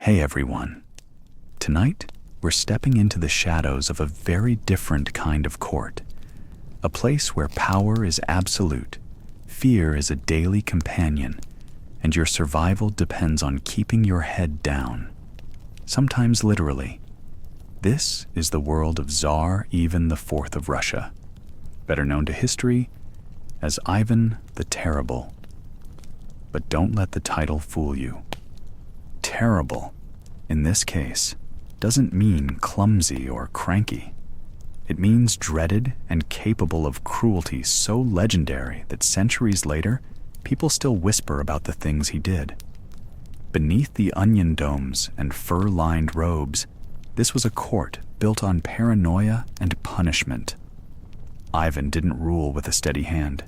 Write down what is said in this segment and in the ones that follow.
Hey everyone. Tonight, we're stepping into the shadows of a very different kind of court. A place where power is absolute, fear is a daily companion, and your survival depends on keeping your head down. Sometimes literally. This is the world of Tsar Ivan IV of Russia, better known to history as Ivan the Terrible. But don't let the title fool you. Terrible, in this case, doesn't mean clumsy or cranky. It means dreaded and capable of cruelty so legendary that centuries later, people still whisper about the things he did. Beneath the onion domes and fur-lined robes, this was a court built on paranoia and punishment. Ivan didn't rule with a steady hand.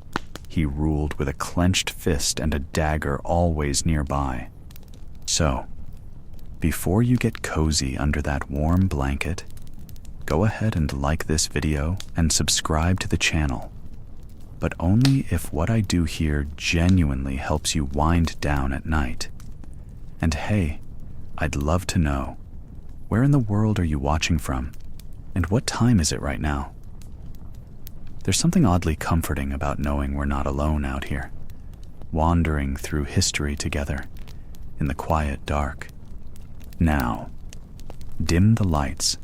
He ruled with a clenched fist and a dagger always nearby. So, before you get cozy under that warm blanket, go ahead and like this video and subscribe to the channel. But only if what I do here genuinely helps you wind down at night. And hey, I'd love to know, where in the world are you watching from? And what time is it right now? There's something oddly comforting about knowing we're not alone out here, wandering through history together, in the quiet dark. Now, dim the lights,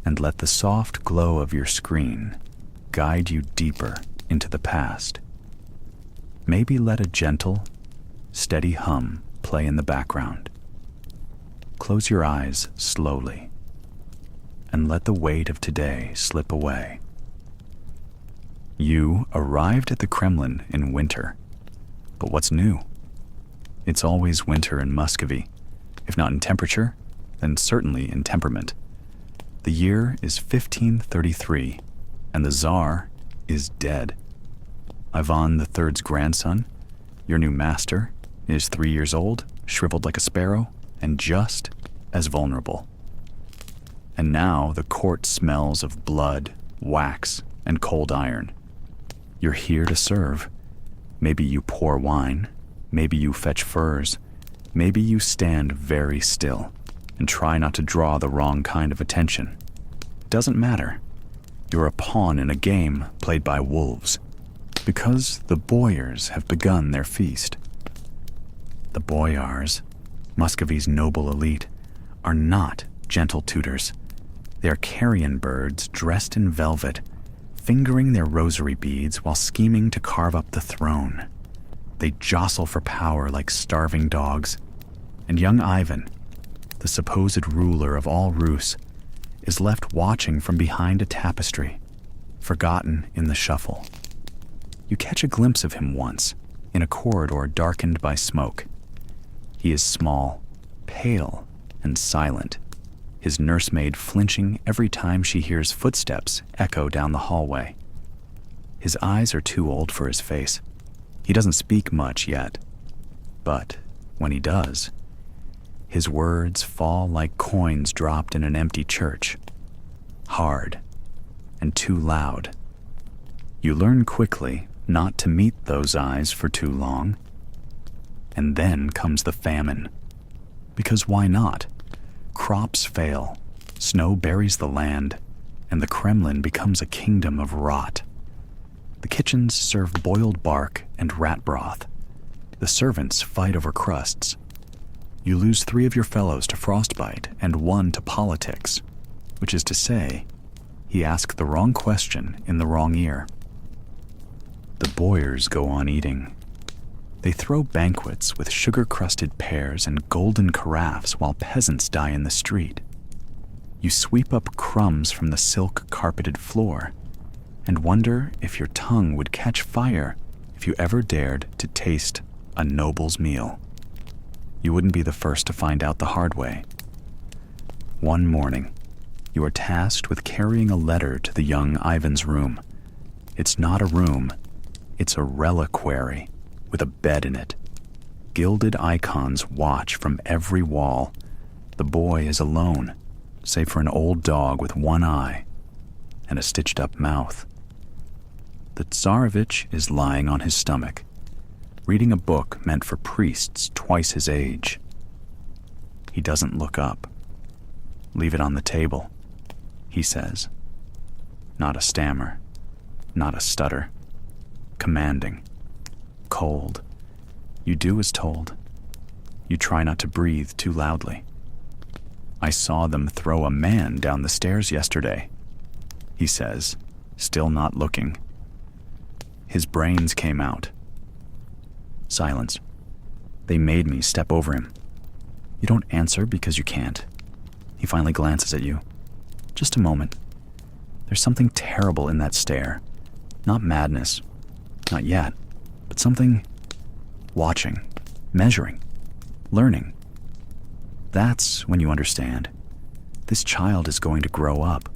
and let the soft glow of your screen guide you deeper into the past. Maybe let a gentle, steady hum play in the background. Close your eyes slowly, and let the weight of today slip away. You arrived at the Kremlin in winter, but what's new? It's always winter in Muscovy. If not in temperature, then certainly in temperament. The year is 1533, and the Tsar is dead. Ivan III's grandson, your new master, is 3 years old, shriveled like a sparrow, and just as vulnerable. And now the court smells of blood, wax, and cold iron. You're here to serve. Maybe you pour wine, maybe you fetch furs, maybe you stand very still and try not to draw the wrong kind of attention. Doesn't matter. You're a pawn in a game played by wolves, because the boyars have begun their feast. The boyars, Muscovy's noble elite, are not gentle tutors. They are carrion birds dressed in velvet, fingering their rosary beads while scheming to carve up the throne. They jostle for power like starving dogs, and young Ivan, the supposed ruler of all Rus, is left watching from behind a tapestry, forgotten in the shuffle. You catch a glimpse of him once, in a corridor darkened by smoke. He is small, pale, and silent, his nursemaid flinching every time she hears footsteps echo down the hallway. His eyes are too old for his face. He doesn't speak much yet, but when he does, his words fall like coins dropped in an empty church, hard and too loud. You learn quickly not to meet those eyes for too long. And then comes the famine. Because why not? Crops fail, snow buries the land, and the Kremlin becomes a kingdom of rot. The kitchens serve boiled bark and rat broth. The servants fight over crusts. You lose 3 of your fellows to frostbite and 1 to politics, which is to say, he asked the wrong question in the wrong ear. The boyars go on eating. They throw banquets with sugar-crusted pears and golden carafes while peasants die in the street. You sweep up crumbs from the silk-carpeted floor and wonder if your tongue would catch fire if you ever dared to taste a noble's meal. You wouldn't be the first to find out the hard way. One morning, you are tasked with carrying a letter to the young Ivan's room. It's not a room, it's a reliquary with a bed in it. Gilded icons watch from every wall. The boy is alone, save for an old dog with one eye and a stitched-up mouth. The Tsarevich is lying on his stomach, reading a book meant for priests twice his age. He doesn't look up. "Leave it on the table," he says. Not a stammer, not a stutter. Commanding. Cold. You do as told. You try not to breathe too loudly. "I saw them throw a man down the stairs yesterday," he says, still not looking. His brains came out. Silence. "They made me step over him." You don't answer because you can't. He finally glances at you. Just a moment. There's something terrible in that stare. Not madness. Not yet. But something watching, measuring, learning. That's when you understand. This child is going to grow up.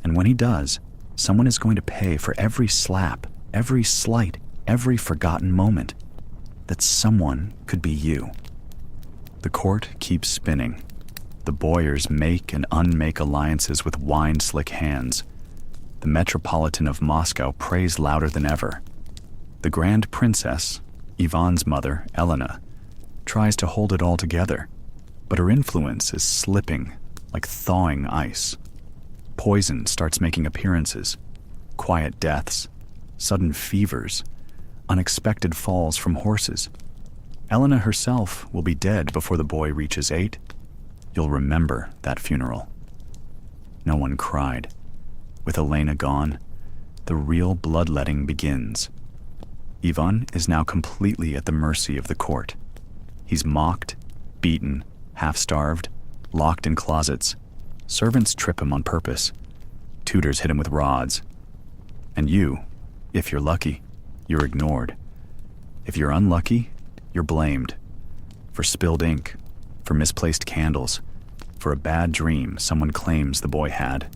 And when he does, someone is going to pay for every slap, every slight, every forgotten moment. That someone could be you. The court keeps spinning. The Boyers make and unmake alliances with wine-slick hands. The Metropolitan of Moscow prays louder than ever. The Grand Princess, Ivan's mother, Elena, tries to hold it all together, but her influence is slipping like thawing ice. Poison starts making appearances, quiet deaths, sudden fevers, unexpected falls from horses. Elena herself will be dead before the boy reaches 8. You'll remember that funeral. No one cried. With Elena gone, the real bloodletting begins. Ivan is now completely at the mercy of the court. He's mocked, beaten, half-starved, locked in closets. Servants trip him on purpose. Tutors hit him with rods. And you, if you're lucky, you're ignored. If you're unlucky, you're blamed. For spilled ink, for misplaced candles, for a bad dream someone claims the boy had.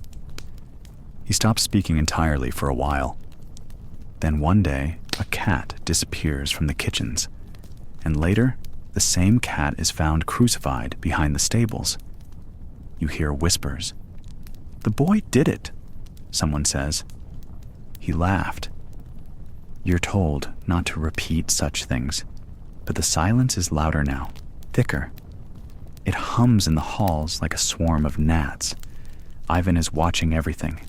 He stops speaking entirely for a while. Then one day, a cat disappears from the kitchens, and later, the same cat is found crucified behind the stables. You hear whispers. "The boy did it," someone says. He laughed. You're told not to repeat such things, but the silence is louder now, thicker. It hums in the halls like a swarm of gnats. Ivan is watching everything,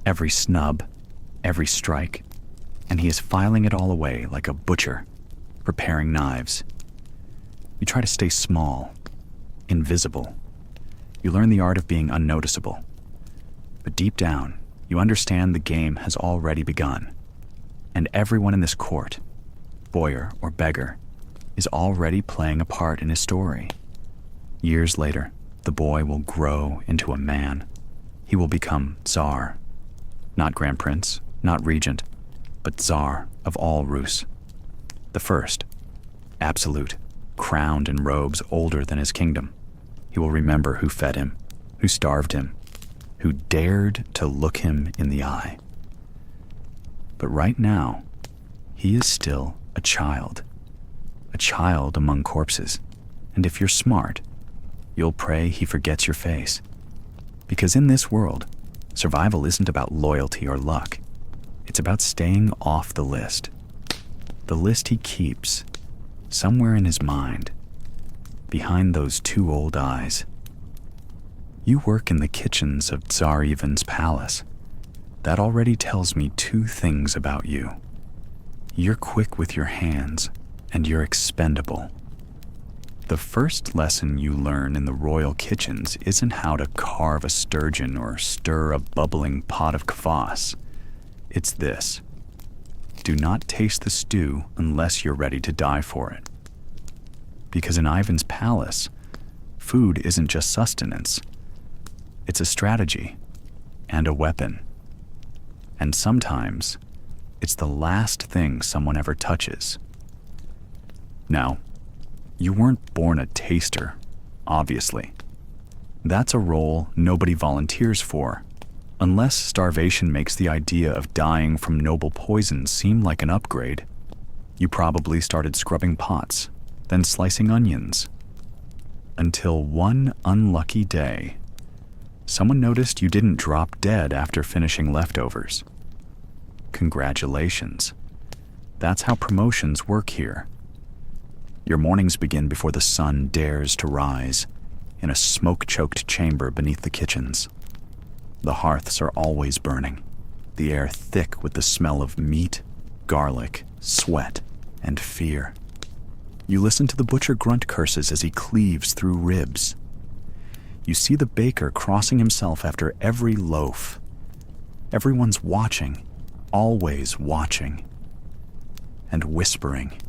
every snub, every strike, and he is filing it all away like a butcher, preparing knives. You try to stay small, invisible. You learn the art of being unnoticeable. But deep down, you understand the game has already begun. And everyone in this court, boyar or beggar, is already playing a part in his story. Years later, the boy will grow into a man. He will become Tsar. Not Grand Prince, not Regent, but Tsar of all Rus. The first, absolute, crowned in robes older than his kingdom. He will remember who fed him, who starved him, who dared to look him in the eye. But right now, he is still a child among corpses. And if you're smart, you'll pray he forgets your face. Because in this world, survival isn't about loyalty or luck. It's about staying off the list. The list he keeps, somewhere in his mind, behind those 2 old eyes. You work in the kitchens of Tsar Ivan's palace. That already tells me 2 things about you. You're quick with your hands, and you're expendable. The first lesson you learn in the royal kitchens isn't how to carve a sturgeon or stir a bubbling pot of kvass. It's this: do not taste the stew unless you're ready to die for it. Because in Ivan's palace, food isn't just sustenance. It's a strategy and a weapon. And sometimes, it's the last thing someone ever touches. Now, you weren't born a taster, obviously. That's a role nobody volunteers for, unless starvation makes the idea of dying from noble poison seem like an upgrade. You probably started scrubbing pots, then slicing onions. Until one unlucky day, someone noticed you didn't drop dead after finishing leftovers. Congratulations. That's how promotions work here. Your mornings begin before the sun dares to rise. in a smoke-choked chamber beneath the kitchens. The hearths are always burning, the air thick with the smell of meat, garlic, sweat, and fear. You listen to the butcher grunt curses as he cleaves through ribs. You see the baker crossing himself after every loaf. Everyone's watching, always watching, and whispering.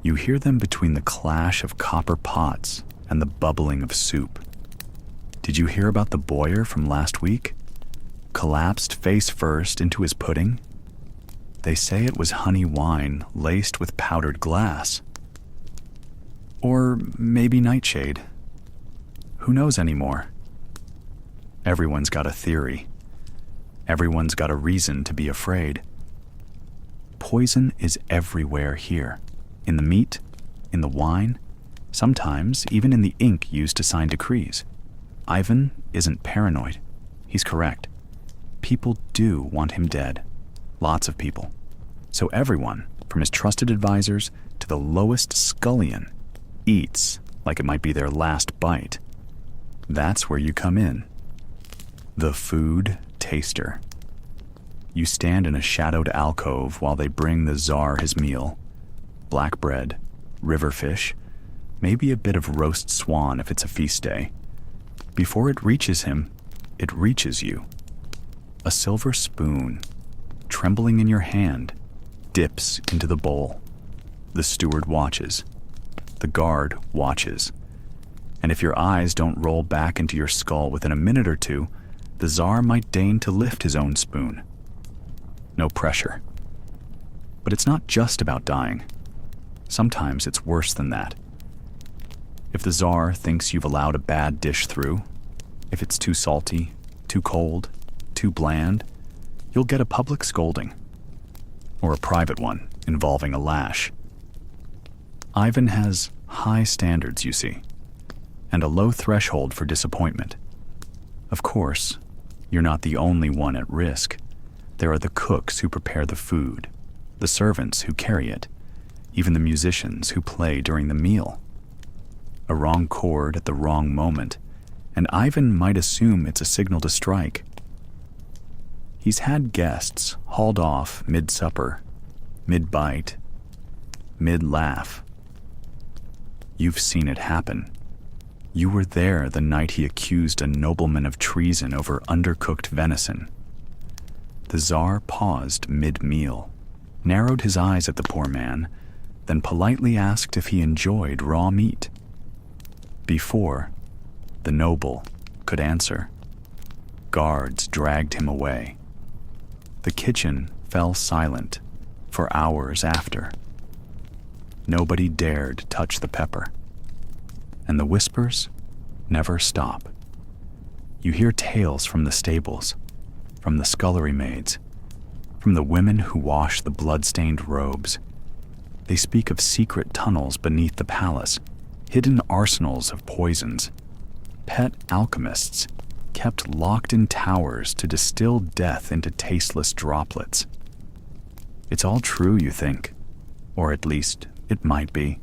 You hear them between the clash of copper pots and the bubbling of soup. Did you hear about the boyar from last week? Collapsed face first into his pudding? They say it was honey wine laced with powdered glass. Or maybe nightshade. Who knows anymore? Everyone's got a theory. Everyone's got a reason to be afraid. Poison is everywhere here. In the meat, in the wine, sometimes even in the ink used to sign decrees. Ivan isn't paranoid. He's correct. People do want him dead. Lots of people. So everyone, from his trusted advisors to the lowest scullion, eats like it might be their last bite. That's where you come in. The food taster. You stand in a shadowed alcove while they bring the Tsar his meal. Black bread, river fish, maybe a bit of roast swan if it's a feast day. Before it reaches him, it reaches you. A silver spoon, trembling in your hand, dips into the bowl. The steward watches. The guard watches. And if your eyes don't roll back into your skull within a minute or two, the Tsar might deign to lift his own spoon. No pressure. But it's not just about dying. Sometimes it's worse than that. If the Tsar thinks you've allowed a bad dish through, if it's too salty, too cold, too bland, you'll get a public scolding. Or a private one involving a lash. Ivan has high standards, you see, and a low threshold for disappointment. Of course, you're not the only one at risk. There are the cooks who prepare the food, the servants who carry it, even the musicians who play during the meal. A wrong chord at the wrong moment, and Ivan might assume it's a signal to strike. He's had guests hauled off mid-supper, mid-bite, mid-laugh. You've seen it happen. You were there the night he accused a nobleman of treason over undercooked venison. The Tsar paused mid-meal, narrowed his eyes at the poor man, then politely asked if he enjoyed raw meat. Before the noble could answer, guards dragged him away. The kitchen fell silent for hours after. Nobody dared touch the pepper. And the whispers never stop. You hear tales from the stables, from the scullery maids, from the women who wash the blood-stained robes. They speak of secret tunnels beneath the palace, hidden arsenals of poisons, pet alchemists kept locked in towers to distill death into tasteless droplets. It's all true, you think, or at least it might be.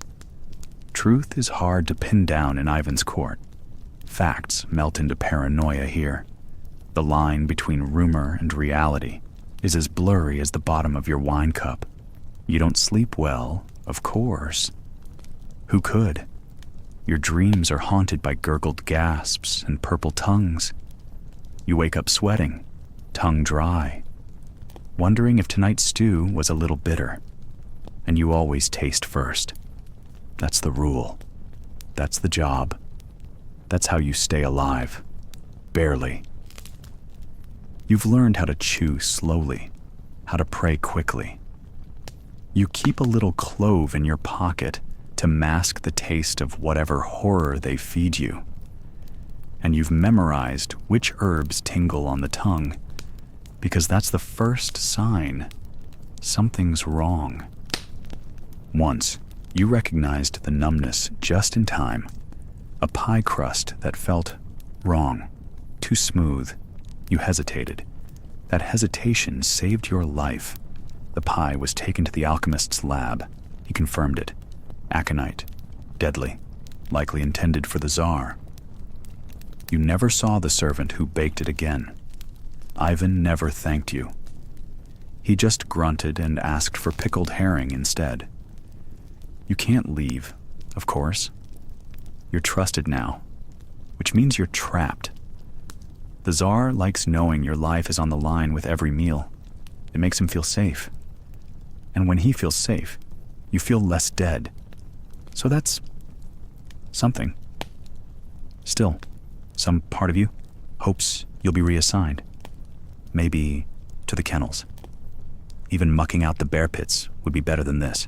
Truth is hard to pin down in Ivan's court. Facts melt into paranoia here. The line between rumor and reality is as blurry as the bottom of your wine cup. You don't sleep well, of course. Who could? Your dreams are haunted by gurgled gasps and purple tongues. You wake up sweating, tongue dry, wondering if tonight's stew was a little bitter. And you always taste first. That's the rule. That's the job. That's how you stay alive. Barely. You've learned how to chew slowly, how to pray quickly. You keep a little clove in your pocket to mask the taste of whatever horror they feed you. And you've memorized which herbs tingle on the tongue, because that's the first sign something's wrong. Once, you recognized the numbness just in time. A pie crust that felt wrong, too smooth. You hesitated. That hesitation saved your life. The pie was taken to the alchemist's lab. He confirmed it. Aconite. Deadly. Likely intended for the Tsar. You never saw the servant who baked it again. Ivan never thanked you. He just grunted and asked for pickled herring instead. You can't leave, of course. You're trusted now, which means you're trapped. The Tsar likes knowing your life is on the line with every meal. It makes him feel safe. And when he feels safe, you feel less dead. So that's something. Still, some part of you hopes you'll be reassigned. Maybe to the kennels. Even mucking out the bear pits would be better than this.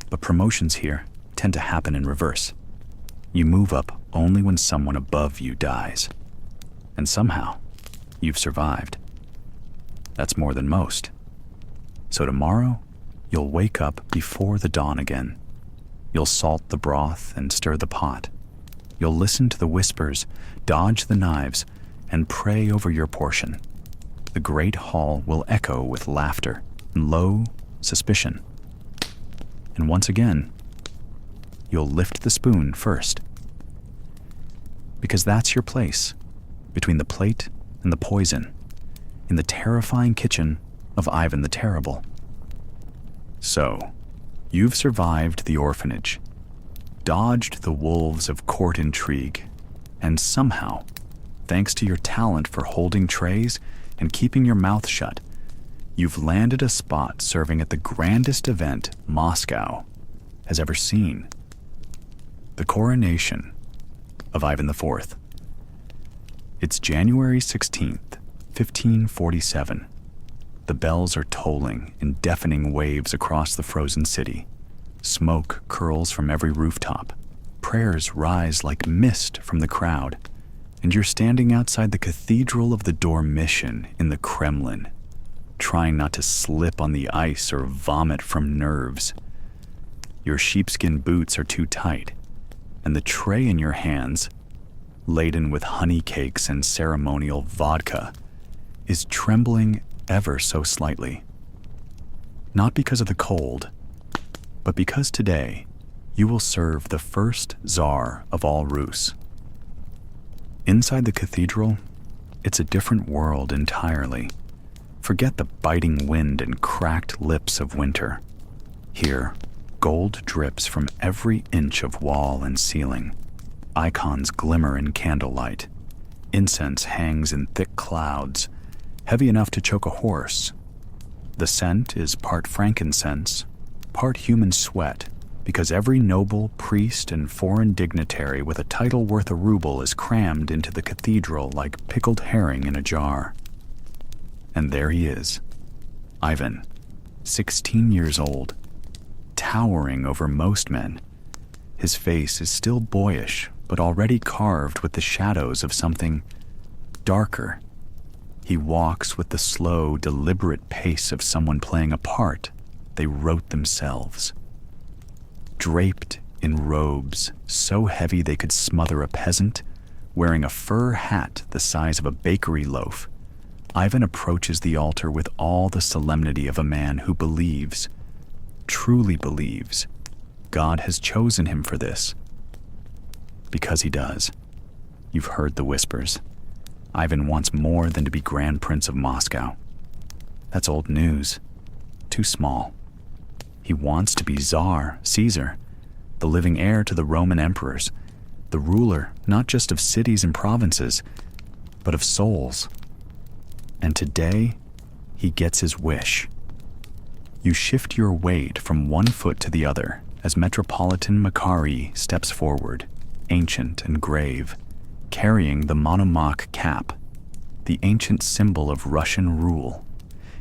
But promotions here tend to happen in reverse. You move up only when someone above you dies. And somehow, you've survived. That's more than most. So tomorrow, you'll wake up before the dawn again. You'll salt the broth and stir the pot. You'll listen to the whispers, dodge the knives, and pray over your portion. The great hall will echo with laughter and low suspicion. And once again, you'll lift the spoon first. Because that's your place, between the plate and the poison, in the terrifying kitchen of Ivan the Terrible. So, you've survived the orphanage, dodged the wolves of court intrigue, and somehow, thanks to your talent for holding trays and keeping your mouth shut, you've landed a spot serving at the grandest event Moscow has ever seen. The coronation of Ivan IV. It's January 16th, 1547. The bells are tolling in deafening waves across the frozen city. Smoke curls from every rooftop. Prayers rise like mist from the crowd. And you're standing outside the Cathedral of the Dormition in the Kremlin, trying not to slip on the ice or vomit from nerves. Your sheepskin boots are too tight, and the tray in your hands, laden with honey cakes and ceremonial vodka, is trembling ever so slightly. Not because of the cold, but because today you will serve the first Tsar of all Rus. Inside the cathedral, it's a different world entirely. Forget the biting wind and cracked lips of winter. Here, gold drips from every inch of wall and ceiling. Icons glimmer in candlelight. Incense hangs in thick clouds, heavy enough to choke a horse. The scent is part frankincense, part human sweat, because every noble, priest, and foreign dignitary with a title worth a ruble is crammed into the cathedral like pickled herring in a jar. And there he is, Ivan, 16 years old, towering over most men. His face is still boyish, but already carved with the shadows of something darker. He walks with the slow, deliberate pace of someone playing a part they wrote themselves. Draped in robes so heavy they could smother a peasant, wearing a fur hat the size of a bakery loaf, Ivan approaches the altar with all the solemnity of a man who believes, truly believes, God has chosen him for this. Because he does. You've heard the whispers. Ivan wants more than to be Grand Prince of Moscow. That's old news. Too small. He wants to be Tsar, Caesar, the living heir to the Roman emperors, the ruler not just of cities and provinces, but of souls. And today, he gets his wish. You shift your weight from one foot to the other as Metropolitan Makary steps forward, ancient and grave, carrying the monomach cap, the ancient symbol of Russian rule.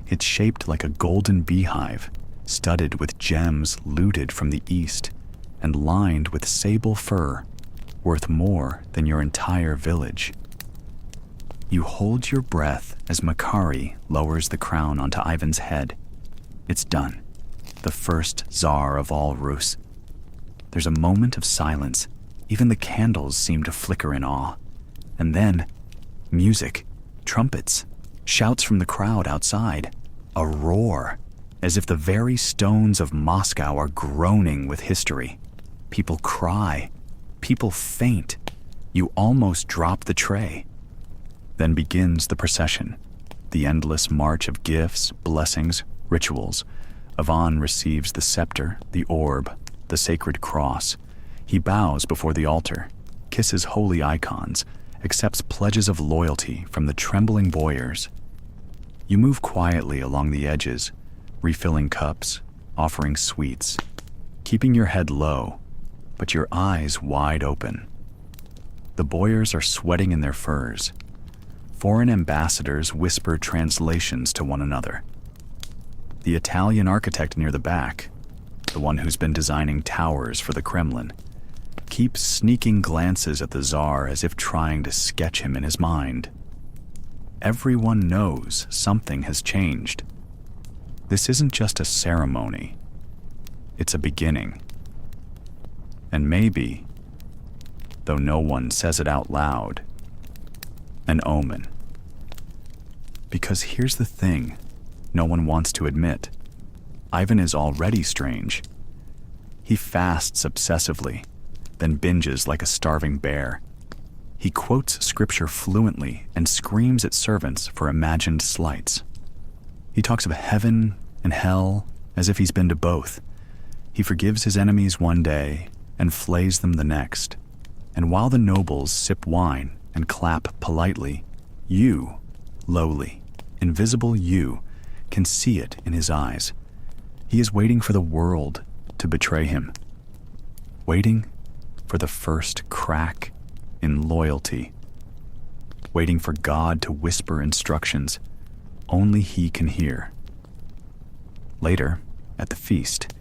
It's shaped like a golden beehive, studded with gems looted from the east, and lined with sable fur, worth more than your entire village. You hold your breath as Makary lowers the crown onto Ivan's head. It's done. The first Tsar of all Rus. There's a moment of silence. Even the candles seem to flicker in awe. And then, music, trumpets, shouts from the crowd outside, a roar, as if the very stones of Moscow are groaning with history. People cry, people faint, You almost drop the tray. Then begins the procession, the endless march of gifts, blessings, rituals. Ivan receives the scepter, the orb, the sacred cross. He bows before the altar, kisses holy icons, accepts pledges of loyalty from the trembling boyars. You move quietly along the edges, refilling cups, offering sweets, keeping your head low, but your eyes wide open. The boyars are sweating in their furs. Foreign ambassadors whisper translations to one another. The Italian architect near the back, the one who's been designing towers for the Kremlin, keeps sneaking glances at the Tsar as if trying to sketch him in his mind. Everyone knows something has changed. This isn't just a ceremony. It's a beginning. And maybe, though no one says it out loud, an omen. Because here's the thing no one wants to admit. Ivan is already strange. He fasts obsessively, then binges like a starving bear. He quotes scripture fluently and screams at servants for imagined slights. He talks of heaven and hell as if he's been to both. He forgives his enemies one day and flays them the next. And while the nobles sip wine and clap politely, you, lowly, invisible you, can see it in his eyes. He is waiting for the world to betray him. Waiting for the first crack in loyalty. Waiting for God to whisper instructions only he can hear. Later, at the feast,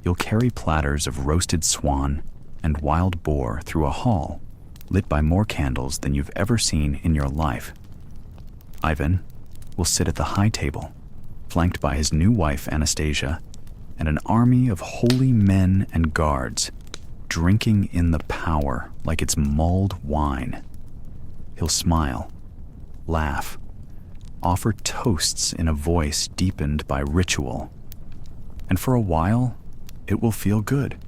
you'll carry platters of roasted swan and wild boar through a hall lit by more candles than you've ever seen in your life. Ivan will sit at the high table, flanked by his new wife Anastasia and an army of holy men and guards, drinking in the power like it's mulled wine. He'll smile, laugh, offer toasts in a voice deepened by ritual. And for a while, it will feel good.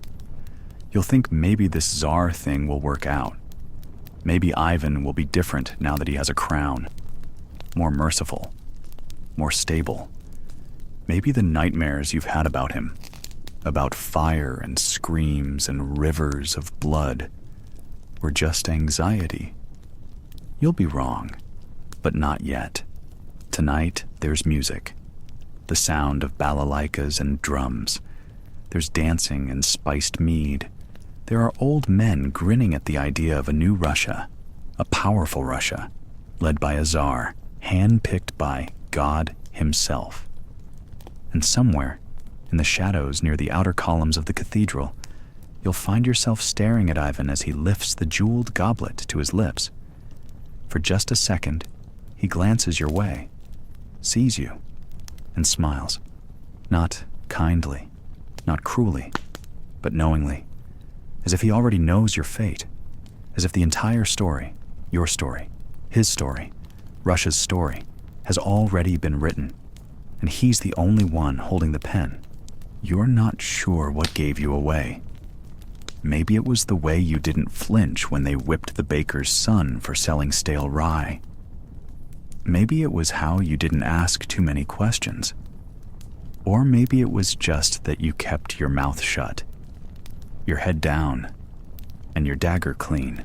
You'll think maybe this Tsar thing will work out. Maybe Ivan will be different now that he has a crown. More merciful, more stable. Maybe the nightmares you've had about him, about fire and screams and rivers of blood, were just anxiety. You'll be wrong, but not yet. Tonight, there's music, the sound of balalaikas and drums. There's dancing and spiced mead. There are old men grinning at the idea of a new Russia, a powerful Russia, led by a Tsar, hand-picked by God himself. And somewhere, in the shadows near the outer columns of the cathedral, you'll find yourself staring at Ivan as he lifts the jeweled goblet to his lips. For just a second, he glances your way, sees you, and smiles. Not kindly, not cruelly, but knowingly, as if he already knows your fate, as if the entire story, your story, his story, Russia's story, has already been written, and he's the only one holding the pen. You're not sure what gave you away. Maybe it was the way you didn't flinch when they whipped the baker's son for selling stale rye. Maybe it was how you didn't ask too many questions. Or maybe it was just that you kept your mouth shut, your head down, and your dagger clean.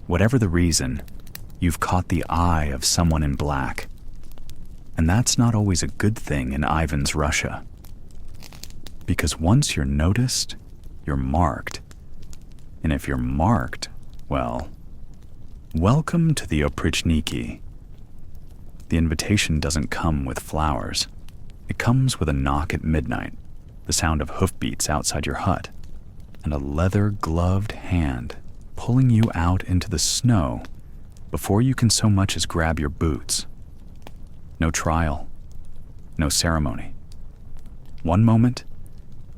Whatever the reason, you've caught the eye of someone in black. And that's not always a good thing in Ivan's Russia. Because once you're noticed, you're marked. And if you're marked, well, welcome to the Oprichniki. The invitation doesn't come with flowers. It comes with a knock at midnight, the sound of hoofbeats outside your hut, and a leather-gloved hand pulling you out into the snow before you can so much as grab your boots. No trial, no ceremony. One moment,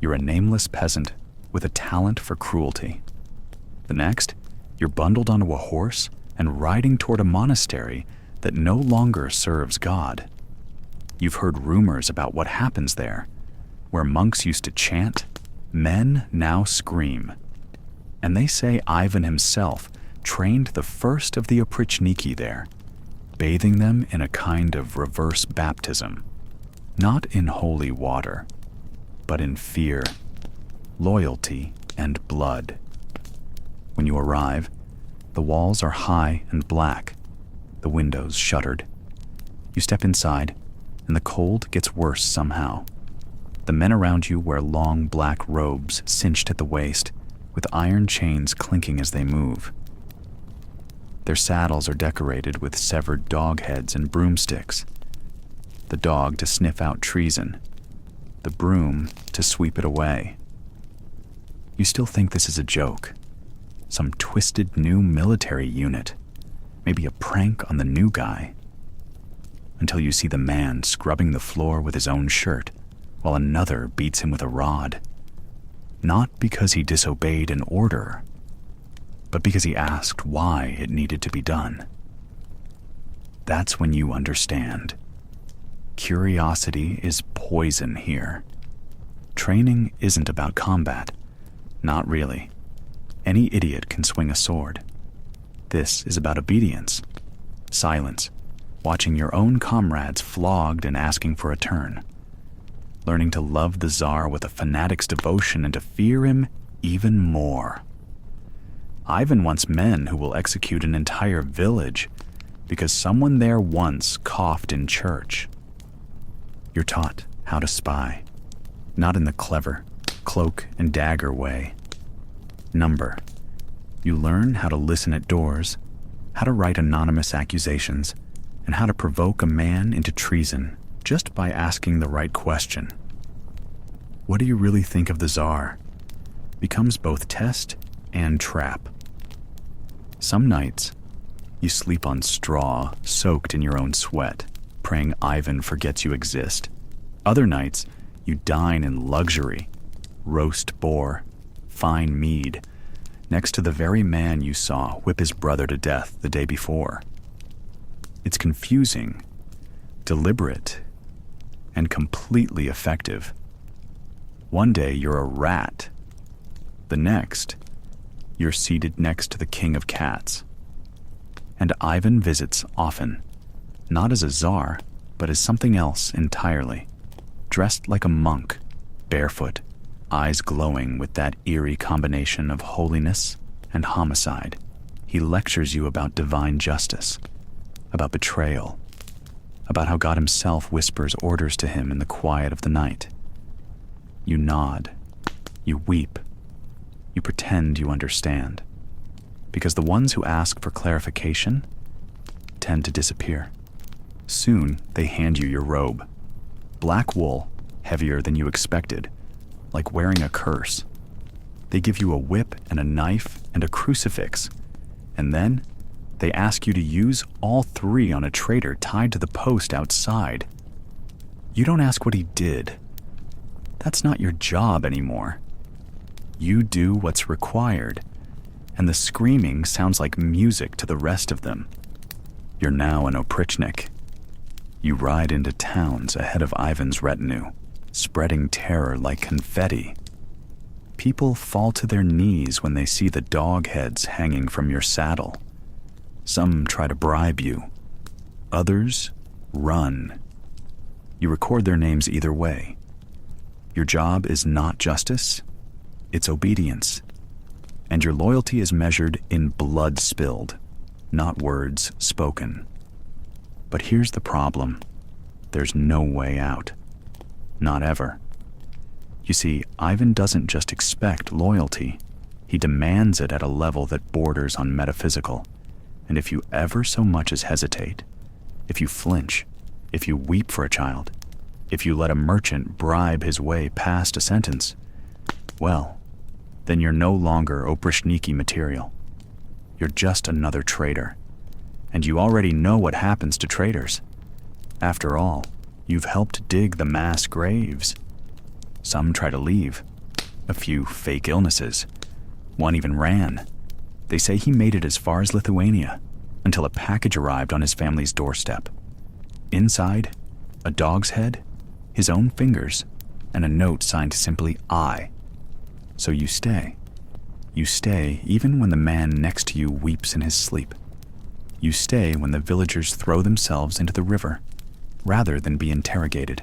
you're a nameless peasant with a talent for cruelty. The next, you're bundled onto a horse and riding toward a monastery that no longer serves God. You've heard rumors about what happens there. Where monks used to chant, men now scream. And they say Ivan himself trained the first of the oprichniki there, bathing them in a kind of reverse baptism, not in holy water, but in fear, loyalty, and blood. When you arrive, the walls are high and black, the windows shuttered. You step inside, and the cold gets worse somehow. The men around you wear long black robes cinched at the waist, with iron chains clinking as they move. Their saddles are decorated with severed dog heads and broomsticks. The dog to sniff out treason, the broom to sweep it away. You still think this is a joke, some twisted new military unit, maybe a prank on the new guy, until you see the man scrubbing the floor with his own shirt while another beats him with a rod, not because he disobeyed an order, but because he asked why it needed to be done. That's when you understand. Curiosity is poison here. Training isn't about combat. Not really. Any idiot can swing a sword. This is about obedience, silence, watching your own comrades flogged and asking for a turn, learning to love the Tsar with a fanatic's devotion and to fear him even more. Ivan wants men who will execute an entire village because someone there once coughed in church. You're taught how to spy, not in the clever cloak and dagger way. Number. You learn how to listen at doors, how to write anonymous accusations, and how to provoke a man into treason just by asking the right question. What do you really think of the Tsar? Becomes both test and trap. Some nights, you sleep on straw soaked in your own sweat, praying Ivan forgets you exist. Other nights, you dine in luxury, roast boar, fine mead, next to the very man you saw whip his brother to death the day before. It's confusing, deliberate, and completely effective. One day you're a rat. The next, you're seated next to the king of cats. And Ivan visits often, not as a czar, but as something else entirely, dressed like a monk, barefoot, eyes glowing with that eerie combination of holiness and homicide. He lectures you about divine justice, about betrayal, about how God himself whispers orders to him in the quiet of the night. You nod, you weep, you pretend you understand, because the ones who ask for clarification tend to disappear. Soon they hand you your robe, black wool, heavier than you expected, like wearing a curse. They give you a whip and a knife and a crucifix, and then they ask you to use all three on a traitor tied to the post outside. You don't ask what he did. That's not your job anymore. You do what's required, and the screaming sounds like music to the rest of them. You're now an oprichnik. You ride into towns ahead of Ivan's retinue, spreading terror like confetti. People fall to their knees when they see the dog heads hanging from your saddle. Some try to bribe you. Others run. You record their names either way. Your job is not justice, it's obedience. And your loyalty is measured in blood spilled, not words spoken. But here's the problem. There's no way out. Not ever. You see, Ivan doesn't just expect loyalty. He demands it at a level that borders on metaphysical. And if you ever so much as hesitate, if you flinch, if you weep for a child, if you let a merchant bribe his way past a sentence, well, then you're no longer oprichniki material. You're just another traitor. And you already know what happens to traitors. After all, you've helped dig the mass graves. Some try to leave. A few fake illnesses. One even ran. They say he made it as far as Lithuania, until a package arrived on his family's doorstep. Inside, a dog's head, his own fingers, and a note signed simply I. So you stay. You stay even when the man next to you weeps in his sleep. You stay when the villagers throw themselves into the river, rather than be interrogated.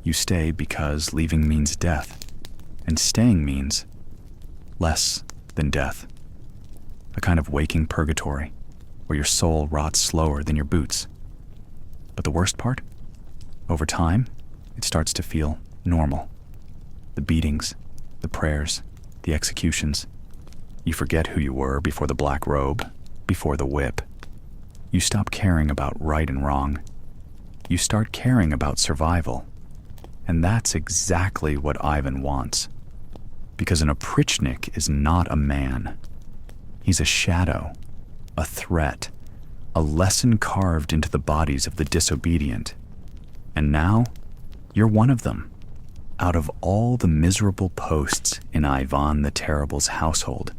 You stay because leaving means death, and staying means less than death. A kind of waking purgatory, where your soul rots slower than your boots. But the worst part? Over time, it starts to feel normal. The beatings, the prayers, the executions. You forget who you were before the black robe, before the whip. You stop caring about right and wrong. You start caring about survival. And that's exactly what Ivan wants. Because an oprichnik is not a man. He's a shadow, a threat, a lesson carved into the bodies of the disobedient. And now, you're one of them. Out of all the miserable posts in Ivan the Terrible's household,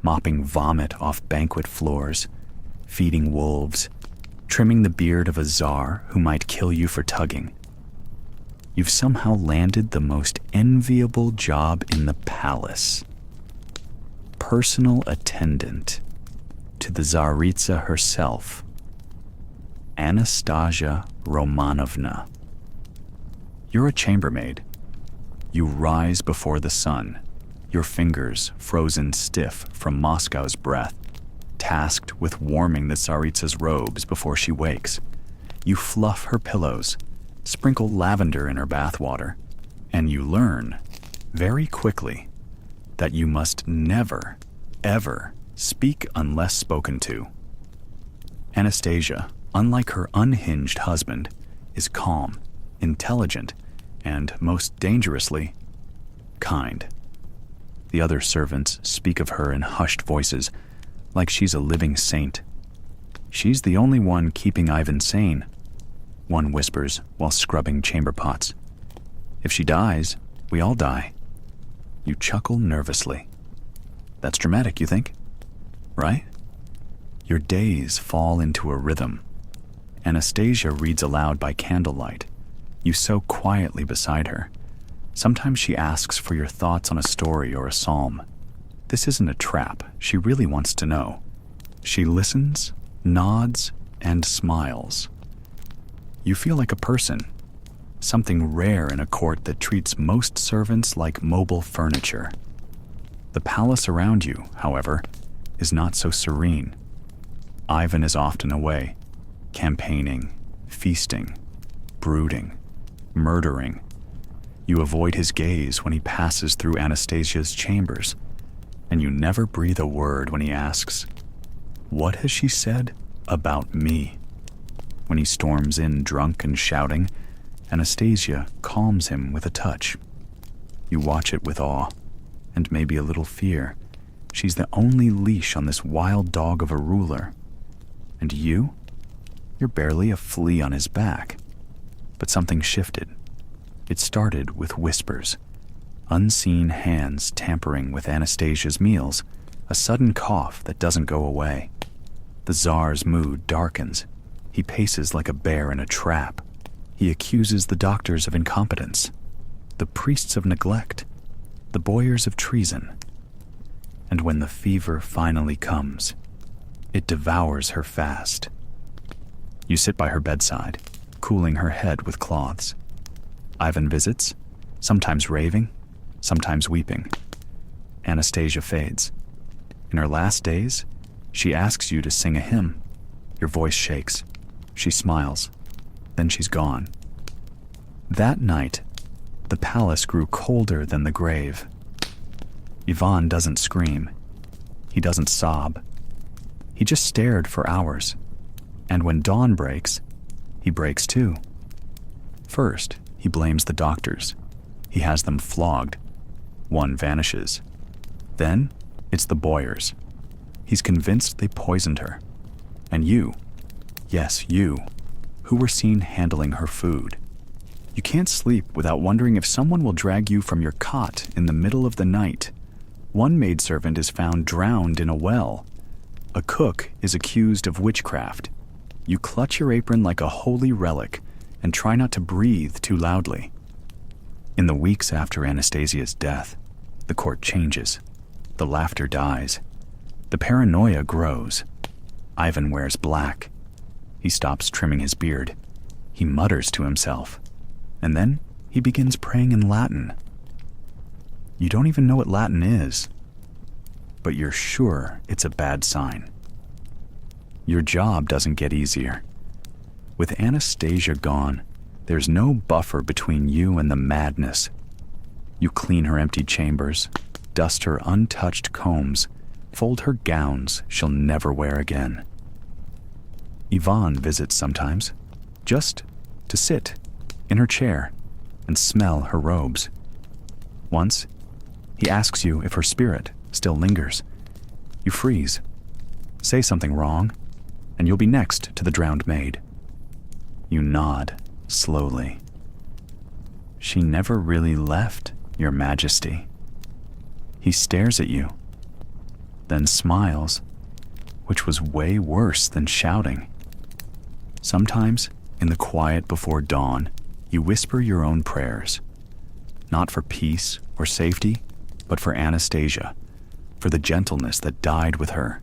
mopping vomit off banquet floors, feeding wolves, trimming the beard of a czar who might kill you for tugging, you've somehow landed the most enviable job in the palace. Personal attendant to the Tsaritsa herself, Anastasia Romanovna. You're a chambermaid. You rise before the sun, your fingers frozen stiff from Moscow's breath, tasked with warming the Tsaritsa's robes before she wakes. You fluff her pillows, sprinkle lavender in her bathwater, and you learn, very quickly, that you must never, ever speak unless spoken to. Anastasia, unlike her unhinged husband, is calm, intelligent, and, most dangerously, kind. The other servants speak of her in hushed voices, like she's a living saint. She's the only one keeping Ivan sane, one whispers while scrubbing chamber pots. If she dies, we all die. You chuckle nervously. That's dramatic, you think? Right? Your days fall into a rhythm. Anastasia reads aloud by candlelight. You sew quietly beside her. Sometimes she asks for your thoughts on a story or a psalm. This isn't a trap. She really wants to know. She listens, nods, and smiles. You feel like a person, something rare in a court that treats most servants like mobile furniture. The palace around you, however, is not so serene. Ivan is often away, campaigning, feasting, brooding, murdering. You avoid his gaze when he passes through Anastasia's chambers, and you never breathe a word when he asks, "What has she said about me?" When he storms in drunk and shouting, Anastasia calms him with a touch. You watch it with awe, and maybe a little fear. She's the only leash on this wild dog of a ruler. And you're barely a flea on his back. But something shifted. It started with whispers, unseen hands tampering with Anastasia's meals, a sudden cough that doesn't go away. The Tsar's mood darkens. He paces like a bear in a trap. He accuses the doctors of incompetence, the priests of neglect, the boyars of treason. And when the fever finally comes, it devours her fast. You sit by her bedside, cooling her head with cloths. Ivan visits, sometimes raving, sometimes weeping. Anastasia fades. In her last days, she asks you to sing a hymn. Your voice shakes. She smiles. Then she's gone. That night, the palace grew colder than the grave. Ivan doesn't scream. He doesn't sob. He just stared for hours. And when dawn breaks, he breaks too. First, he blames the doctors. He has them flogged. One vanishes. Then, it's the boyars. He's convinced they poisoned her. And you, yes, you, who were seen handling her food. You can't sleep without wondering if someone will drag you from your cot in the middle of the night. One maidservant is found drowned in a well. A cook is accused of witchcraft. You clutch your apron like a holy relic and try not to breathe too loudly. In the weeks after Anastasia's death, the court changes. The laughter dies. The paranoia grows. Ivan wears black. He stops trimming his beard. He mutters to himself. And then he begins praying in Latin. You don't even know what Latin is, but you're sure it's a bad sign. Your job doesn't get easier. With Anastasia gone, there's no buffer between you and the madness. You clean her empty chambers, dust her untouched combs, fold her gowns she'll never wear again. Ivan visits sometimes, just to sit in her chair and smell her robes. Once, he asks you if her spirit still lingers. You freeze, say something wrong, and you'll be next to the drowned maid. You nod slowly. She never really left, Your Majesty. He stares at you, then smiles, which was way worse than shouting. Sometimes, in the quiet before dawn, you whisper your own prayers, not for peace or safety, but for Anastasia, for the gentleness that died with her,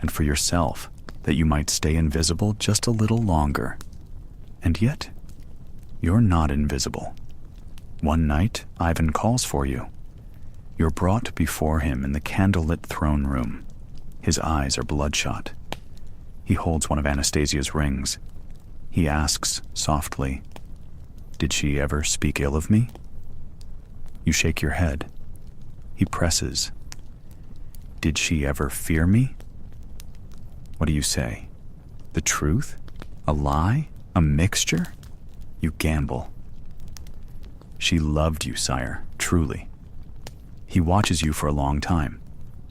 and for yourself, that you might stay invisible just a little longer. And yet, you're not invisible. One night, Ivan calls for you. You're brought before him in the candlelit throne room. His eyes are bloodshot. He holds one of Anastasia's rings. He asks softly, "Did she ever speak ill of me?" You shake your head. He presses, "Did she ever fear me?" What do you say? The truth? A lie? A mixture? You gamble. She loved you, sire, truly. He watches you for a long time.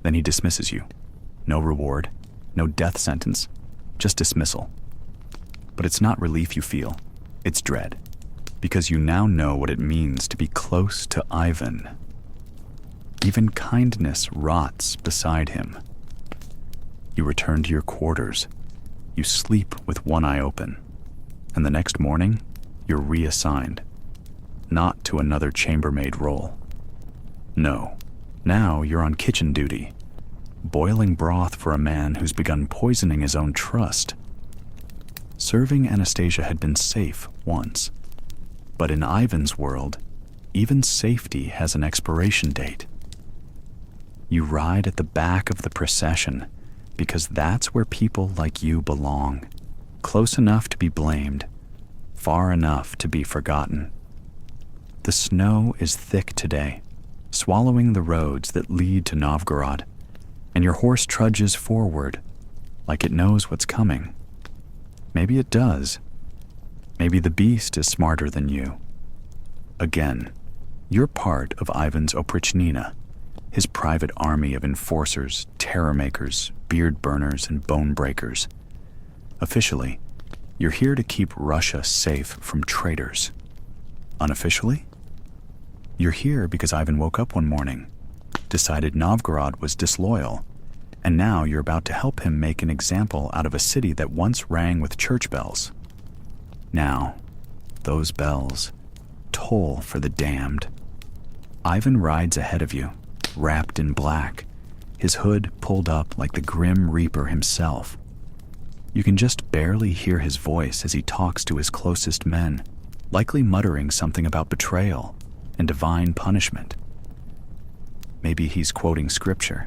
Then he dismisses you. No reward, no death sentence, just dismissal. But it's not relief you feel, it's dread. Because you now know what it means to be close to Ivan. Even kindness rots beside him. You return to your quarters. You sleep with one eye open. And the next morning, you're reassigned. Not to another chambermaid role. No, now you're on kitchen duty, boiling broth for a man who's begun poisoning his own trust. Serving Anastasia had been safe once, but in Ivan's world, even safety has an expiration date. You ride at the back of the procession because that's where people like you belong, close enough to be blamed, far enough to be forgotten. The snow is thick today, swallowing the roads that lead to Novgorod, and your horse trudges forward like it knows what's coming. Maybe it does. Maybe the beast is smarter than you. Again, you're part of Ivan's oprichnina, his private army of enforcers, terror makers, beard burners, and bone breakers. Officially, you're here to keep Russia safe from traitors. Unofficially, you're here because Ivan woke up one morning, decided Novgorod was disloyal, and now you're about to help him make an example out of a city that once rang with church bells. Now, those bells toll for the damned. Ivan rides ahead of you, wrapped in black, his hood pulled up like the Grim Reaper himself. You can just barely hear his voice as he talks to his closest men, likely muttering something about betrayal and divine punishment. Maybe he's quoting scripture.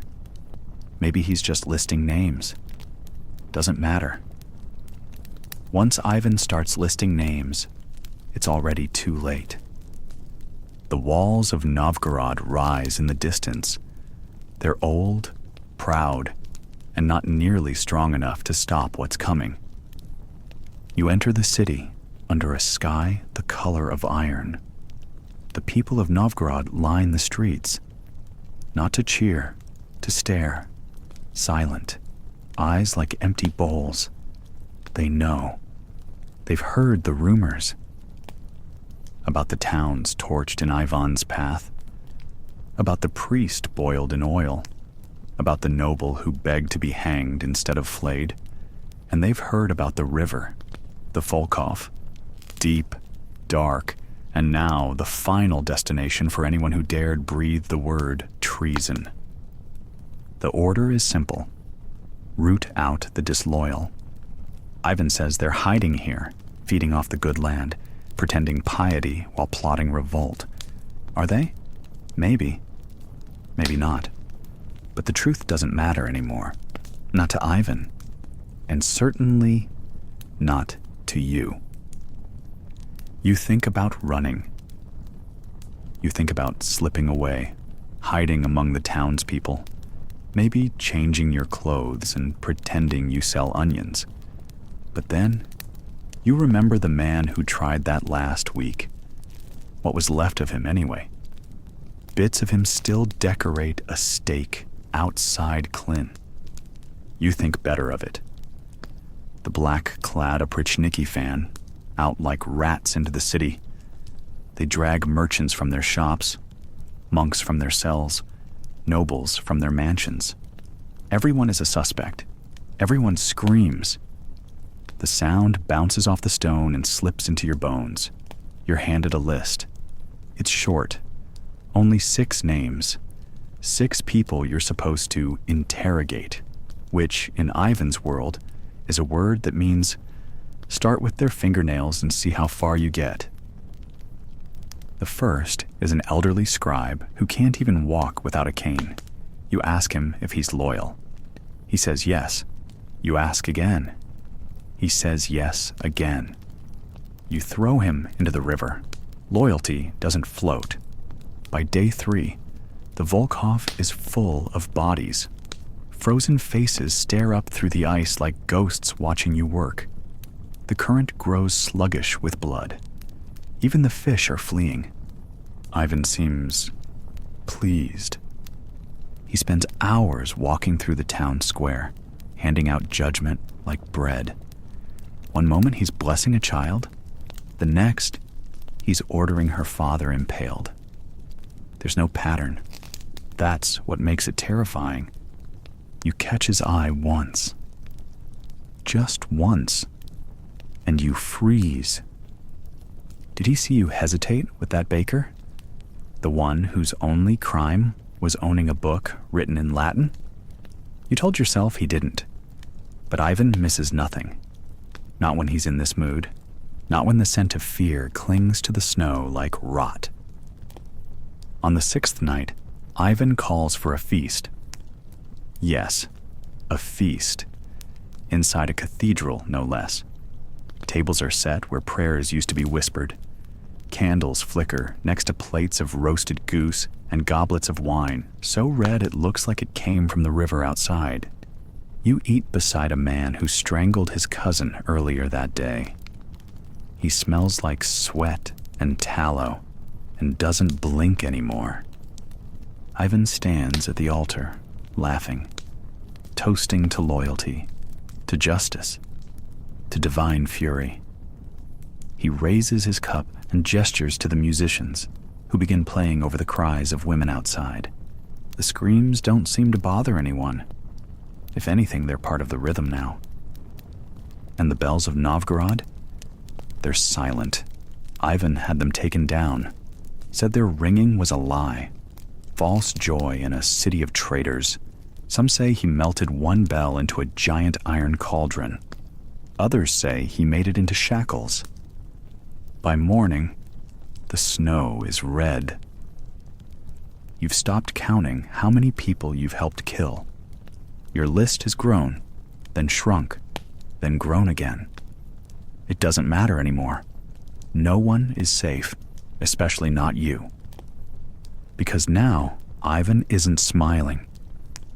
Maybe he's just listing names. Doesn't matter. Once Ivan starts listing names, it's already too late. The walls of Novgorod rise in the distance. They're old, proud, and not nearly strong enough to stop what's coming. You enter the city under a sky the color of iron. The people of Novgorod line the streets, not to cheer, to stare, silent, eyes like empty bowls. They know. They've heard the rumors about the towns torched in Ivan's path, about the priest boiled in oil, about the noble who begged to be hanged instead of flayed, and they've heard about the river, the Volkhov, deep, dark, and now the final destination for anyone who dared breathe the word treason. The order is simple. Root out the disloyal. Ivan says they're hiding here, feeding off the good land, pretending piety while plotting revolt. Are they? Maybe. Maybe not. But the truth doesn't matter anymore. Not to Ivan. And certainly not to you. You think about running. You think about slipping away, hiding among the townspeople, maybe changing your clothes and pretending you sell onions. But then, you remember the man who tried that last week. What was left of him anyway? Bits of him still decorate a stake outside Klin. You think better of it. The black-clad Oprichniki fan, out like rats into the city. They drag merchants from their shops, monks from their cells, nobles from their mansions. Everyone is a suspect. Everyone screams. The sound bounces off the stone and slips into your bones. You're handed a list. It's short. Only 6 names. 6 people you're supposed to interrogate, which, in Ivan's world, is a word that means start with their fingernails and see how far you get. The first is an elderly scribe who can't even walk without a cane. You ask him if he's loyal. He says yes. You ask again. He says yes again. You throw him into the river. Loyalty doesn't float. By day 3, the Volkov is full of bodies. Frozen faces stare up through the ice like ghosts watching you work. The current grows sluggish with blood. Even the fish are fleeing. Ivan seems pleased. He spends hours walking through the town square, handing out judgment like bread. One moment he's blessing a child. The next, he's ordering her father impaled. There's no pattern. That's what makes it terrifying. You catch his eye once. Just once. And you freeze. Did he see you hesitate with that baker? The one whose only crime was owning a book written in Latin? You told yourself he didn't. But Ivan misses nothing. Not when he's in this mood. Not when the scent of fear clings to the snow like rot. On the 6th night, Ivan calls for a feast. Yes, a feast. Inside a cathedral, no less. Tables are set where prayers used to be whispered. Candles flicker next to plates of roasted goose and goblets of wine, so red it looks like it came from the river outside. You eat beside a man who strangled his cousin earlier that day. He smells like sweat and tallow and doesn't blink anymore. Ivan stands at the altar, laughing, toasting to loyalty, to justice, to divine fury. He raises his cup and gestures to the musicians, who begin playing over the cries of women outside. The screams don't seem to bother anyone. If anything, they're part of the rhythm now. And the bells of Novgorod? They're silent. Ivan had them taken down, said their ringing was a lie. False joy in a city of traitors. Some say he melted one bell into a giant iron cauldron. Others say he made it into shackles. By morning, the snow is red. You've stopped counting how many people you've helped kill. Your list has grown, then shrunk, then grown again. It doesn't matter anymore. No one is safe, especially not you. Because now, Ivan isn't smiling.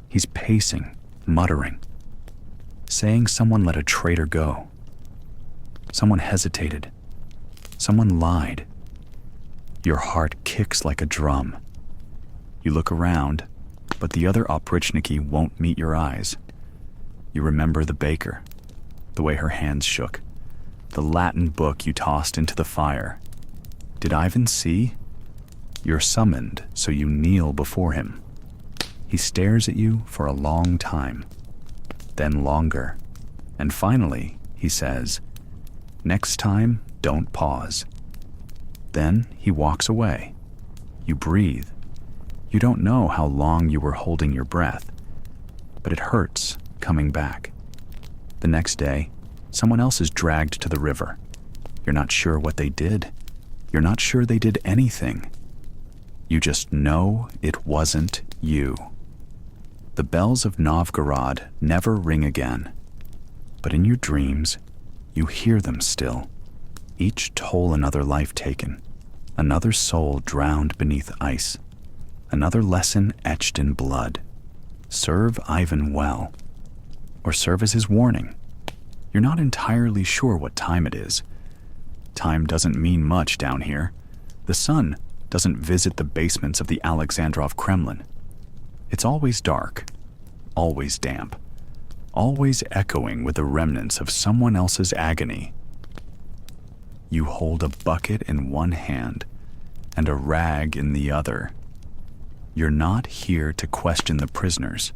He's pacing, muttering, saying someone let a traitor go. Someone hesitated. Someone lied. Your heart kicks like a drum. You look around, but the other Oprichniki won't meet your eyes. You remember the baker, the way her hands shook, the Latin book you tossed into the fire. Did Ivan see? You're summoned, so you kneel before him. He stares at you for a long time, then longer, and finally he says, "Next time, don't pause." Then he walks away. You breathe. You don't know how long you were holding your breath. but it hurts coming back. The next day, someone else is dragged to the river. You're not sure what they did. You're not sure they did anything. You just know it wasn't you. The bells of Novgorod never ring again, but in your dreams, you hear them still. Each toll another life taken, another soul drowned beneath ice, another lesson etched in blood. Serve Ivan well, or serve as his warning. You're not entirely sure what time it is. Time doesn't mean much down here. The sun doesn't visit the basements of the Alexandrov Kremlin. It's always dark, always damp, always echoing with the remnants of someone else's agony. You hold a bucket in one hand and a rag in the other. You're not here to question the prisoners.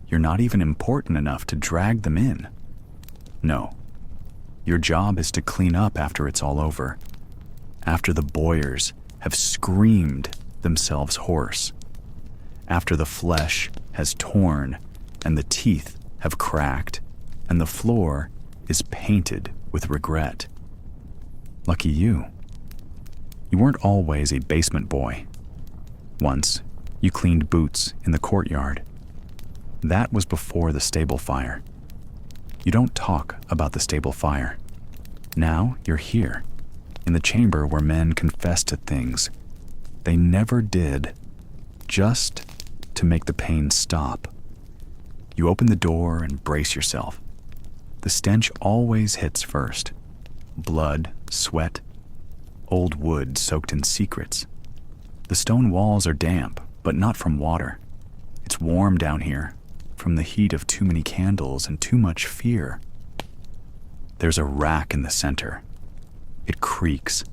You're not even important enough to drag them in. No. Your job is to clean up after it's all over, after the boyars have screamed themselves hoarse, after the flesh has torn and the teeth have cracked and the floor is painted with regret. Lucky you. You weren't always a basement boy. Once, you cleaned boots in the courtyard. That was before the stable fire. You don't talk about the stable fire. Now you're here, in the chamber where men confess to things they never did, just to make the pain stop. You open the door and brace yourself. The stench always hits first. Blood, sweat, old wood soaked in secrets. The stone walls are damp, but not from water. It's warm down here, from the heat of too many candles and too much fear. There's a rack in the center. It creaks,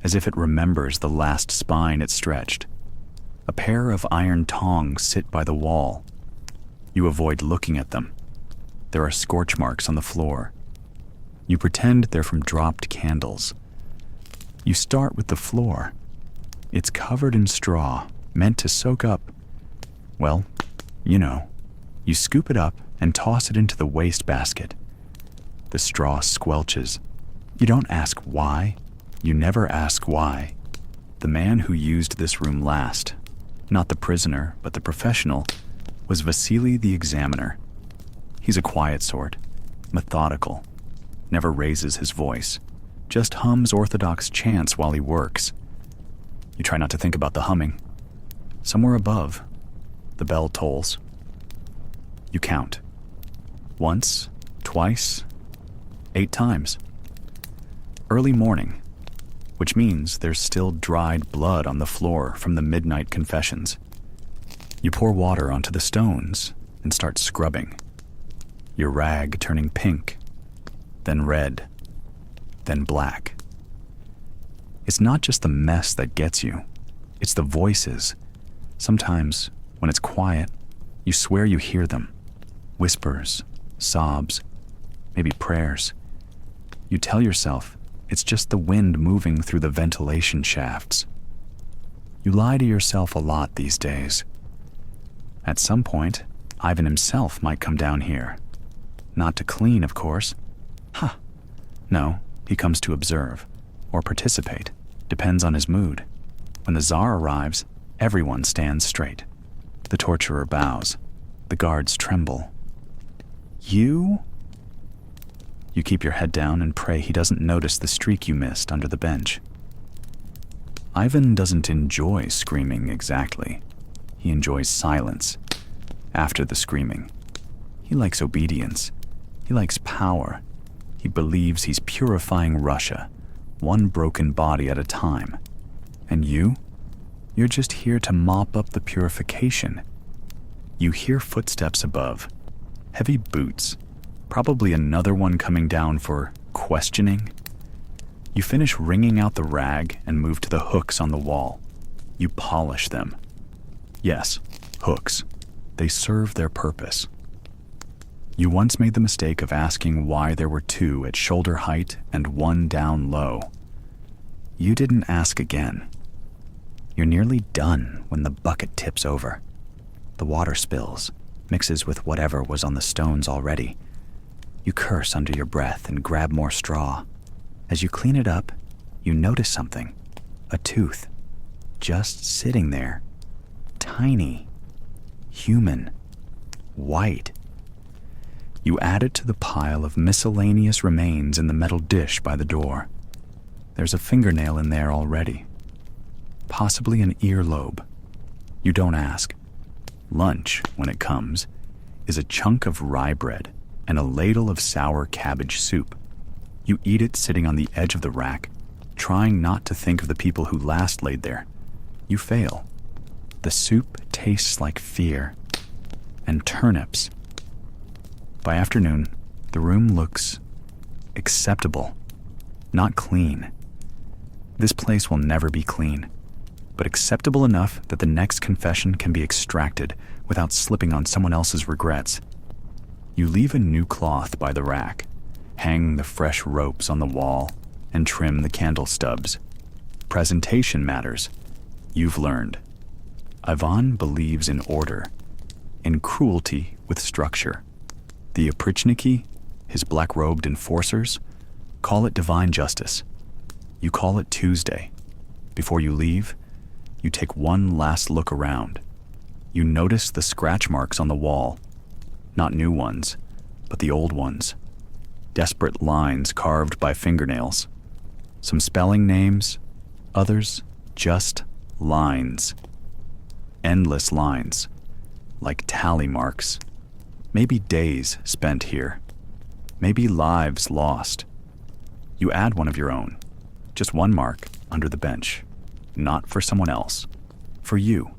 as if it remembers the last spine it stretched. A pair of iron tongs sit by the wall. You avoid looking at them. There are scorch marks on the floor. You pretend they're from dropped candles. You start with the floor. It's covered in straw, meant to soak up, well, you know. You scoop it up and toss it into the wastebasket. The straw squelches. You don't ask why. You never ask why. The man who used this room last, not the prisoner, but the professional, was Vasily the examiner. He's a quiet sort, methodical, never raises his voice, just hums orthodox chants while he works. You try not to think about the humming. Somewhere above, the bell tolls. You count. Once, twice, 8 times. Early morning, which means there's still dried blood on the floor from the midnight confessions. You pour water onto the stones and start scrubbing, your rag turning pink, then red, then black. It's not just the mess that gets you, it's the voices. Sometimes, when it's quiet, you swear you hear them. Whispers, sobs, maybe prayers. You tell yourself it's just the wind moving through the ventilation shafts. You lie to yourself a lot these days. At some point, Ivan himself might come down here. Not to clean, of course. No, he comes to observe, or participate, depends on his mood. When the Tsar arrives, everyone stands straight. The torturer bows. The guards tremble. You keep your head down and pray he doesn't notice the streak you missed under the bench. Ivan doesn't enjoy screaming exactly. He enjoys silence after the screaming. He likes obedience. He likes power. He believes he's purifying Russia, one broken body at a time. And you're just here to mop up the purification. You hear footsteps above. Heavy boots, probably another one coming down for questioning. You finish wringing out the rag and move to the hooks on the wall. You polish them. Yes, hooks. They serve their purpose. You once made the mistake of asking why there were 2 at shoulder height and 1 down low. You didn't ask again. You're nearly done when the bucket tips over. The water spills. mixes with whatever was on the stones already. You curse under your breath and grab more straw. As you clean it up, you notice something. A tooth. Just sitting there. Tiny. Human. White. You add it to the pile of miscellaneous remains in the metal dish by the door. There's a fingernail in there already. Possibly an earlobe. You don't ask. Lunch, when it comes, is a chunk of rye bread and a ladle of sour cabbage soup. You eat it sitting on the edge of the rack, trying not to think of the people who last laid there. You fail. The soup tastes like fear and turnips. By afternoon, the room looks acceptable, not clean. This place will never be clean, but acceptable enough that the next confession can be extracted without slipping on someone else's regrets. You leave a new cloth by the rack, hang the fresh ropes on the wall, and trim the candle stubs. Presentation matters. You've learned. Ivan believes in order, in cruelty with structure. The oprichniki, his black-robed enforcers, call it divine justice. You call it Tuesday. Before you leave, you take one last look around. You notice the scratch marks on the wall. Not new ones, but the old ones. Desperate lines carved by fingernails. Some spelling names, others just lines. Endless lines, like tally marks. Maybe days spent here. Maybe lives lost. You add one of your own. Just one mark under the bench. Not for someone else. For you.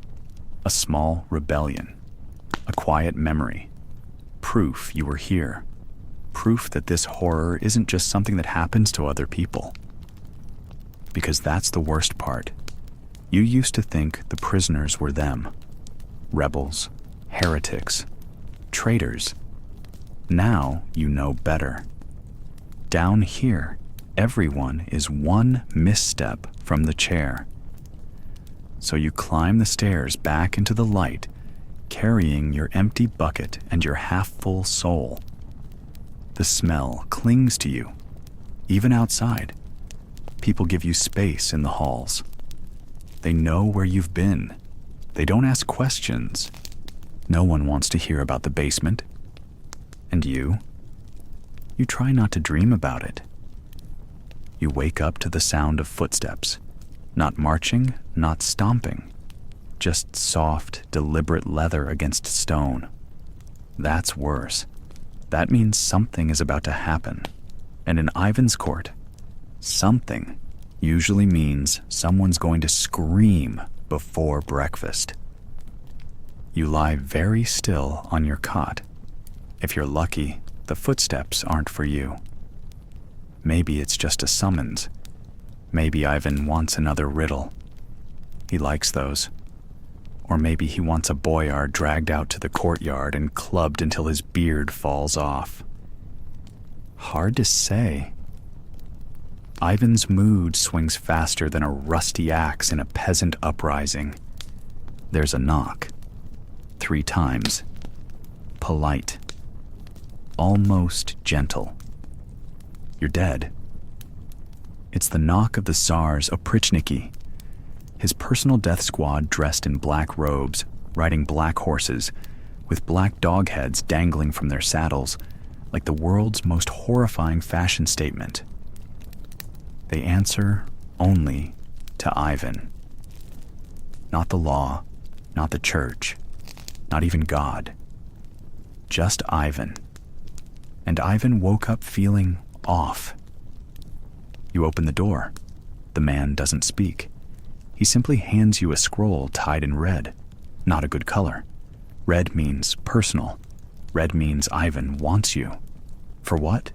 A small rebellion. A quiet memory. Proof you were here. Proof that this horror isn't just something that happens to other people. Because that's the worst part. You used to think the prisoners were them. Rebels. Heretics. Traitors. Now you know better. Down here, everyone is one misstep from the chair. So you climb the stairs back into the light, carrying your empty bucket and your half-full soul. The smell clings to you, even outside. People give you space in the halls. They know where you've been. They don't ask questions. No one wants to hear about the basement. And you try not to dream about it. You wake up to the sound of footsteps. Not marching, not stomping. Just soft, deliberate leather against stone. That's worse. That means something is about to happen. And in Ivan's court, something usually means someone's going to scream before breakfast. You lie very still on your cot. If you're lucky, the footsteps aren't for you. Maybe it's just a summons. Maybe Ivan wants another riddle. He likes those. Or maybe he wants a boyar dragged out to the courtyard and clubbed until his beard falls off. Hard to say. Ivan's mood swings faster than a rusty axe in a peasant uprising. There's a knock. 3 times. Polite. Almost gentle. You're dead. It's the knock of the Tsar's oprichniki, his personal death squad dressed in black robes, riding black horses, with black dog heads dangling from their saddles, like the world's most horrifying fashion statement. They answer only to Ivan. Not the law, not the church, not even God. Just Ivan. And Ivan woke up feeling off. You open the door. The man doesn't speak. He simply hands you a scroll tied in red. Not a good color. Red means personal. Red means Ivan wants you. For what?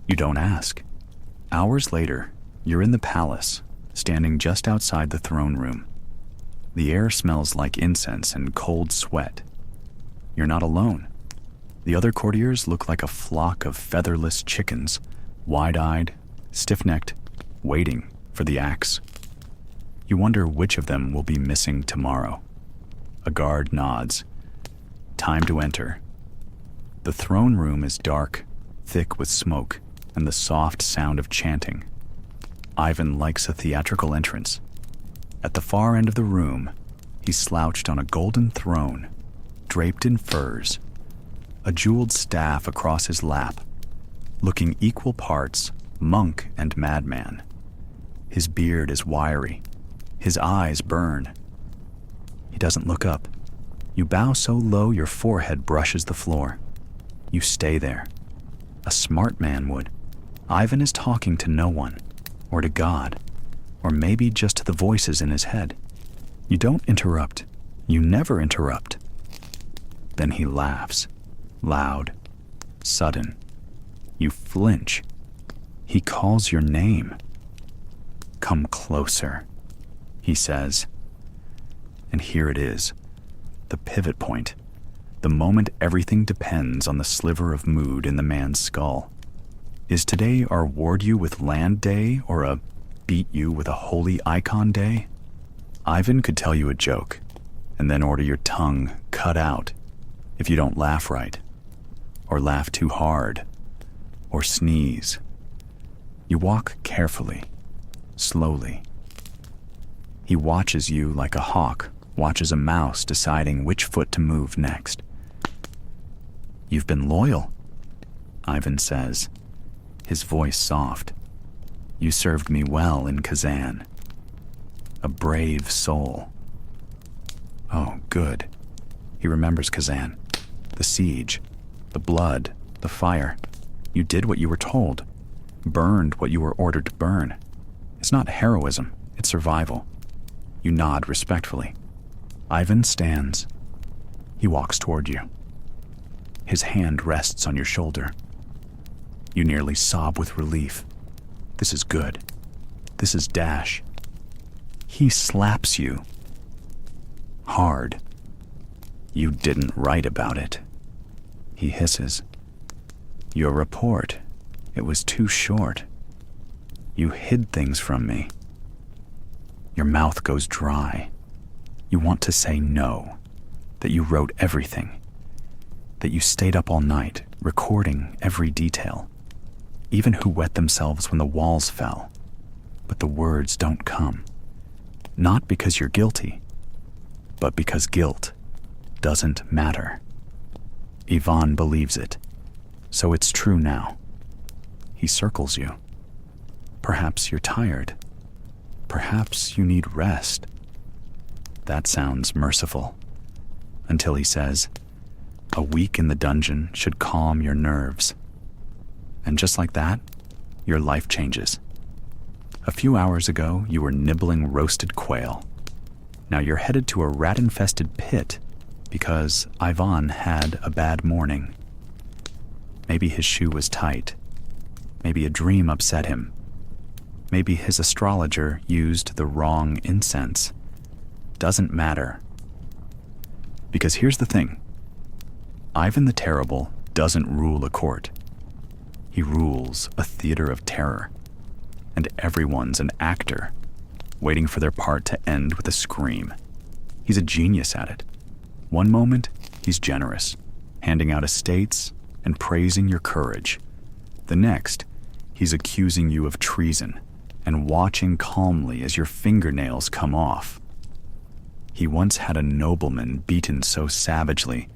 You don't ask. Hours later, you're in the palace, standing just outside the throne room. The air smells like incense and cold sweat. You're not alone. The other courtiers look like a flock of featherless chickens, wide-eyed, stiff-necked, waiting for the axe. You wonder which of them will be missing tomorrow. A guard nods. Time to enter. The throne room is dark, thick with smoke and the soft sound of chanting. Ivan likes a theatrical entrance. At the far end of the room, he's slouched on a golden throne, draped in furs, a jeweled staff across his lap, looking equal parts monk and madman. His beard is wiry. His eyes burn. He doesn't look up. You bow so low your forehead brushes the floor. You stay there. A smart man would. Ivan is talking to no one, or to God, or maybe just to the voices in his head. You don't interrupt. You never interrupt. Then he laughs, loud, sudden. You flinch. He calls your name. Come closer, he says. And here it is, the pivot point, the moment everything depends on the sliver of mood in the man's skull. Is today our ward you with land day or a beat you with a holy icon day? Ivan could tell you a joke and then order your tongue cut out if you don't laugh right, or laugh too hard, or sneeze. You walk carefully, slowly. He watches you like a hawk watches a mouse deciding which foot to move next. You've been loyal, Ivan says, his voice soft. You served me well in Kazan. A brave soul. Oh, good. He remembers Kazan. The siege, the blood, the fire. You did what you were told, burned what you were ordered to burn. It's not heroism, it's survival. You nod respectfully. Ivan stands. He walks toward you. His hand rests on your shoulder. You nearly sob with relief. This is good. This is dash. He slaps you. Hard. You didn't write about it. He hisses. Your report. It was too short. You hid things from me. Your mouth goes dry. You want to say no, that you wrote everything, that you stayed up all night, recording every detail, even who wet themselves when the walls fell. But the words don't come. Not because you're guilty, but because guilt doesn't matter. Ivan believes it, so it's true now. He circles you. Perhaps you're tired. Perhaps you need rest. That sounds merciful. Until he says, a week in the dungeon should calm your nerves. And just like that, your life changes. A few hours ago, you were nibbling roasted quail. Now you're headed to a rat-infested pit because Ivan had a bad morning. Maybe his shoe was tight. Maybe a dream upset him. Maybe his astrologer used the wrong incense. Doesn't matter. Because here's the thing. Ivan the Terrible doesn't rule a court. He rules a theater of terror. And everyone's an actor, waiting for their part to end with a scream. He's a genius at it. One moment, he's generous, handing out estates and praising your courage. The next, he's accusing you of treason and watching calmly as your fingernails come off. He once had a nobleman beaten so savagely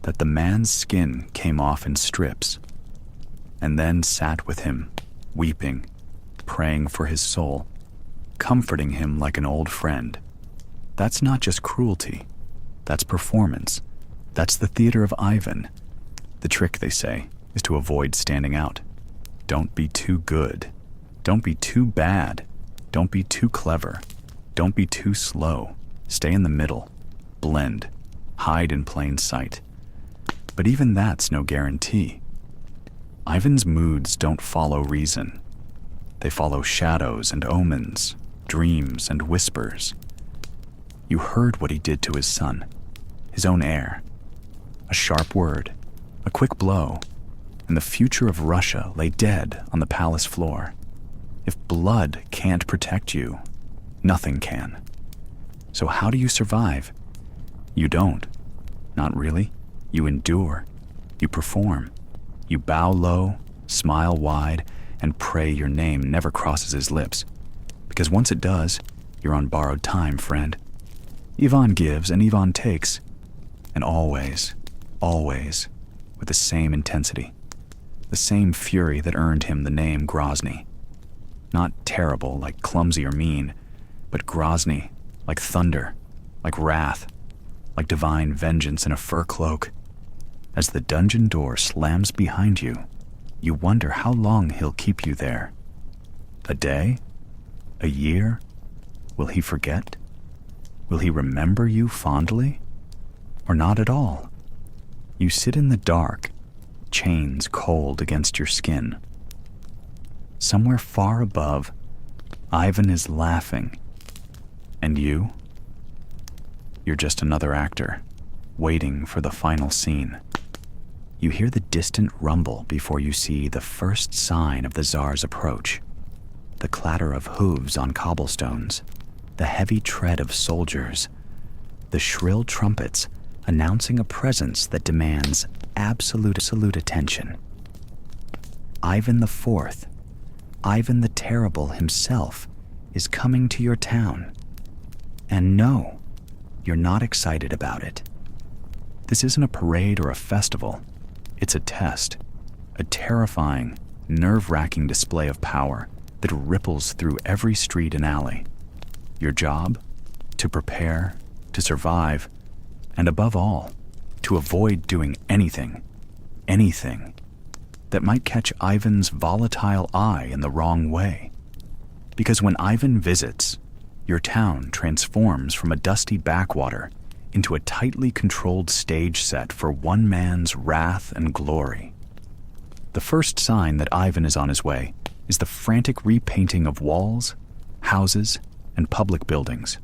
that the man's skin came off in strips, and then sat with him, weeping, praying for his soul, comforting him like an old friend. That's not just cruelty. That's performance. That's the theater of Ivan. The trick, they say, is to avoid standing out. Don't be too good. Don't be too bad. Don't be too clever. Don't be too slow. Stay in the middle. Blend. Hide in plain sight. But even that's no guarantee. Ivan's moods don't follow reason. They follow shadows and omens, dreams and whispers. You heard what he did to his son, his own heir. A sharp word, a quick blow, and the future of Russia lay dead on the palace floor. If blood can't protect you, nothing can. So how do you survive? You don't. Not really. You endure. You perform. You bow low, smile wide, and pray your name never crosses his lips. Because once it does, you're on borrowed time, friend. Ivan gives and Ivan takes, and always, always, with the same intensity, the same fury that earned him the name Grozny. Not terrible, like clumsy or mean, but Grozny, like thunder, like wrath, like divine vengeance in a fur cloak. As the dungeon door slams behind you, you wonder how long he'll keep you there. A day? A year? Will he forget? Will he remember you fondly? Or not at all? You sit in the dark, chains cold against your skin. Somewhere far above, Ivan is laughing. And you? You're just another actor, waiting for the final scene. You hear the distant rumble before you see the first sign of the Tsar's approach. The clatter of hooves on cobblestones, the heavy tread of soldiers, the shrill trumpets announcing a presence that demands absolute attention. Ivan IV, Ivan the Terrible himself, is coming to your town. And no, you're not excited about it. This isn't a parade or a festival. It's a test, a terrifying, nerve-wracking display of power that ripples through every street and alley. Your job? To prepare, to survive, and above all, to avoid doing anything that might catch Ivan's volatile eye in the wrong way. Because when Ivan visits, your town transforms from a dusty backwater into a tightly controlled stage set for one man's wrath and glory. The first sign that Ivan is on his way is the frantic repainting of walls, houses, and public buildings.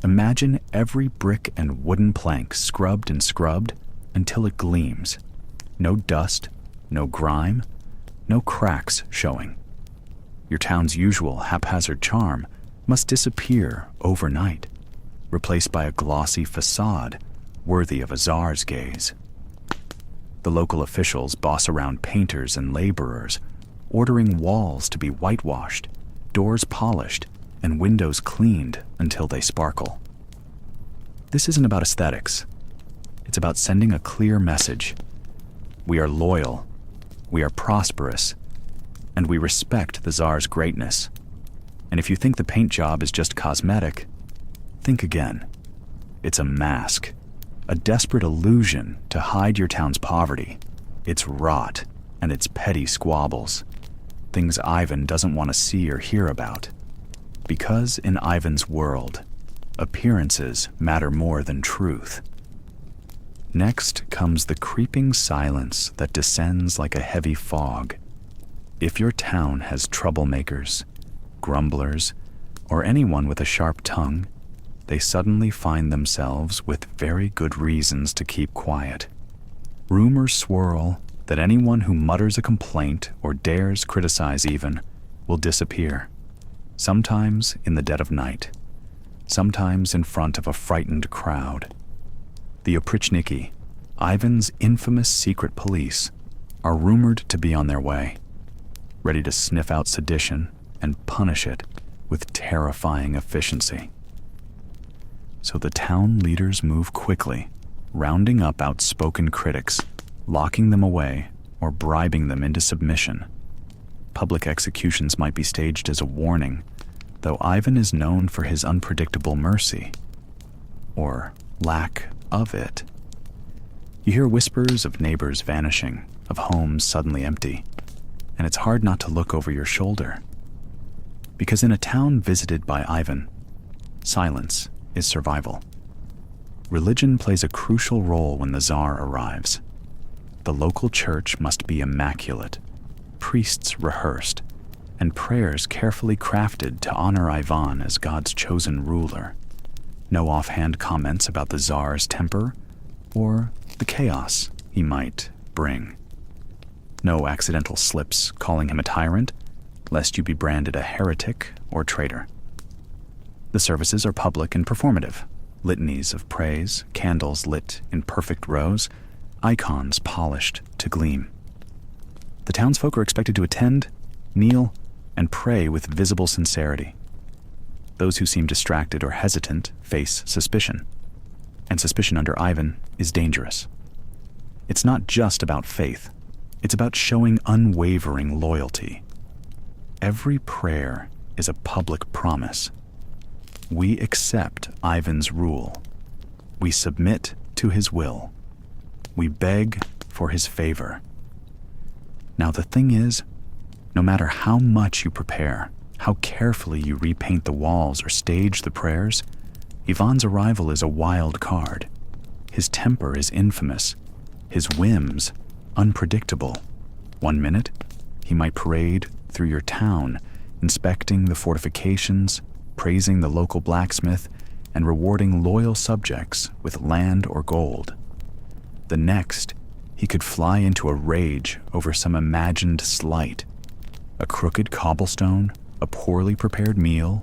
Imagine every brick and wooden plank scrubbed and scrubbed until it gleams. No dust, no grime, no cracks showing. Your town's usual haphazard charm must disappear overnight, replaced by a glossy facade worthy of a czar's gaze. The local officials boss around painters and laborers, ordering walls to be whitewashed, doors polished, and windows cleaned until they sparkle. This isn't about aesthetics. It's about sending a clear message. We are loyal, we are prosperous, and we respect the czar's greatness. And if you think the paint job is just cosmetic, think again. It's a mask, a desperate illusion to hide your town's poverty, its rot, and its petty squabbles, things Ivan doesn't want to see or hear about. Because in Ivan's world, appearances matter more than truth. Next comes the creeping silence that descends like a heavy fog. If your town has troublemakers, grumblers, or anyone with a sharp tongue, they suddenly find themselves with very good reasons to keep quiet. Rumors swirl that anyone who mutters a complaint or dares criticize even will disappear, sometimes in the dead of night, sometimes in front of a frightened crowd. The Oprichniki, Ivan's infamous secret police, are rumored to be on their way, ready to sniff out sedition and punish it with terrifying efficiency. So the town leaders move quickly, rounding up outspoken critics, locking them away, or bribing them into submission. Public executions might be staged as a warning, though Ivan is known for his unpredictable mercy, or lack of it. You hear whispers of neighbors vanishing, of homes suddenly empty, and it's hard not to look over your shoulder. Because in a town visited by Ivan, silence is survival. Religion plays a crucial role when the Tsar arrives. The local church must be immaculate, priests rehearsed, and prayers carefully crafted to honor Ivan as God's chosen ruler. No offhand comments about the Tsar's temper or the chaos he might bring. No accidental slips calling him a tyrant, lest you be branded a heretic or traitor. The services are public and performative, litanies of praise, candles lit in perfect rows, icons polished to gleam. The townsfolk are expected to attend, kneel, and pray with visible sincerity. Those who seem distracted or hesitant face suspicion, and suspicion under Ivan is dangerous. It's not just about faith, it's about showing unwavering loyalty. Every prayer is a public promise. We accept Ivan's rule. We submit to his will. We beg for his favor. Now the thing is, no matter how much you prepare, how carefully you repaint the walls or stage the prayers, Ivan's arrival is a wild card. His temper is infamous, his whims unpredictable. One minute, he might parade through your town, inspecting the fortifications, praising the local blacksmith, and rewarding loyal subjects with land or gold. The next, he could fly into a rage over some imagined slight, a crooked cobblestone, a poorly prepared meal,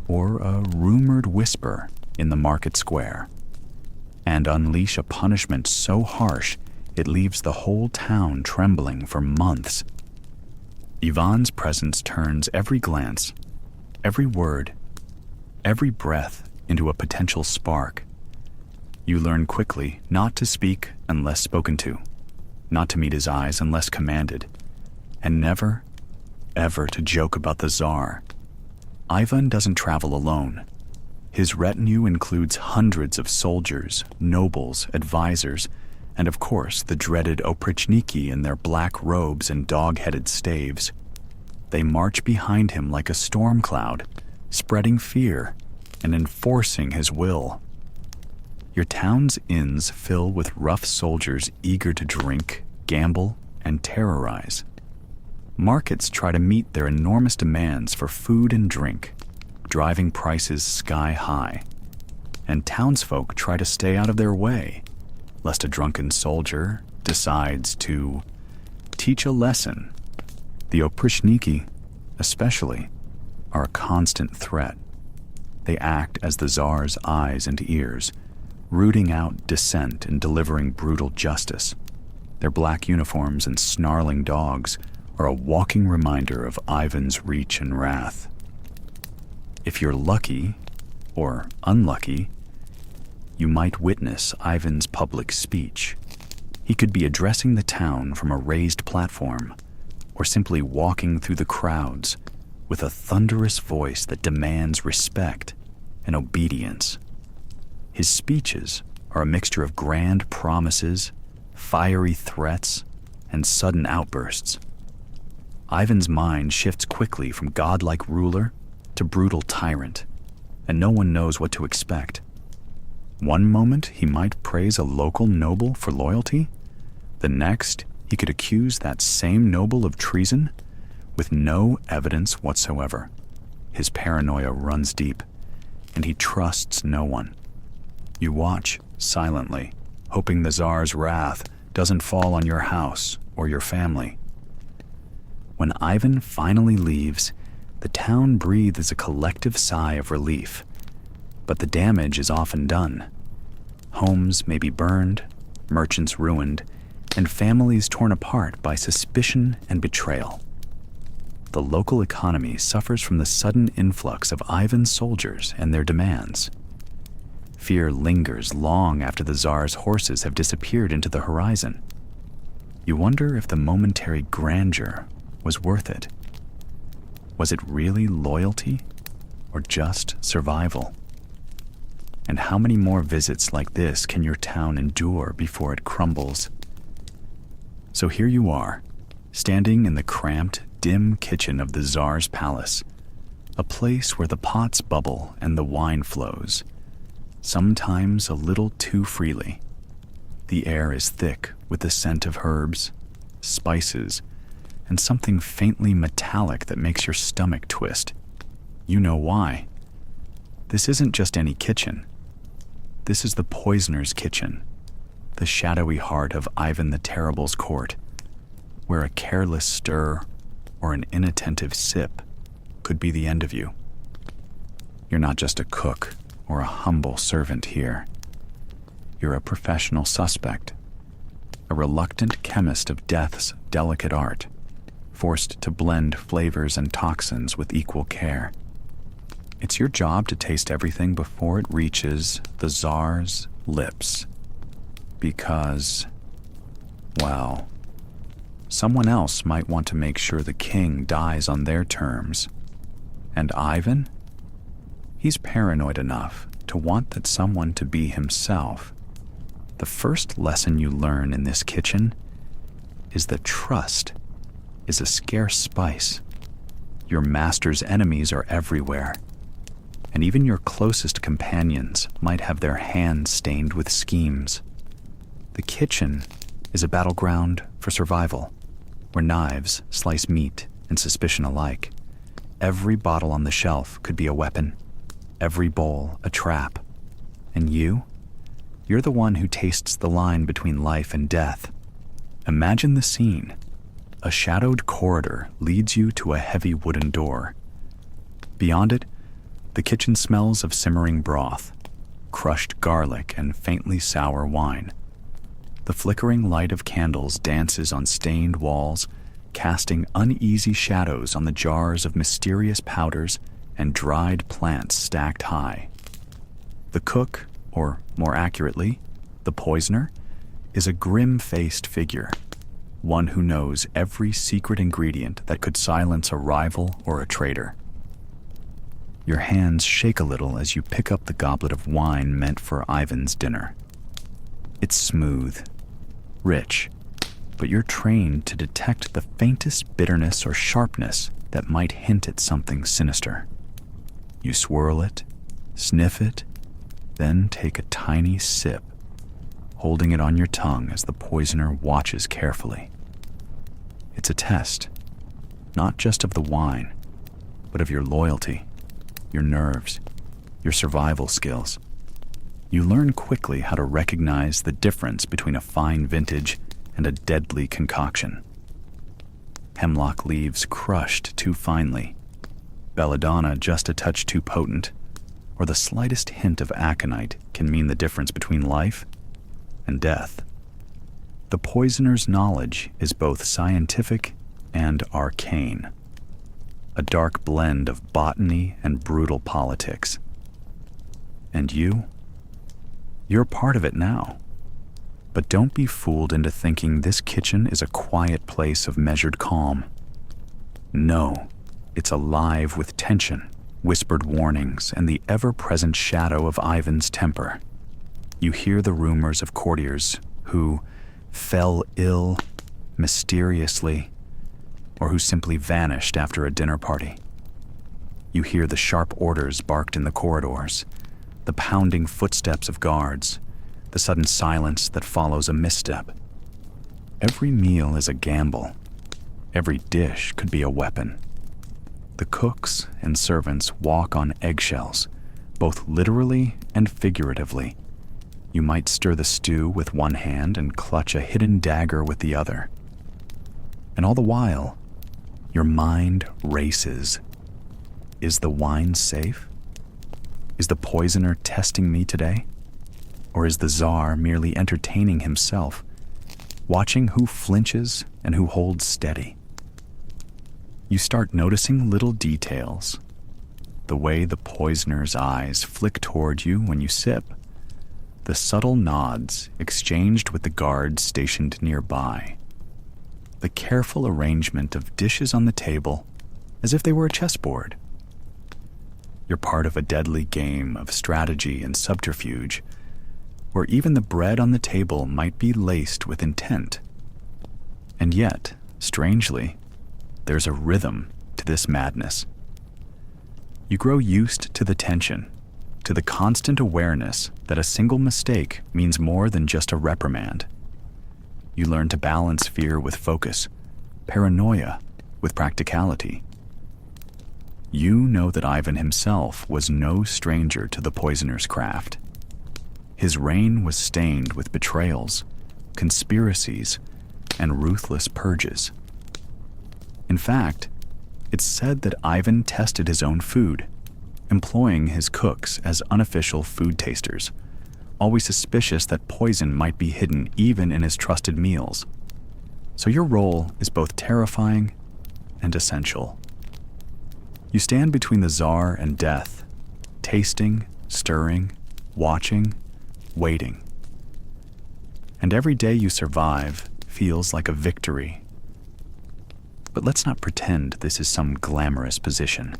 or a rumored whisper in the market square, and unleash a punishment so harsh it leaves the whole town trembling for months. Ivan's presence turns every glance, every word, every breath into a potential spark. You learn quickly not to speak unless spoken to, not to meet his eyes unless commanded, and never, ever to joke about the Tsar. Ivan doesn't travel alone. His retinue includes hundreds of soldiers, nobles, advisors, and of course the dreaded oprichniki in their black robes and dog-headed staves. They march behind him like a storm cloud, spreading fear and enforcing his will. Your town's inns fill with rough soldiers eager to drink, gamble, and terrorize. Markets try to meet their enormous demands for food and drink, driving prices sky high. And townsfolk try to stay out of their way, lest a drunken soldier decides to teach a lesson. The oprichniki, especially, are a constant threat. They act as the Tsar's eyes and ears, rooting out dissent and delivering brutal justice. Their black uniforms and snarling dogs are a walking reminder of Ivan's reach and wrath. If you're lucky, or unlucky, you might witness Ivan's public speech. He could be addressing the town from a raised platform, or simply walking through the crowds with a thunderous voice that demands respect and obedience. His speeches are a mixture of grand promises, fiery threats, and sudden outbursts. Ivan's mind shifts quickly from godlike ruler to brutal tyrant, and no one knows what to expect. One moment he might praise a local noble for loyalty, the next he could accuse that same noble of treason with no evidence whatsoever. His paranoia runs deep, and he trusts no one. You watch silently, hoping the Tsar's wrath doesn't fall on your house or your family. When Ivan finally leaves, the town breathes a collective sigh of relief, but the damage is often done. Homes may be burned, merchants ruined, and families torn apart by suspicion and betrayal. The local economy suffers from the sudden influx of Ivan's soldiers and their demands. Fear lingers long after the Tsar's horses have disappeared into the horizon. You wonder if the momentary grandeur was worth it. Was it really loyalty or just survival? And how many more visits like this can your town endure before it crumbles? So here you are, standing in the cramped, dim kitchen of the Tsar's palace, a place where the pots bubble and the wine flows, sometimes a little too freely. The air is thick with the scent of herbs, spices, and something faintly metallic that makes your stomach twist. You know why. This isn't just any kitchen. This is the poisoner's kitchen, the shadowy heart of Ivan the Terrible's court, where a careless stir or an inattentive sip could be the end of you. You're not just a cook or a humble servant here. You're a professional suspect, a reluctant chemist of death's delicate art, forced to blend flavors and toxins with equal care. It's your job to taste everything before it reaches the Tsar's lips. Because, well, someone else might want to make sure the king dies on their terms. And Ivan? He's paranoid enough to want that someone to be himself. The first lesson you learn in this kitchen is that trust is a scarce spice. Your master's enemies are everywhere, and even your closest companions might have their hands stained with schemes. The kitchen is a battleground for survival, where knives slice meat and suspicion alike. Every bottle on the shelf could be a weapon, every bowl a trap. And you're the one who tastes the line between life and death. Imagine the scene. A shadowed corridor leads you to a heavy wooden door. Beyond it, the kitchen smells of simmering broth, crushed garlic, and faintly sour wine. The flickering light of candles dances on stained walls, casting uneasy shadows on the jars of mysterious powders and dried plants stacked high. The cook, or more accurately, the poisoner, is a grim-faced figure, one who knows every secret ingredient that could silence a rival or a traitor. Your hands shake a little as you pick up the goblet of wine meant for Ivan's dinner. It's smooth, rich, but you're trained to detect the faintest bitterness or sharpness that might hint at something sinister. You swirl it, sniff it, then take a tiny sip, holding it on your tongue as the poisoner watches carefully. It's a test, not just of the wine, but of your loyalty, your nerves, your survival skills. You learn quickly how to recognize the difference between a fine vintage and a deadly concoction. Hemlock leaves crushed too finely, belladonna just a touch too potent, or the slightest hint of aconite can mean the difference between life and death. The poisoner's knowledge is both scientific and arcane, a dark blend of botany and brutal politics. And you're part of it now. But don't be fooled into thinking this kitchen is a quiet place of measured calm. No, it's alive with tension, whispered warnings, and the ever-present shadow of Ivan's temper. You hear the rumors of courtiers who fell ill mysteriously, or who simply vanished after a dinner party. You hear the sharp orders barked in the corridors, the pounding footsteps of guards, the sudden silence that follows a misstep. Every meal is a gamble. Every dish could be a weapon. The cooks and servants walk on eggshells, both literally and figuratively. You might stir the stew with one hand and clutch a hidden dagger with the other. And all the while, your mind races. Is the wine safe? Is the poisoner testing me today? Or is the Tsar merely entertaining himself, watching who flinches and who holds steady? You start noticing little details. The way the poisoner's eyes flick toward you when you sip. The subtle nods exchanged with the guards stationed nearby. The careful arrangement of dishes on the table as if they were a chessboard. You're part of a deadly game of strategy and subterfuge, where even the bread on the table might be laced with intent. And yet, strangely, there's a rhythm to this madness. You grow used to the tension, to the constant awareness that a single mistake means more than just a reprimand. You learn to balance fear with focus, paranoia with practicality. You know that Ivan himself was no stranger to the poisoner's craft. His reign was stained with betrayals, conspiracies, and ruthless purges. In fact, it's said that Ivan tested his own food, employing his cooks as unofficial food tasters, always suspicious that poison might be hidden even in his trusted meals. So your role is both terrifying and essential. You stand between the Tsar and death, tasting, stirring, watching, waiting. And every day you survive feels like a victory. But let's not pretend this is some glamorous position.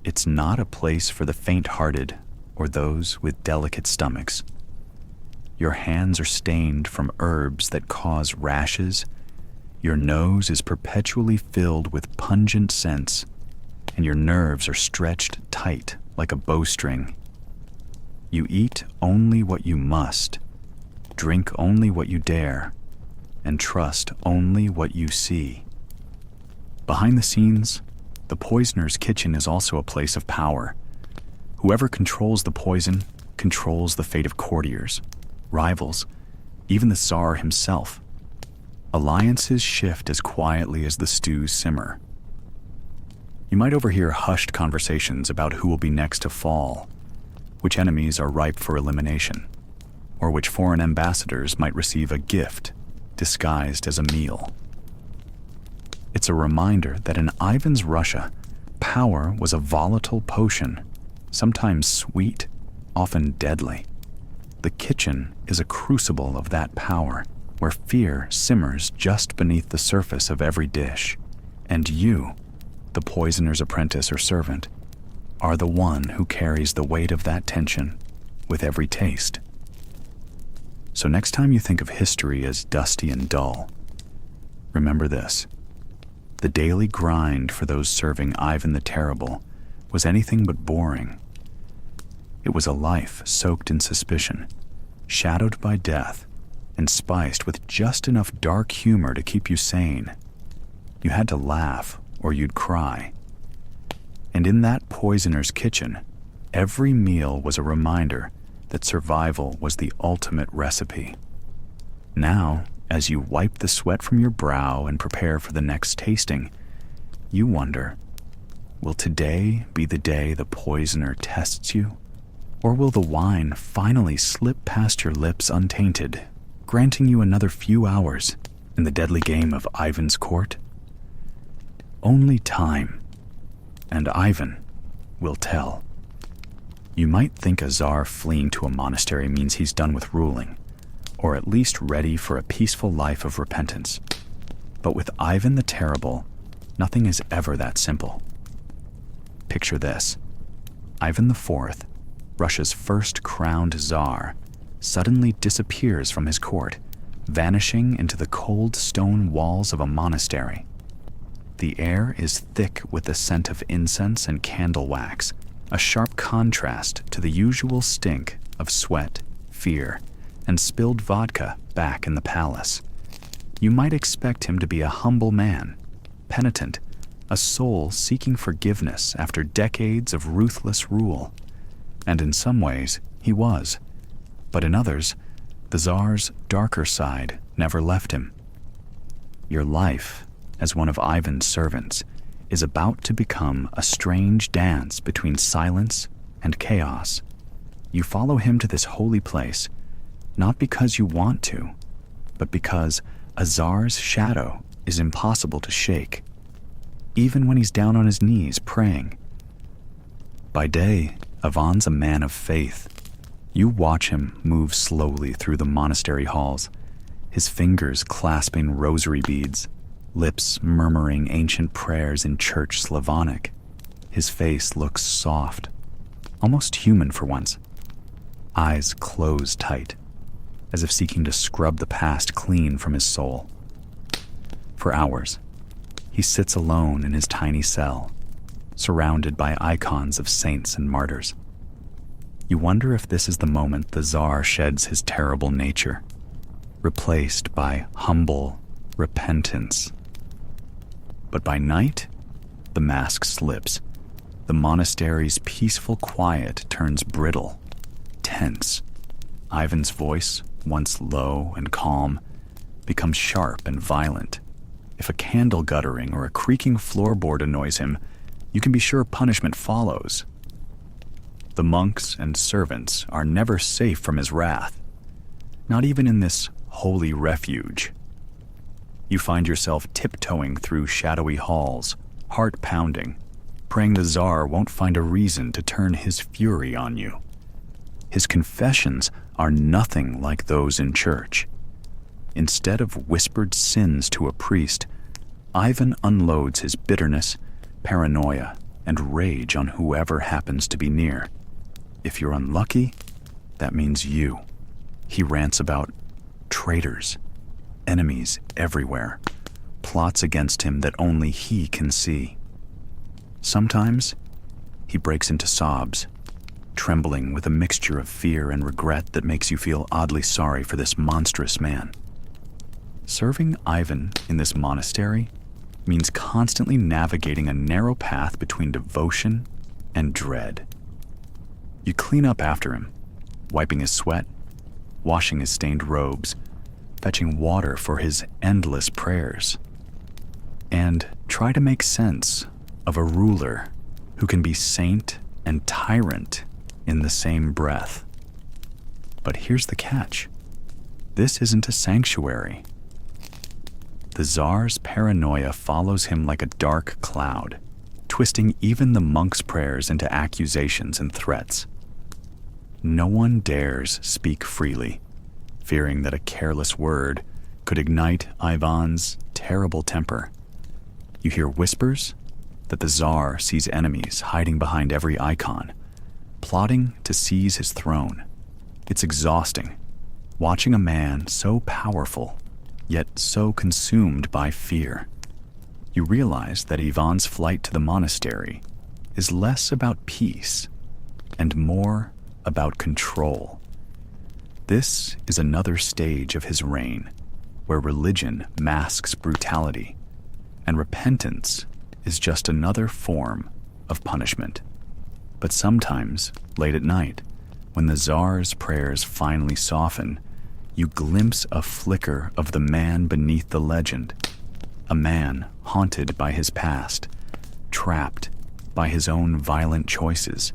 It's not a place for the faint-hearted or those with delicate stomachs. Your hands are stained from herbs that cause rashes. Your nose is perpetually filled with pungent scents, and your nerves are stretched tight like a bowstring. You eat only what you must, drink only what you dare, and trust only what you see. Behind the scenes, the poisoner's kitchen is also a place of power. Whoever controls the poison controls the fate of courtiers, rivals, even the Tsar himself. Alliances shift as quietly as the stews simmer. You might overhear hushed conversations about who will be next to fall, which enemies are ripe for elimination, or which foreign ambassadors might receive a gift disguised as a meal. It's a reminder that in Ivan's Russia, power was a volatile potion, sometimes sweet, often deadly. The kitchen is a crucible of that power, where fear simmers just beneath the surface of every dish. And you, the poisoner's apprentice or servant, are the one who carries the weight of that tension with every taste. So next time you think of history as dusty and dull, remember this. The daily grind for those serving Ivan the Terrible was anything but boring. It was a life soaked in suspicion, shadowed by death, and spiced with just enough dark humor to keep you sane. You had to laugh or you'd cry. And in that poisoner's kitchen, every meal was a reminder that survival was the ultimate recipe. Now, as you wipe the sweat from your brow and prepare for the next tasting, you wonder, will today be the day the poisoner tests you? Or will the wine finally slip past your lips untainted, granting you another few hours in the deadly game of Ivan's court? Only time, and Ivan, will tell. You might think a Tsar fleeing to a monastery means he's done with ruling, or at least ready for a peaceful life of repentance. But with Ivan the Terrible, nothing is ever that simple. Picture this. Ivan IV, Russia's first crowned Tsar, suddenly disappears from his court, vanishing into the cold stone walls of a monastery. The air is thick with the scent of incense and candle wax, a sharp contrast to the usual stink of sweat, fear, and spilled vodka back in the palace. You might expect him to be a humble man, penitent, a soul seeking forgiveness after decades of ruthless rule. And in some ways, he was. But in others, the Tsar's darker side never left him. Your life, as one of Ivan's servants, is about to become a strange dance between silence and chaos. You follow him to this holy place, not because you want to, but because a Tsar's shadow is impossible to shake, even when he's down on his knees praying. By day, Ivan's a man of faith. You watch him move slowly through the monastery halls, his fingers clasping rosary beads, lips murmuring ancient prayers in church Slavonic. His face looks soft, almost human for once, eyes closed tight, as if seeking to scrub the past clean from his soul. For hours, he sits alone in his tiny cell, surrounded by icons of saints and martyrs. You wonder if this is the moment the Tsar sheds his terrible nature, replaced by humble repentance. But by night, the mask slips. The monastery's peaceful quiet turns brittle, tense. Ivan's voice, once low and calm, becomes sharp and violent. If a candle guttering or a creaking floorboard annoys him, you can be sure punishment follows. The monks and servants are never safe from his wrath, not even in this holy refuge. You find yourself tiptoeing through shadowy halls, heart pounding, praying the Tsar won't find a reason to turn his fury on you. His confessions are nothing like those in church. Instead of whispered sins to a priest, Ivan unloads his bitterness, paranoia, and rage on whoever happens to be near. If you're unlucky, that means you. He rants about traitors, enemies everywhere, plots against him that only he can see. Sometimes, he breaks into sobs, trembling with a mixture of fear and regret that makes you feel oddly sorry for this monstrous man. Serving Ivan in this monastery means constantly navigating a narrow path between devotion and dread. You clean up after him, wiping his sweat, washing his stained robes, fetching water for his endless prayers, and try to make sense of a ruler who can be saint and tyrant in the same breath. But here's the catch. This isn't a sanctuary. The Tsar's paranoia follows him like a dark cloud, twisting even the monks' prayers into accusations and threats. No one dares speak freely, fearing that a careless word could ignite Ivan's terrible temper. You hear whispers that the Tsar sees enemies hiding behind every icon, plotting to seize his throne. It's exhausting, watching a man so powerful, yet so consumed by fear. You realize that Ivan's flight to the monastery is less about peace and more about control. This is another stage of his reign, where religion masks brutality, and repentance is just another form of punishment. But sometimes, late at night, when the Tsar's prayers finally soften, you glimpse a flicker of the man beneath the legend, a man haunted by his past, trapped by his own violent choices.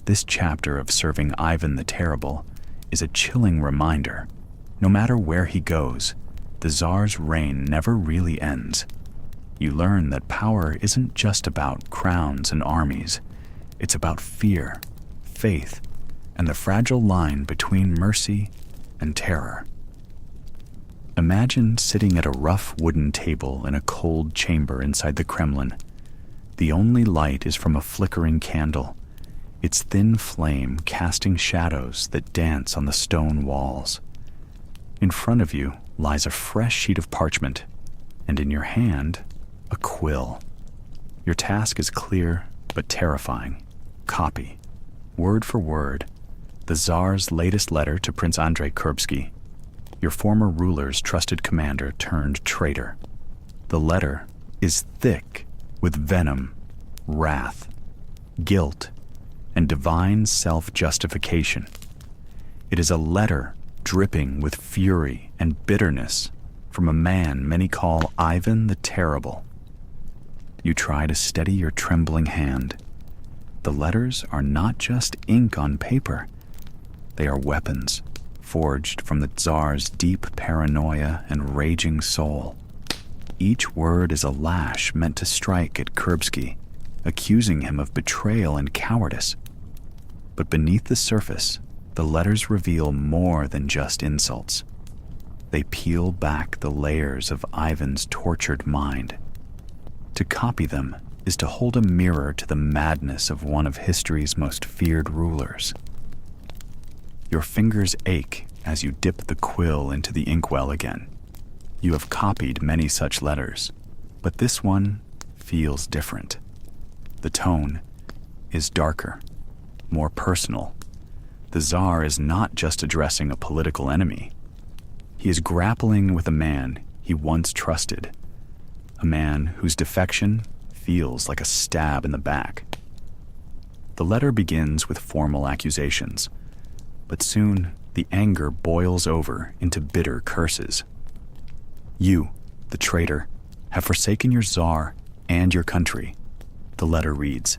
This chapter of Serving Ivan the Terrible is a chilling reminder. No matter where he goes, the Tsar's reign never really ends. You learn that power isn't just about crowns and armies. It's about fear, faith, and the fragile line between mercy and terror. Imagine sitting at a rough wooden table in a cold chamber inside the Kremlin. The only light is from a flickering candle, its thin flame casting shadows that dance on the stone walls. In front of you lies a fresh sheet of parchment, and in your hand, a quill. Your task is clear but terrifying. Copy, word for word, the Tsar's latest letter to Prince Andrei Kurbsky, your former ruler's trusted commander turned traitor. The letter is thick with venom, wrath, guilt, and divine self-justification. It is a letter dripping with fury and bitterness from a man many call Ivan the Terrible. You try to steady your trembling hand. The letters are not just ink on paper. They are weapons, forged from the Tsar's deep paranoia and raging soul. Each word is a lash meant to strike at Kurbsky, accusing him of betrayal and cowardice. But beneath the surface, the letters reveal more than just insults. They peel back the layers of Ivan's tortured mind. To copy them is to hold a mirror to the madness of one of history's most feared rulers. Your fingers ache as you dip the quill into the inkwell again. You have copied many such letters, but this one feels different. The tone is darker, more personal. The Tsar is not just addressing a political enemy. He is grappling with a man he once trusted, a man whose defection feels like a stab in the back. The letter begins with formal accusations, but soon the anger boils over into bitter curses. You, the traitor, have forsaken your Tsar and your country, the letter reads.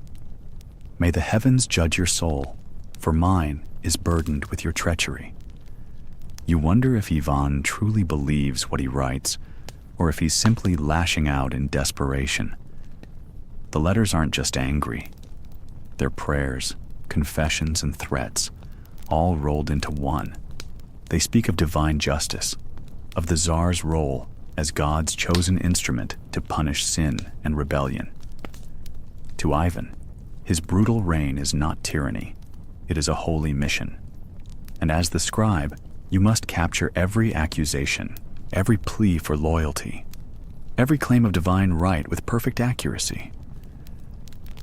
May the heavens judge your soul, for mine is burdened with your treachery. You wonder if Ivan truly believes what he writes, or if he's simply lashing out in desperation. The letters aren't just angry. They're prayers, confessions, and threats, all rolled into one. They speak of divine justice, of the Tsar's role as God's chosen instrument to punish sin and rebellion. To Ivan, his brutal reign is not tyranny. It is a holy mission. And as the scribe, you must capture every accusation, every plea for loyalty, every claim of divine right with perfect accuracy.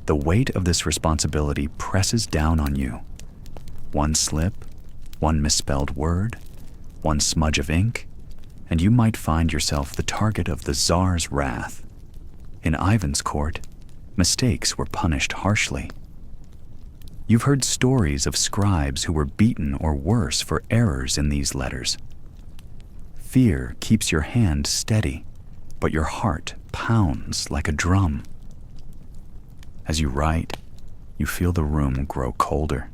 The weight of this responsibility presses down on you. One slip, one misspelled word, one smudge of ink, and you might find yourself the target of the Tsar's wrath. In Ivan's court, mistakes were punished harshly. You've heard stories of scribes who were beaten or worse for errors in these letters. Fear keeps your hand steady, but your heart pounds like a drum. As you write, you feel the room grow colder,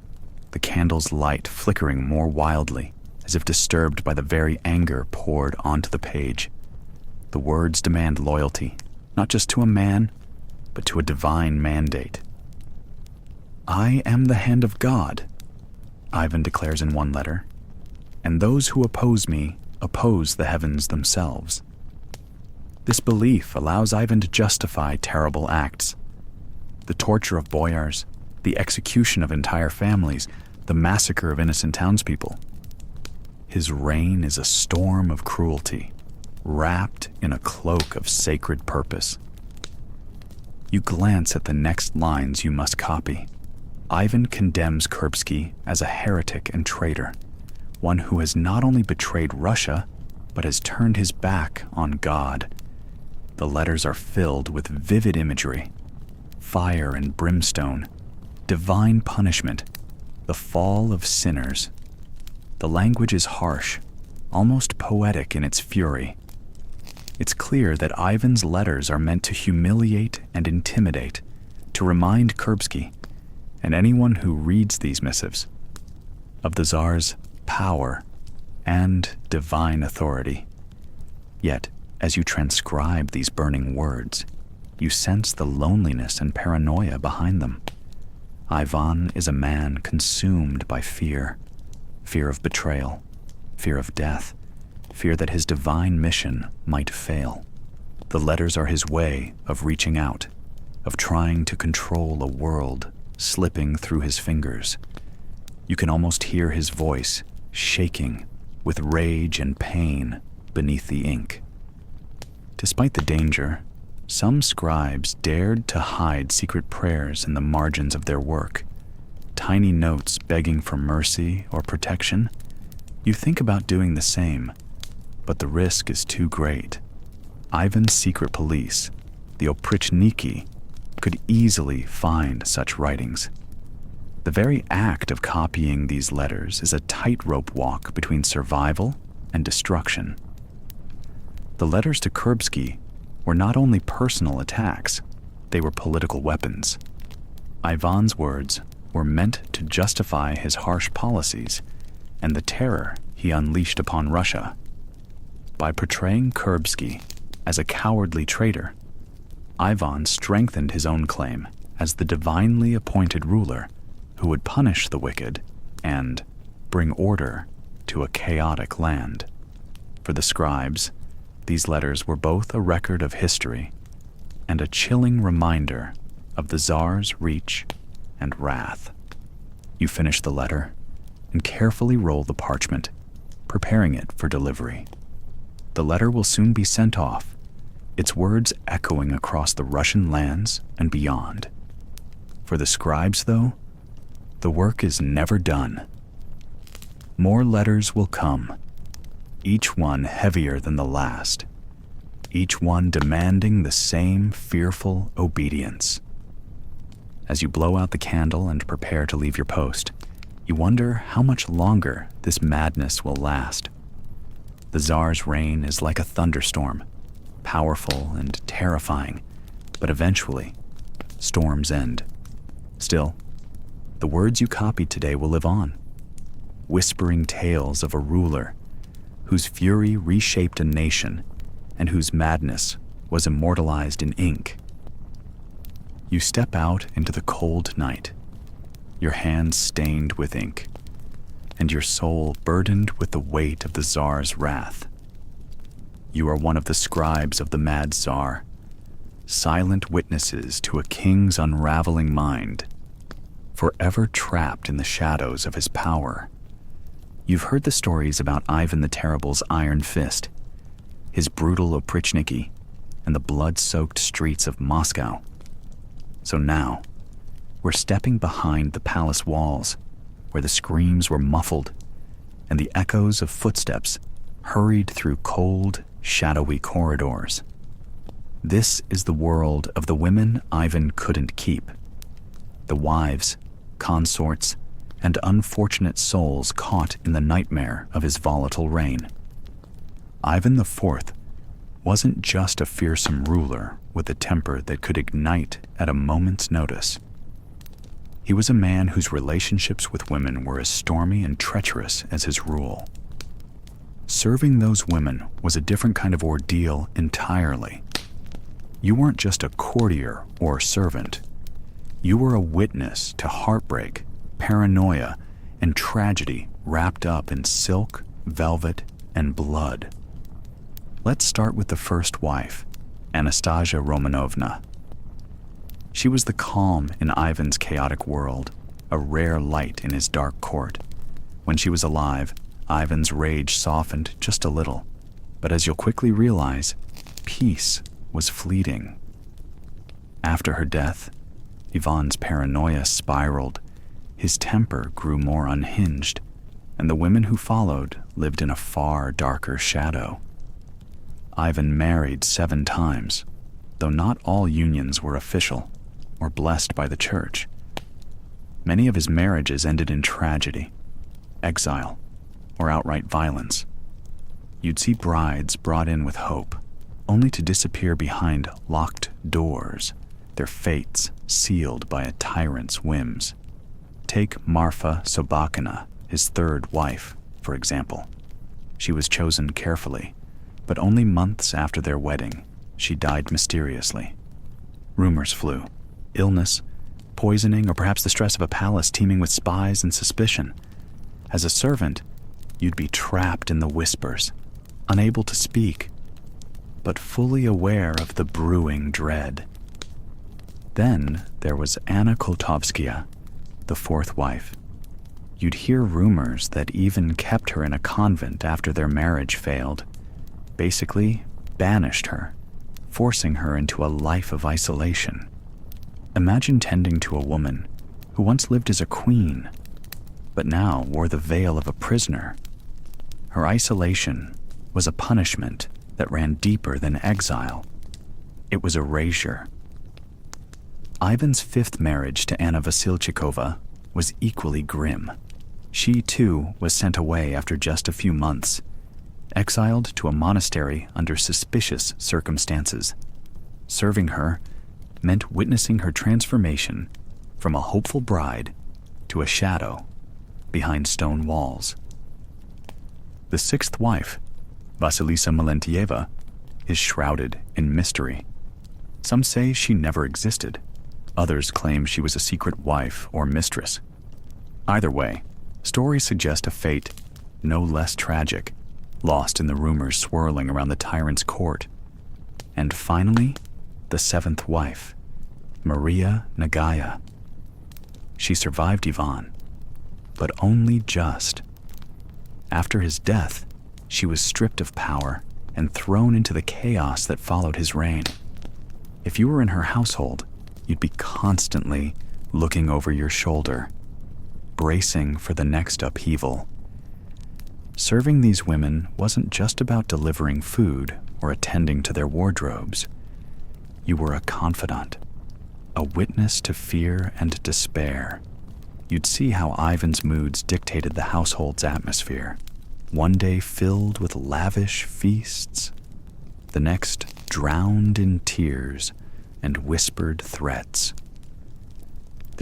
the candle's light flickering more wildly, as if disturbed by the very anger poured onto the page. The words demand loyalty, not just to a man, but to a divine mandate. I am the hand of God, Ivan declares in one letter, and those who oppose me oppose the heavens themselves. This belief allows Ivan to justify terrible acts. The torture of boyars, the execution of entire families, the massacre of innocent townspeople. His reign is a storm of cruelty, wrapped in a cloak of sacred purpose. You glance at the next lines you must copy. Ivan condemns Kurbsky as a heretic and traitor, one who has not only betrayed Russia, but has turned his back on God. The letters are filled with vivid imagery, fire and brimstone, divine punishment, the fall of sinners. The language is harsh, almost poetic in its fury. It's clear that Ivan's letters are meant to humiliate and intimidate, to remind Kurbsky and anyone who reads these missives of the Tsar's power and divine authority. Yet, as you transcribe these burning words, you sense the loneliness and paranoia behind them. Ivan is a man consumed by fear, fear of betrayal, fear of death, fear that his divine mission might fail. The letters are his way of reaching out, of trying to control a world slipping through his fingers. You can almost hear his voice shaking with rage and pain beneath the ink. Despite the danger, some scribes dared to hide secret prayers in the margins of their work, tiny notes begging for mercy or protection. You think about doing the same, but the risk is too great. Ivan's secret police, the oprichniki, could easily find such writings. The very act of copying these letters is a tightrope walk between survival and destruction. The letters to Kurbsky were not only personal attacks, they were political weapons. Ivan's words were meant to justify his harsh policies and the terror he unleashed upon Russia. By portraying Kurbsky as a cowardly traitor, Ivan strengthened his own claim as the divinely appointed ruler who would punish the wicked and bring order to a chaotic land. For the scribes, these letters were both a record of history and a chilling reminder of the Tsar's reach and wrath. You finish the letter and carefully roll the parchment, preparing it for delivery. The letter will soon be sent off, its words echoing across the Russian lands and beyond. For the scribes, though, the work is never done. More letters will come, each one heavier than the last, each one demanding the same fearful obedience. As you blow out the candle and prepare to leave your post, you wonder how much longer this madness will last. The Tsar's reign is like a thunderstorm, powerful and terrifying, but eventually, storms end. Still, the words you copied today will live on, whispering tales of a ruler whose fury reshaped a nation and whose madness was immortalized in ink. You step out into the cold night, your hands stained with ink, and your soul burdened with the weight of the Tsar's wrath. You are one of the scribes of the mad Tsar, silent witnesses to a king's unraveling mind, forever trapped in the shadows of his power. You've heard the stories about Ivan the Terrible's iron fist, his brutal oprichniki, and the blood-soaked streets of Moscow. So now, we're stepping behind the palace walls, where the screams were muffled and the echoes of footsteps hurried through cold, shadowy corridors. This is the world of the women Ivan couldn't keep, the wives, consorts, and unfortunate souls caught in the nightmare of his volatile reign. Ivan IV wasn't just a fearsome ruler with a temper that could ignite at a moment's notice. He was a man whose relationships with women were as stormy and treacherous as his rule. Serving those women was a different kind of ordeal entirely. You weren't just a courtier or servant. You were a witness to heartbreak, paranoia, and tragedy wrapped up in silk, velvet, and blood. Let's start with the first wife, Anastasia Romanovna. She was the calm in Ivan's chaotic world, a rare light in his dark court. When she was alive, Ivan's rage softened just a little, but as you'll quickly realize, peace was fleeting. After her death, Ivan's paranoia spiraled, his temper grew more unhinged, and the women who followed lived in a far darker shadow. Ivan married 7 times, though not all unions were official or blessed by the church. Many of his marriages ended in tragedy, exile, or outright violence. You'd see brides brought in with hope, only to disappear behind locked doors, their fates sealed by a tyrant's whims. Take Marfa Sobakina, his 3rd wife, for example. She was chosen carefully, but only months after their wedding, she died mysteriously. Rumors flew. Illness, poisoning, or perhaps the stress of a palace teeming with spies and suspicion. As a servant, you'd be trapped in the whispers, unable to speak, but fully aware of the brewing dread. Then there was Anna Koltovskaya, the 4th wife. You'd hear rumors that even kept her in a convent after their marriage failed, basically banished her, forcing her into a life of isolation. Imagine tending to a woman who once lived as a queen, but now wore the veil of a prisoner. Her isolation was a punishment that ran deeper than exile. It was erasure. Ivan's 5th marriage to Anna Vasilchikova was equally grim. She, too, was sent away after just a few months, exiled to a monastery under suspicious circumstances. Serving her meant witnessing her transformation from a hopeful bride to a shadow behind stone walls. The 6th wife, Vasilisa Melentieva, is shrouded in mystery. Some say she never existed. Others claim she was a secret wife or mistress. Either way, stories suggest a fate no less tragic, lost in the rumors swirling around the tyrant's court. And finally, the 7th wife, Maria Nagaya. She survived Ivan, but only just. After his death, she was stripped of power and thrown into the chaos that followed his reign. If you were in her household, you'd be constantly looking over your shoulder, bracing for the next upheaval. Serving these women wasn't just about delivering food or attending to their wardrobes. You were a confidant, a witness to fear and despair. You'd see how Ivan's moods dictated the household's atmosphere. One day filled with lavish feasts, the next drowned in tears and whispered threats.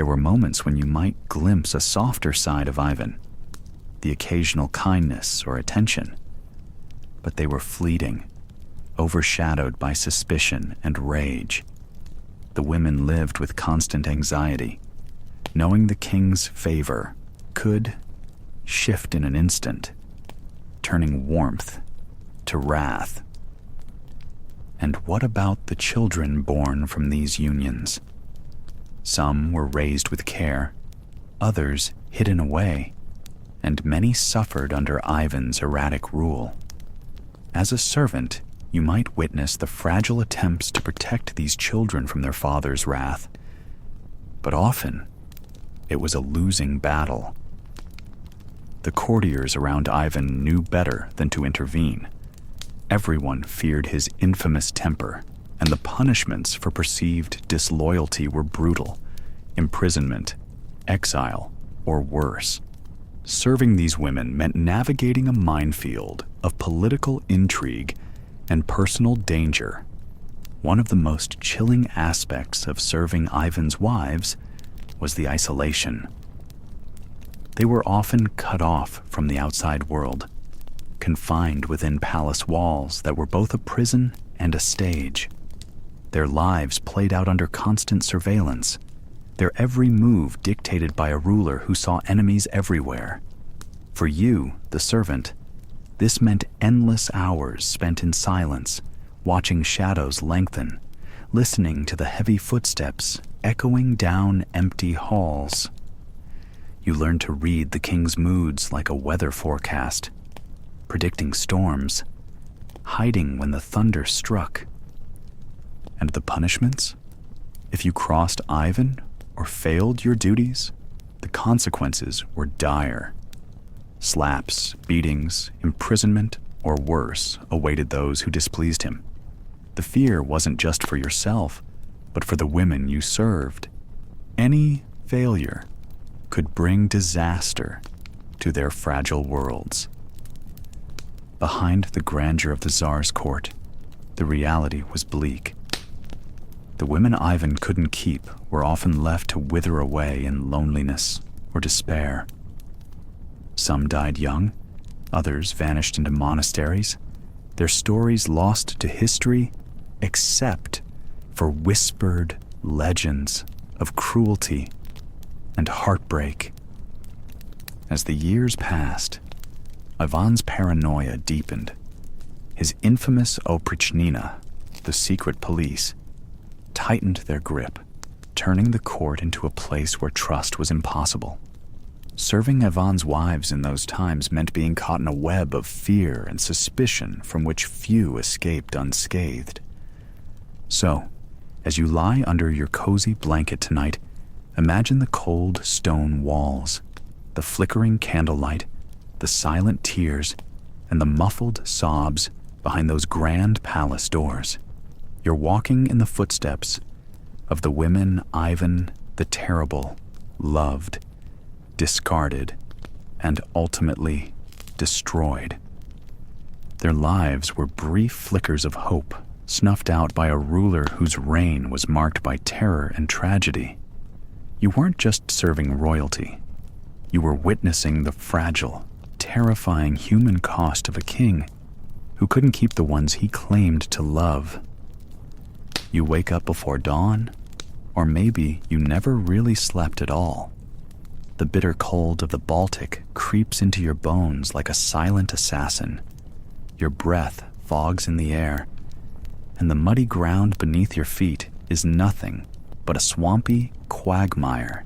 There were moments when you might glimpse a softer side of Ivan, the occasional kindness or attention, but they were fleeting, overshadowed by suspicion and rage. The women lived with constant anxiety, knowing the king's favor could shift in an instant, turning warmth to wrath. And what about the children born from these unions? Some were raised with care, others hidden away, and many suffered under Ivan's erratic rule. As a servant, you might witness the fragile attempts to protect these children from their father's wrath, but often it was a losing battle. The courtiers around Ivan knew better than to intervene. Everyone feared his infamous temper, and the punishments for perceived disloyalty were brutal: imprisonment, exile, or worse. Serving these women meant navigating a minefield of political intrigue and personal danger. One of the most chilling aspects of serving Ivan's wives was the isolation. They were often cut off from the outside world, confined within palace walls that were both a prison and a stage. Their lives played out under constant surveillance, their every move dictated by a ruler who saw enemies everywhere. For you, the servant, this meant endless hours spent in silence, watching shadows lengthen, listening to the heavy footsteps echoing down empty halls. You learned to read the king's moods like a weather forecast, predicting storms, hiding when the thunder struck. And the punishments? If you crossed Ivan or failed your duties, the consequences were dire. Slaps, beatings, imprisonment, or worse awaited those who displeased him. The fear wasn't just for yourself, but for the women you served. Any failure could bring disaster to their fragile worlds. Behind the grandeur of the Tsar's court, the reality was bleak. The women Ivan couldn't keep were often left to wither away in loneliness or despair. Some died young, others vanished into monasteries, their stories lost to history except for whispered legends of cruelty and heartbreak. As the years passed, Ivan's paranoia deepened. His infamous oprichnina, the secret police, tightened their grip, turning the court into a place where trust was impossible. Serving Ivan's wives in those times meant being caught in a web of fear and suspicion from which few escaped unscathed. So, as you lie under your cozy blanket tonight, imagine the cold stone walls, the flickering candlelight, the silent tears, and the muffled sobs behind those grand palace doors. You're walking in the footsteps of the women Ivan the Terrible loved, discarded, and ultimately destroyed. Their lives were brief flickers of hope, snuffed out by a ruler whose reign was marked by terror and tragedy. You weren't just serving royalty. You were witnessing the fragile, terrifying human cost of a king who couldn't keep the ones he claimed to love. You wake up before dawn, or maybe you never really slept at all. The bitter cold of the Baltic creeps into your bones like a silent assassin. Your breath fogs in the air, and the muddy ground beneath your feet is nothing but a swampy quagmire.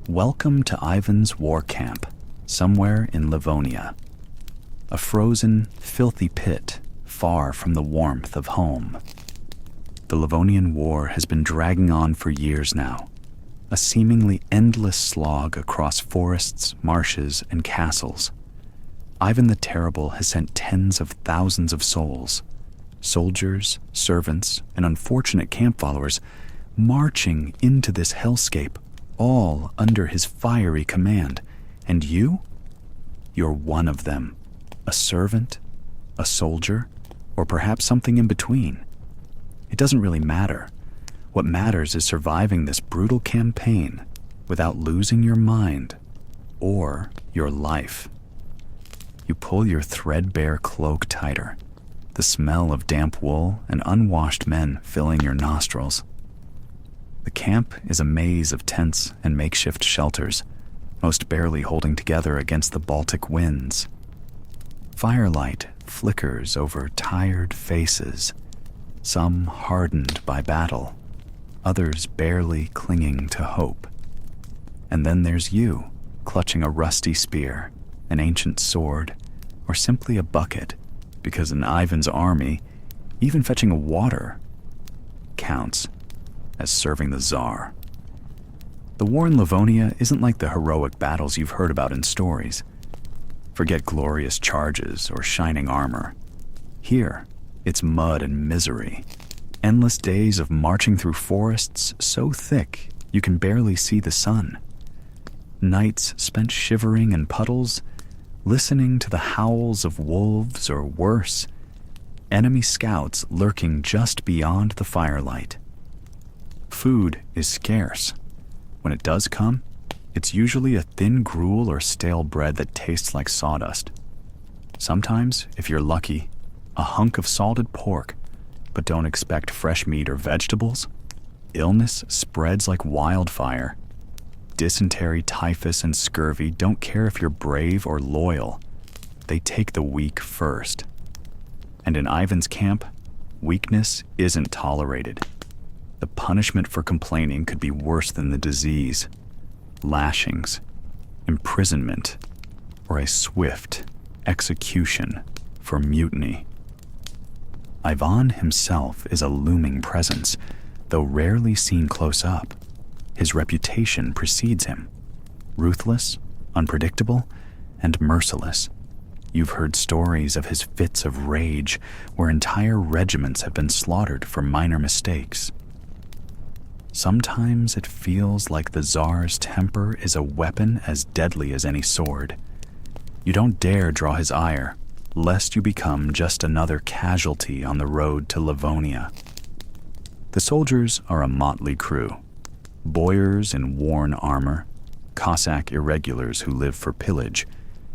Welcome to Ivan's war camp, somewhere in Livonia. A frozen, filthy pit far from the warmth of home. The Livonian War has been dragging on for years now, a seemingly endless slog across forests, marshes, and castles. Ivan the Terrible has sent tens of thousands of souls, soldiers, servants, and unfortunate camp followers, marching into this hellscape, all under his fiery command. And you? You're one of them. A servant, a soldier, or perhaps something in between. It doesn't really matter. What matters is surviving this brutal campaign without losing your mind or your life. You pull your threadbare cloak tighter, the smell of damp wool and unwashed men filling your nostrils. The camp is a maze of tents and makeshift shelters, most barely holding together against the Baltic winds. Firelight flickers over tired faces, some hardened by battle, others barely clinging to hope. And then there's you, clutching a rusty spear, an ancient sword, or simply a bucket, because in Ivan's army, even fetching water counts as serving the Tsar. The war in Livonia isn't like the heroic battles you've heard about in stories. Forget glorious charges or shining armor. Here, it's mud and misery. Endless days of marching through forests so thick you can barely see the sun. Nights spent shivering in puddles, listening to the howls of wolves or worse, enemy scouts lurking just beyond the firelight. Food is scarce. When it does come, it's usually a thin gruel or stale bread that tastes like sawdust. Sometimes, if you're lucky, a hunk of salted pork, but don't expect fresh meat or vegetables. Illness spreads like wildfire. Dysentery, typhus, and scurvy don't care if you're brave or loyal. They take the weak first. And in Ivan's camp, weakness isn't tolerated. The punishment for complaining could be worse than the disease. Lashings, imprisonment, or a swift execution for mutiny. Ivan himself is a looming presence, though rarely seen close up. His reputation precedes him. Ruthless, unpredictable, and merciless. You've heard stories of his fits of rage, where entire regiments have been slaughtered for minor mistakes. Sometimes it feels like the Tsar's temper is a weapon as deadly as any sword. You don't dare draw his ire, lest you become just another casualty on the road to Livonia. The soldiers are a motley crew. Boyars in worn armor, Cossack irregulars who live for pillage,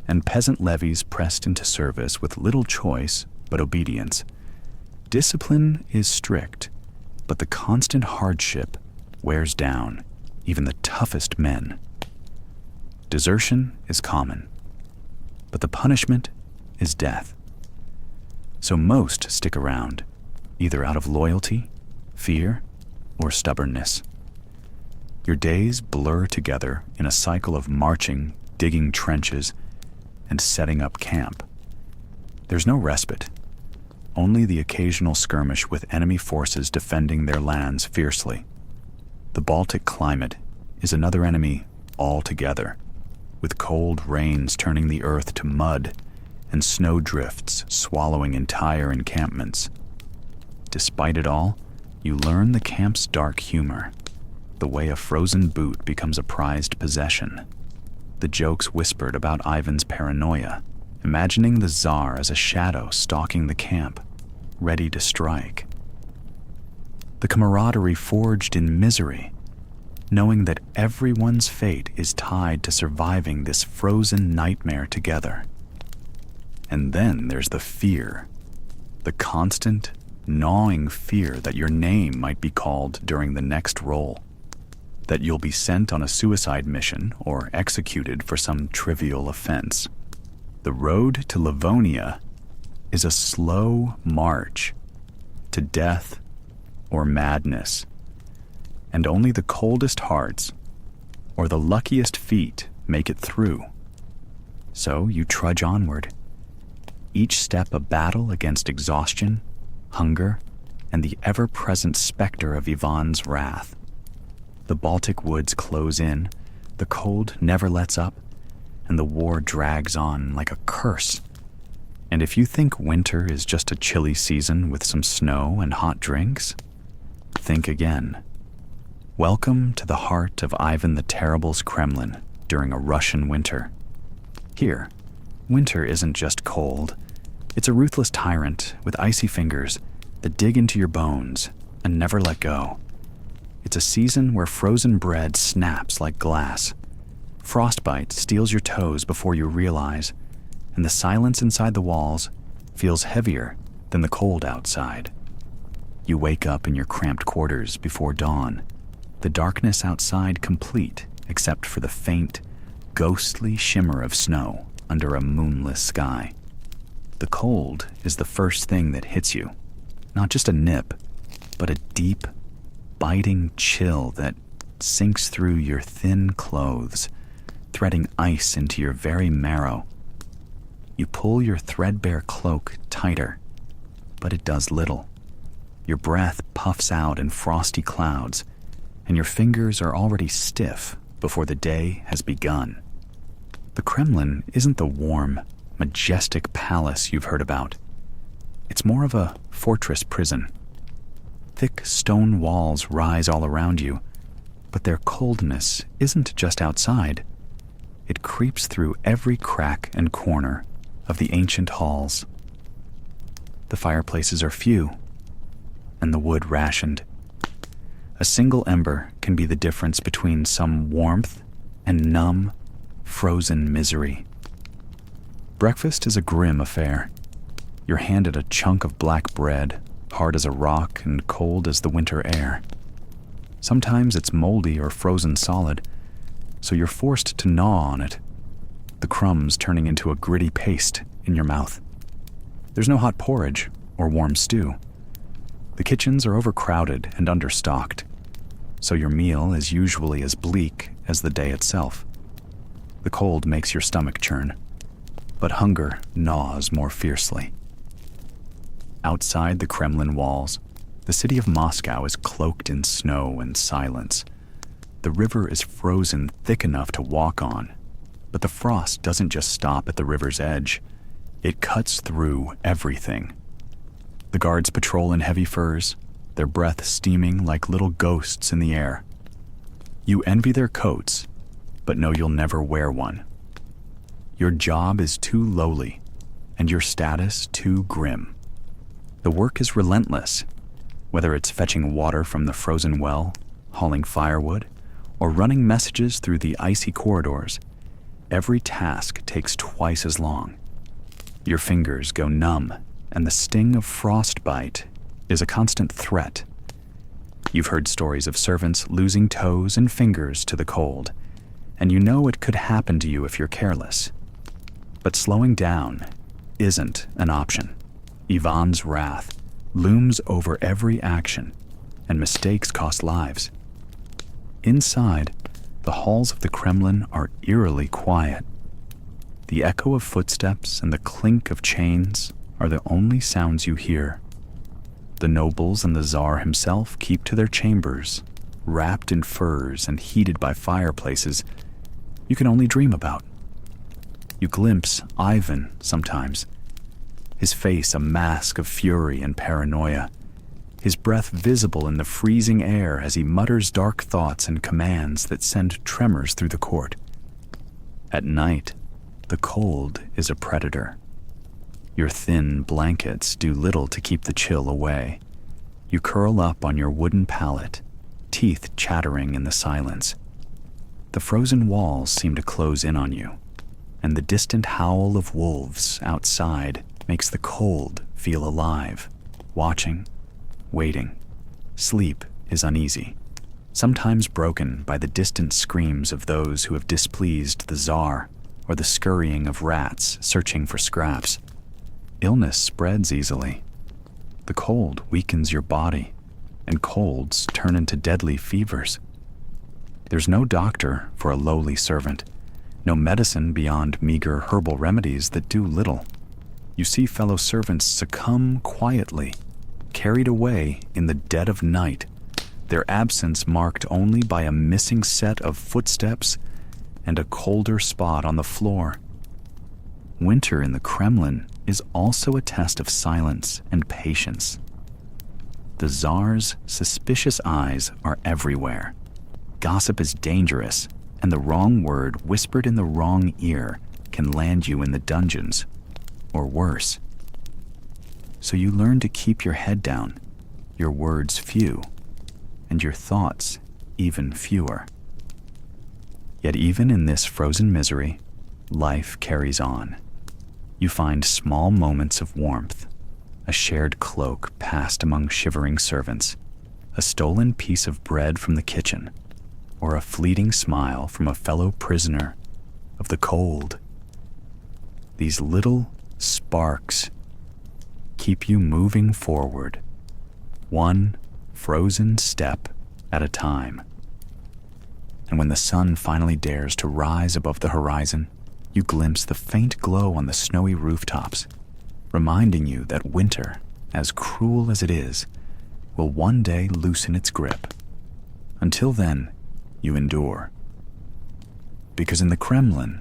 and peasant levies pressed into service with little choice but obedience. Discipline is strict, but the constant hardship wears down even the toughest men. Desertion is common, but the punishment is death. So most stick around, either out of loyalty, fear, or stubbornness. Your days blur together in a cycle of marching, digging trenches, and setting up camp. There's no respite, only the occasional skirmish with enemy forces defending their lands fiercely. The Baltic climate is another enemy altogether, with cold rains turning the earth to mud and snowdrifts swallowing entire encampments. Despite it all, you learn the camp's dark humor, the way a frozen boot becomes a prized possession, the jokes whispered about Ivan's paranoia, imagining the Tsar as a shadow stalking the camp, ready to strike. The camaraderie forged in misery, knowing that everyone's fate is tied to surviving this frozen nightmare together. And then there's the fear, the constant, gnawing fear that your name might be called during the next roll, that you'll be sent on a suicide mission or executed for some trivial offense. The road to Livonia is a slow march to death or madness, and only the coldest hearts or the luckiest feet make it through. So you trudge onward, each step a battle against exhaustion, hunger, and the ever-present specter of Ivan's wrath. The Baltic woods close in, the cold never lets up, and the war drags on like a curse. And if you think winter is just a chilly season with some snow and hot drinks, think again. Welcome to the heart of Ivan the Terrible's Kremlin during a Russian winter. Here, winter isn't just cold. It's a ruthless tyrant with icy fingers that dig into your bones and never let go. It's a season where frozen bread snaps like glass. Frostbite steals your toes before you realize, and the silence inside the walls feels heavier than the cold outside. You wake up in your cramped quarters before dawn, the darkness outside complete except for the faint, ghostly shimmer of snow under a moonless sky. The cold is the first thing that hits you, not just a nip, but a deep, biting chill that sinks through your thin clothes, threading ice into your very marrow. You pull your threadbare cloak tighter, but it does little. Your breath puffs out in frosty clouds, and your fingers are already stiff before the day has begun. The Kremlin isn't the warm, majestic palace you've heard about. It's more of a fortress prison. Thick stone walls rise all around you, but their coldness isn't just outside. It creeps through every crack and corner of the ancient halls. The fireplaces are few, and the wood rationed. A single ember can be the difference between some warmth and numb, frozen misery. Breakfast is a grim affair. You're handed a chunk of black bread, hard as a rock and cold as the winter air. Sometimes it's moldy or frozen solid, so you're forced to gnaw on it, the crumbs turning into a gritty paste in your mouth. There's no hot porridge or warm stew. The kitchens are overcrowded and understocked, so your meal is usually as bleak as the day itself. The cold makes your stomach churn, but hunger gnaws more fiercely. Outside the Kremlin walls, the city of Moscow is cloaked in snow and silence. The river is frozen thick enough to walk on, but the frost doesn't just stop at the river's edge. It cuts through everything. The guards patrol in heavy furs, their breath steaming like little ghosts in the air. You envy their coats, but know you'll never wear one. Your job is too lowly, and your status too grim. The work is relentless, whether it's fetching water from the frozen well, hauling firewood, or running messages through the icy corridors. Every task takes twice as long. Your fingers go numb, and the sting of frostbite is a constant threat. You've heard stories of servants losing toes and fingers to the cold, and you know it could happen to you if you're careless. But slowing down isn't an option. Ivan's wrath looms over every action, and mistakes cost lives. Inside, the halls of the Kremlin are eerily quiet. The echo of footsteps and the clink of chains are the only sounds you hear. The nobles and the Tsar himself keep to their chambers, wrapped in furs and heated by fireplaces you can only dream about. You glimpse Ivan sometimes, his face a mask of fury and paranoia, his breath visible in the freezing air as he mutters dark thoughts and commands that send tremors through the court. At night, the cold is a predator. Your thin blankets do little to keep the chill away. You curl up on your wooden pallet, teeth chattering in the silence. The frozen walls seem to close in on you, and the distant howl of wolves outside makes the cold feel alive, watching, waiting. Sleep is uneasy, sometimes broken by the distant screams of those who have displeased the Tsar or the scurrying of rats searching for scraps. Illness spreads easily. The cold weakens your body, and colds turn into deadly fevers. There's no doctor for a lowly servant, no medicine beyond meager herbal remedies that do little. You see fellow servants succumb quietly, carried away in the dead of night, their absence marked only by a missing set of footsteps and a colder spot on the floor. Winter in the Kremlin is also a test of silence and patience. The Tsar's suspicious eyes are everywhere. Gossip is dangerous, and the wrong word whispered in the wrong ear can land you in the dungeons, or worse. So you learn to keep your head down, your words few, and your thoughts even fewer. Yet even in this frozen misery, life carries on. You find small moments of warmth, a shared cloak passed among shivering servants, a stolen piece of bread from the kitchen, or a fleeting smile from a fellow prisoner of the cold. These little sparks keep you moving forward, one frozen step at a time. And when the sun finally dares to rise above the horizon, you glimpse the faint glow on the snowy rooftops, reminding you that winter, as cruel as it is, will one day loosen its grip. Until then, you endure. Because in the Kremlin,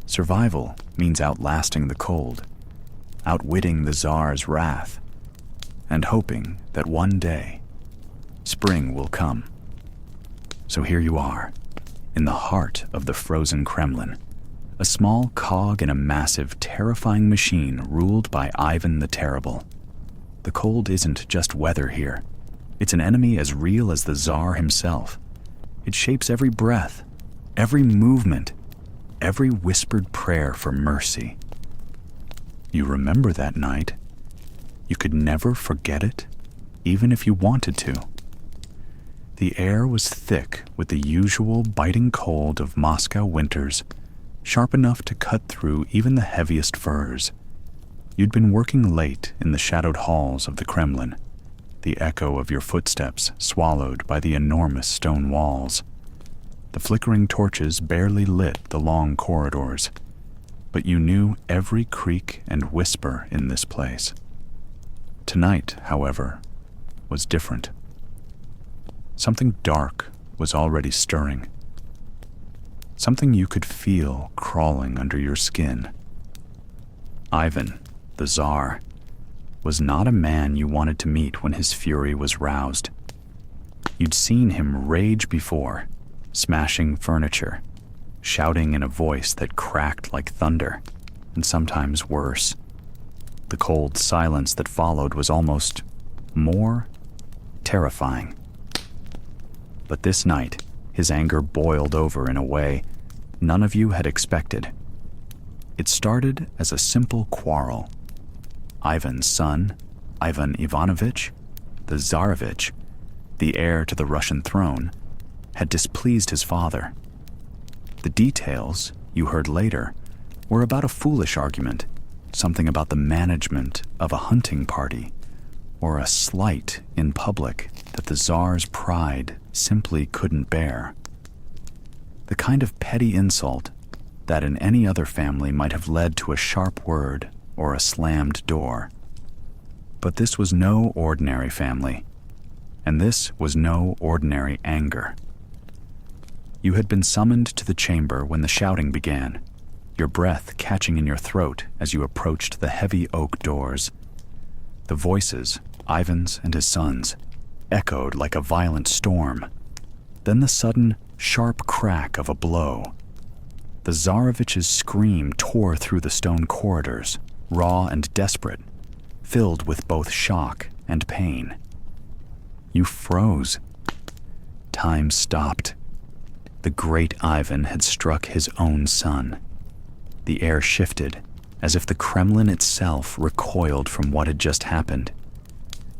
survival means outlasting the cold, outwitting the Tsar's wrath, and hoping that one day, spring will come. So here you are, in the heart of the frozen Kremlin, a small cog in a massive, terrifying machine ruled by Ivan the Terrible. The cold isn't just weather here. It's an enemy as real as the Tsar himself. It shapes every breath, every movement, every whispered prayer for mercy. You remember that night. You could never forget it, even if you wanted to. The air was thick with the usual biting cold of Moscow winters, sharp enough to cut through even the heaviest furs. You'd been working late in the shadowed halls of the Kremlin, the echo of your footsteps swallowed by the enormous stone walls. The flickering torches barely lit the long corridors, but you knew every creak and whisper in this place. Tonight, however, was different. Something dark was already stirring. Something you could feel crawling under your skin. Ivan, the Tsar, was not a man you wanted to meet when his fury was roused. You'd seen him rage before, smashing furniture, shouting in a voice that cracked like thunder, and sometimes worse. The cold silence that followed was almost more terrifying. But this night, his anger boiled over in a way none of you had expected. It started as a simple quarrel. Ivan's son, Ivan Ivanovich, the Tsarevich, the heir to the Russian throne, had displeased his father. The details, you heard later, were about a foolish argument, something about the management of a hunting party, or a slight in public that the Tsar's pride simply couldn't bear. The kind of petty insult that in any other family might have led to a sharp word or a slammed door. But this was no ordinary family, and this was no ordinary anger. You had been summoned to the chamber when the shouting began, your breath catching in your throat as you approached the heavy oak doors. The voices, Ivan's and his son's, echoed like a violent storm. Then the sudden, sharp crack of a blow. The Tsarevich's scream tore through the stone corridors, raw and desperate, filled with both shock and pain. You froze. Time stopped. The great Ivan had struck his own son. The air shifted, as if the Kremlin itself recoiled from what had just happened.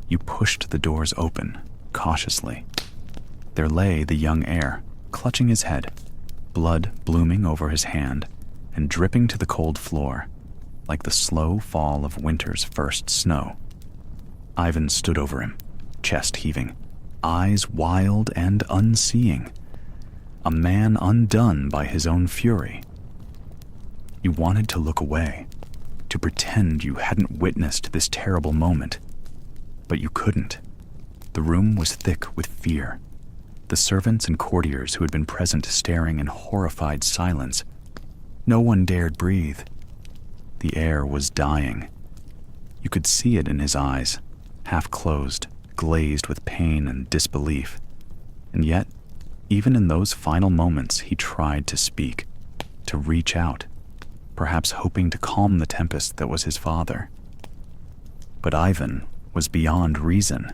You pushed the doors open, cautiously. There lay the young heir, clutching his head, blood blooming over his hand and dripping to the cold floor, like the slow fall of winter's first snow. Ivan stood over him, chest heaving, eyes wild and unseeing, a man undone by his own fury. You wanted to look away, to pretend you hadn't witnessed this terrible moment, but you couldn't. The room was thick with fear. The servants and courtiers who had been present staring in horrified silence. No one dared breathe. The air was dying. You could see it in his eyes, half closed, glazed with pain and disbelief. And yet, even in those final moments, he tried to speak, to reach out, perhaps hoping to calm the tempest that was his father. But Ivan was beyond reason.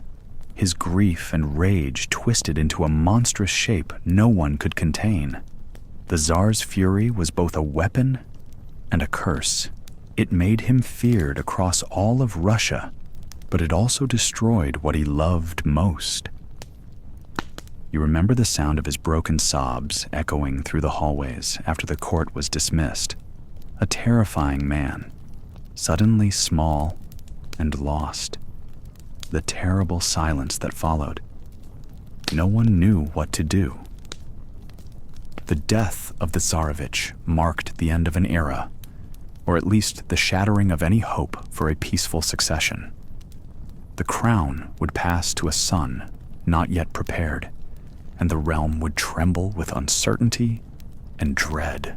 his grief and rage twisted into a monstrous shape no one could contain. The Tsar's fury was both a weapon and a curse. It made him feared across all of Russia, but it also destroyed what he loved most. You remember the sound of his broken sobs echoing through the hallways after the court was dismissed. A terrifying man, suddenly small and lost. The terrible silence that followed. No one knew what to do. The death of the Tsarevich marked the end of an era, or at least the shattering of any hope for a peaceful succession. The crown would pass to a son not yet prepared, and the realm would tremble with uncertainty and dread.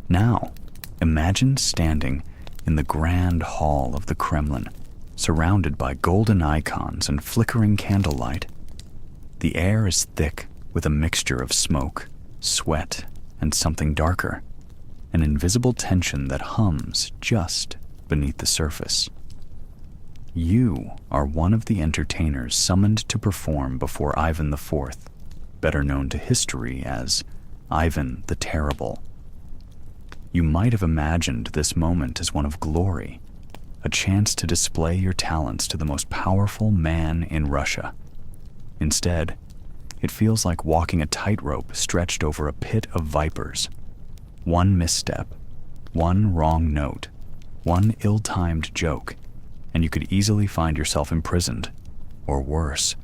Now, imagine standing in the grand hall of the Kremlin, surrounded by golden icons and flickering candlelight. The air is thick with a mixture of smoke, sweat, and something darker, an invisible tension that hums just beneath the surface. You are one of the entertainers summoned to perform before Ivan IV, better known to history as Ivan the Terrible. You might have imagined this moment as one of glory, a chance to display your talents to the most powerful man in Russia. Instead, it feels like walking a tightrope stretched over a pit of vipers. One misstep, one wrong note, one ill-timed joke, and you could easily find yourself imprisoned, or worse.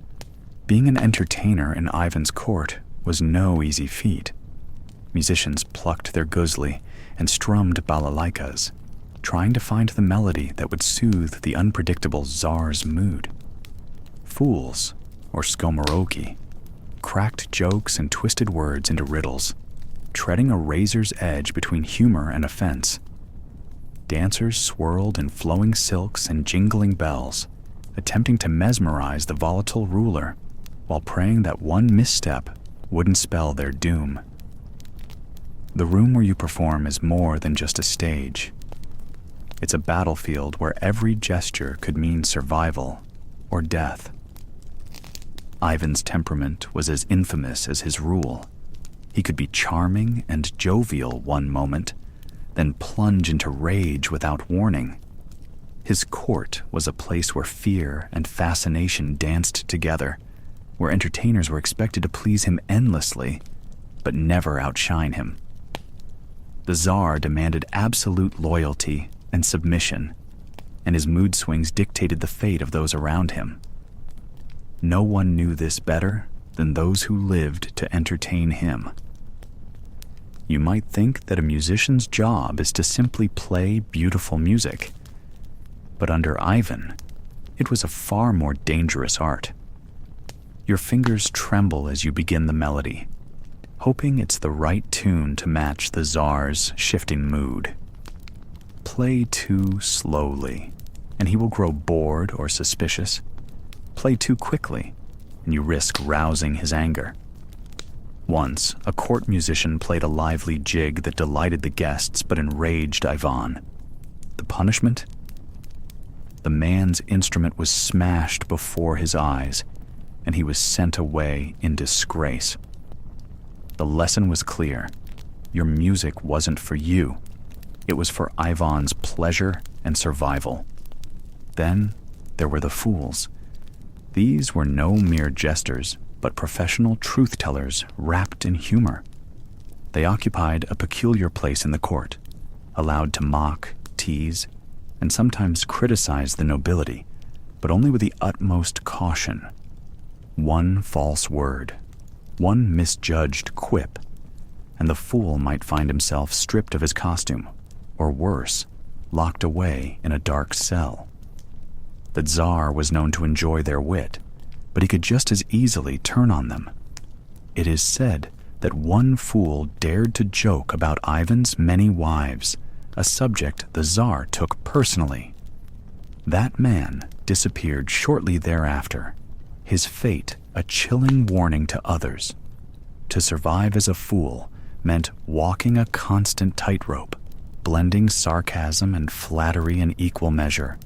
Being an entertainer in Ivan's court was no easy feat. Musicians plucked their guzli and strummed balalaikas, trying to find the melody that would soothe the unpredictable Tsar's mood. Fools, or skomoroki, cracked jokes and twisted words into riddles, treading a razor's edge between humor and offense. Dancers swirled in flowing silks and jingling bells, attempting to mesmerize the volatile ruler, while praying that one misstep wouldn't spell their doom. The room where you perform is more than just a stage. It's a battlefield where every gesture could mean survival or death. Ivan's temperament was as infamous as his rule. He could be charming and jovial one moment, then plunge into rage without warning. His court was a place where fear and fascination danced together, where entertainers were expected to please him endlessly, but never outshine him. The Tsar demanded absolute loyalty and submission, and his mood swings dictated the fate of those around him. No one knew this better than those who lived to entertain him. You might think that a musician's job is to simply play beautiful music, but under Ivan, it was a far more dangerous art. Your fingers tremble as you begin the melody, hoping it's the right tune to match the Tsar's shifting mood. Play too slowly, and he will grow bored or suspicious. Play too quickly, and you risk rousing his anger. Once, a court musician played a lively jig that delighted the guests but enraged Ivan. The punishment? The man's instrument was smashed before his eyes, and he was sent away in disgrace. The lesson was clear. Your music wasn't for you. It was for Ivan's pleasure and survival. Then there were the fools. These were no mere jesters, but professional truth-tellers wrapped in humor. They occupied a peculiar place in the court, allowed to mock, tease, and sometimes criticize the nobility, but only with the utmost caution. One false word, one misjudged quip, and the fool might find himself stripped of his costume, or worse, locked away in a dark cell. The Tsar was known to enjoy their wit, but he could just as easily turn on them. It is said that one fool dared to joke about Ivan's many wives, a subject the Tsar took personally. That man disappeared shortly thereafter, his fate a chilling warning to others. To survive as a fool meant walking a constant tightrope, blending sarcasm and flattery in equal measure.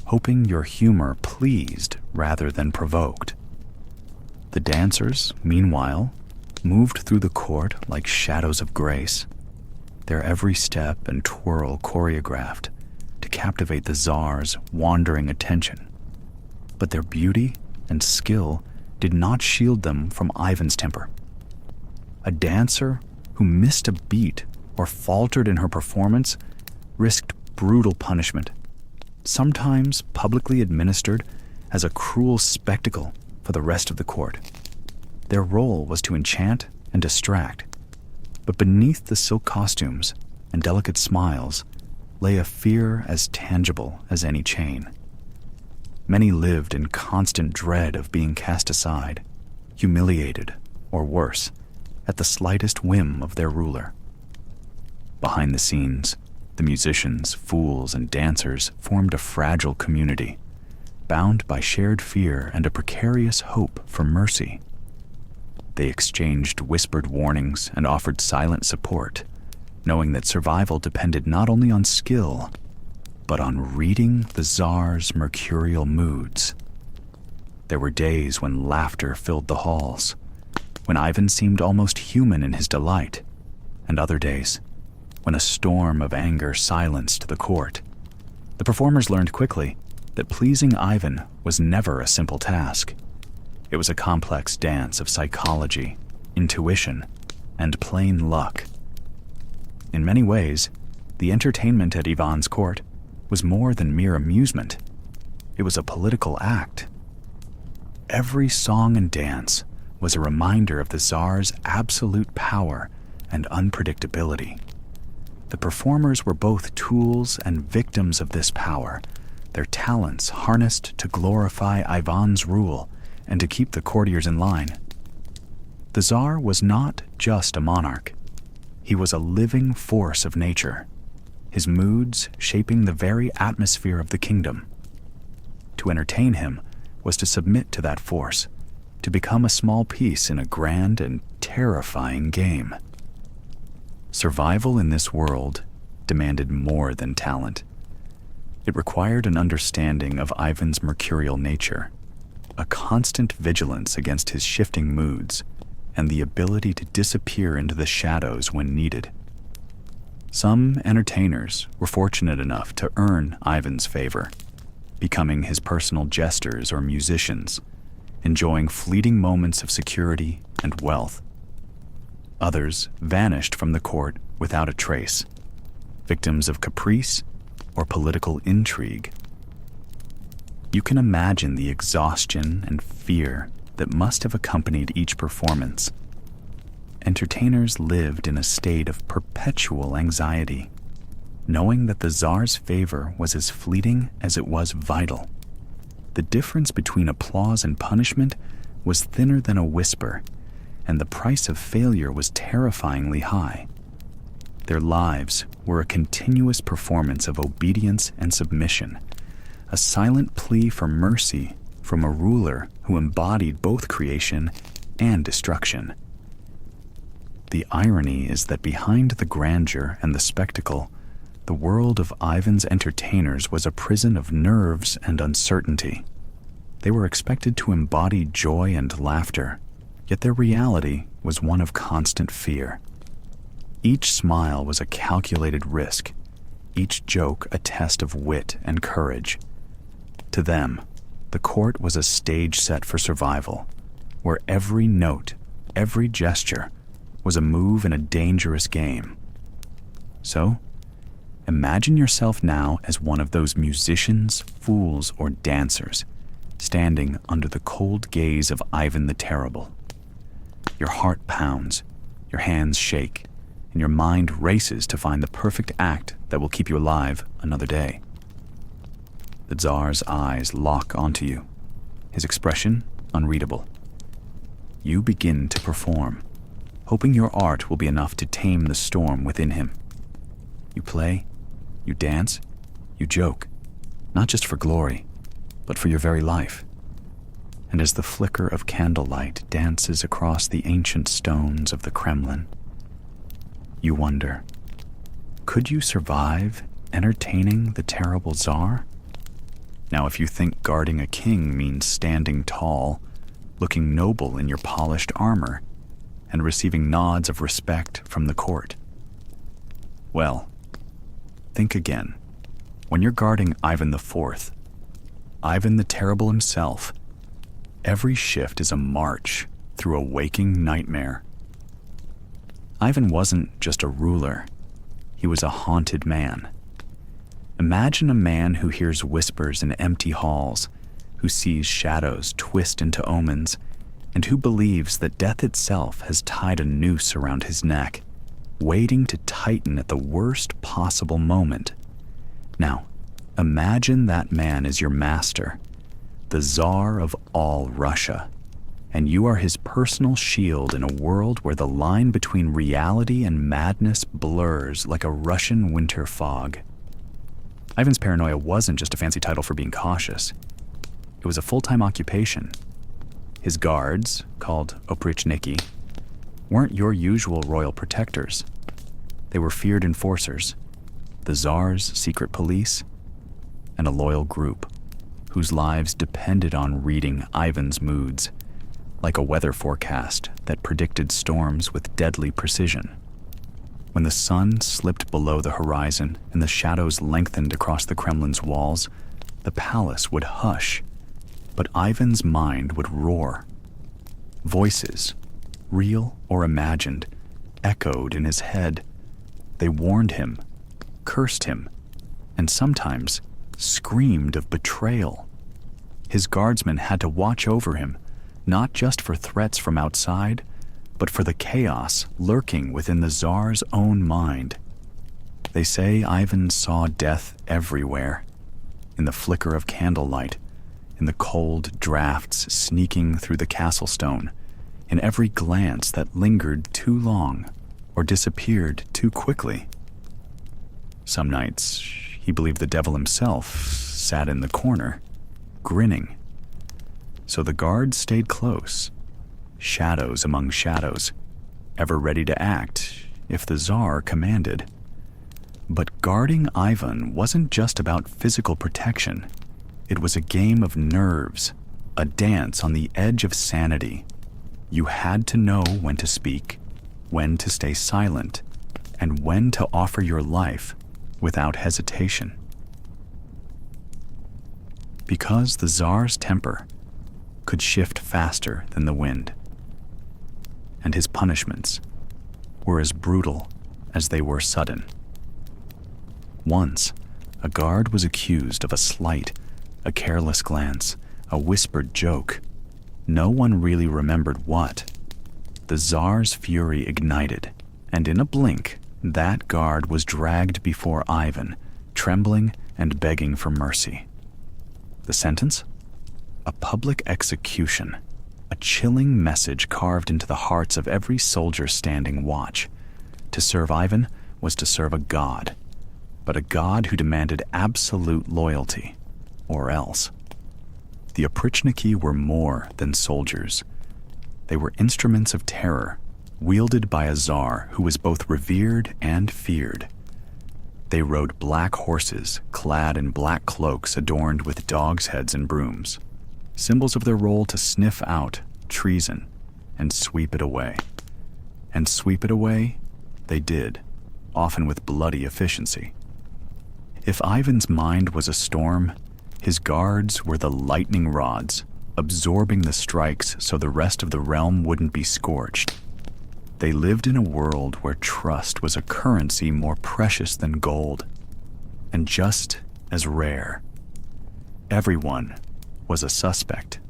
hoping your humor pleased rather than provoked. The dancers, meanwhile, moved through the court like shadows of grace, their every step and twirl choreographed to captivate the Tsar's wandering attention. But their beauty and skill did not shield them from Ivan's temper. A dancer who missed a beat or faltered in her performance risked brutal punishment, sometimes publicly administered as a cruel spectacle for the rest of the court. Their role was to enchant and distract, but beneath the silk costumes and delicate smiles lay a fear as tangible as any chain. Many lived in constant dread of being cast aside, humiliated, or worse, at the slightest whim of their ruler. Behind the scenes, the musicians, fools, and dancers formed a fragile community, bound by shared fear and a precarious hope for mercy. They exchanged whispered warnings and offered silent support, knowing that survival depended not only on skill, but on reading the Tsar's mercurial moods. There were days when laughter filled the halls, when Ivan seemed almost human in his delight, and other days when a storm of anger silenced the court. The performers learned quickly that pleasing Ivan was never a simple task. It was a complex dance of psychology, intuition, and plain luck. In many ways, the entertainment at Ivan's court was more than mere amusement. It was a political act. Every song and dance was a reminder of the Tsar's absolute power and unpredictability. The performers were both tools and victims of this power, their talents harnessed to glorify Ivan's rule and to keep the courtiers in line. The Tsar was not just a monarch. He was a living force of nature, his moods shaping the very atmosphere of the kingdom. To entertain him was to submit to that force, to become a small piece in a grand and terrifying game. Survival in this world demanded more than talent. It required an understanding of Ivan's mercurial nature, a constant vigilance against his shifting moods, and the ability to disappear into the shadows when needed. Some entertainers were fortunate enough to earn Ivan's favor, becoming his personal jesters or musicians, enjoying fleeting moments of security and wealth. Others vanished from the court without a trace, victims of caprice or political intrigue. You can imagine the exhaustion and fear that must have accompanied each performance. Entertainers lived in a state of perpetual anxiety, knowing that the Tsar's favor was as fleeting as it was vital. The difference between applause and punishment was thinner than a whisper, and the price of failure was terrifyingly high. Their lives were a continuous performance of obedience and submission, a silent plea for mercy from a ruler who embodied both creation and destruction. The irony is that behind the grandeur and the spectacle, the world of Ivan's entertainers was a prison of nerves and uncertainty. They were expected to embody joy and laughter, yet their reality was one of constant fear. Each smile was a calculated risk, each joke a test of wit and courage. To them, the court was a stage set for survival, where every note, every gesture, was a move in a dangerous game. So, imagine yourself now as one of those musicians, fools, or dancers, standing under the cold gaze of Ivan the Terrible. Your heart pounds, your hands shake, and your mind races to find the perfect act that will keep you alive another day. The Tsar's eyes lock onto you, his expression unreadable. You begin to perform, hoping your art will be enough to tame the storm within him. You play, you dance, you joke, not just for glory, but for your very life. And as the flicker of candlelight dances across the ancient stones of the Kremlin, you wonder, could you survive entertaining the terrible Tsar? Now, if you think guarding a king means standing tall, looking noble in your polished armor, and receiving nods of respect from the court, well, think again. When you're guarding Ivan IV, Ivan the Terrible himself, every shift is a march through a waking nightmare. Ivan wasn't just a ruler, he was a haunted man. Imagine a man who hears whispers in empty halls, who sees shadows twist into omens, and who believes that death itself has tied a noose around his neck, waiting to tighten at the worst possible moment. Now, imagine that man is your master, the Tsar of all Russia, and you are his personal shield in a world where the line between reality and madness blurs like a Russian winter fog. Ivan's paranoia wasn't just a fancy title for being cautious. It was a full-time occupation. His guards, called oprichniki, weren't your usual royal protectors. They were feared enforcers, the Tsar's secret police, and a loyal group whose lives depended on reading Ivan's moods, like a weather forecast that predicted storms with deadly precision. When the sun slipped below the horizon and the shadows lengthened across the Kremlin's walls, the palace would hush, but Ivan's mind would roar. Voices, real or imagined, echoed in his head. They warned him, cursed him, and sometimes screamed of betrayal. His guardsmen had to watch over him, not just for threats from outside, but for the chaos lurking within the Tsar's own mind. They say Ivan saw death everywhere, in the flicker of candlelight, in the cold drafts sneaking through the castle stone, in every glance that lingered too long or disappeared too quickly. Some nights, he believed the devil himself sat in the corner, grinning. So the guards stayed close, shadows among shadows, ever ready to act if the Tsar commanded. But guarding Ivan wasn't just about physical protection. It was a game of nerves, a dance on the edge of sanity. You had to know when to speak, when to stay silent, and when to offer your life without hesitation. Because the Tsar's temper could shift faster than the wind, and his punishments were as brutal as they were sudden. Once, a guard was accused of a slight, a careless glance, a whispered joke. No one really remembered what. The Tsar's fury ignited, and in a blink, that guard was dragged before Ivan, trembling and begging for mercy. The sentence? A public execution, a chilling message carved into the hearts of every soldier standing watch. To serve Ivan was to serve a god, but a god who demanded absolute loyalty, or else. The oprichniki were more than soldiers. They were instruments of terror, wielded by a Tsar who was both revered and feared. They rode black horses, clad in black cloaks adorned with dogs' heads and brooms, symbols of their role to sniff out treason and sweep it away. And sweep it away, they did, often with bloody efficiency. If Ivan's mind was a storm, his guards were the lightning rods, absorbing the strikes so the rest of the realm wouldn't be scorched. They lived in a world where trust was a currency more precious than gold, and just as rare. Everyone was a suspect.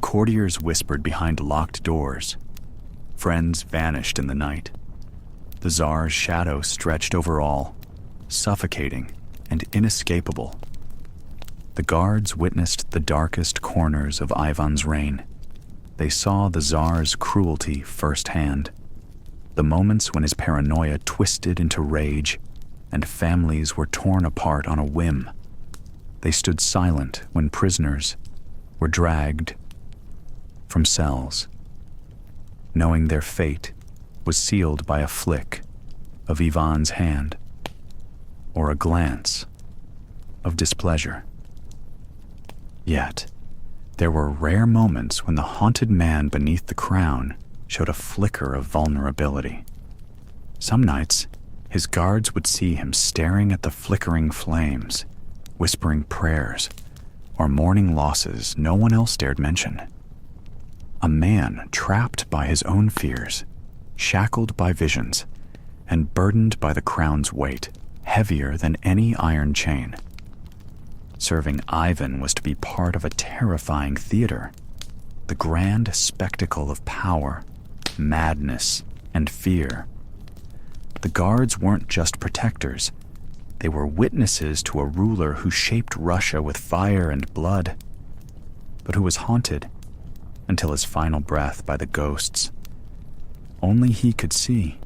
Courtiers whispered behind locked doors. Friends vanished in the night. The Tsar's shadow stretched over all, suffocating and inescapable. The guards witnessed the darkest corners of Ivan's reign. They saw the Tsar's cruelty firsthand, the moments when his paranoia twisted into rage and families were torn apart on a whim. They stood silent when prisoners were dragged from cells, knowing their fate was sealed by a flick of Ivan's hand or a glance of displeasure. Yet, there were rare moments when the haunted man beneath the crown showed a flicker of vulnerability. Some nights, his guards would see him staring at the flickering flames, whispering prayers, or mourning losses no one else dared mention. A man trapped by his own fears, shackled by visions, and burdened by the crown's weight, heavier than any iron chain. Serving Ivan was to be part of a terrifying theater, the grand spectacle of power, madness, and fear. The guards weren't just protectors. They were witnesses to a ruler who shaped Russia with fire and blood, but who was haunted until his final breath by the ghosts only he could see.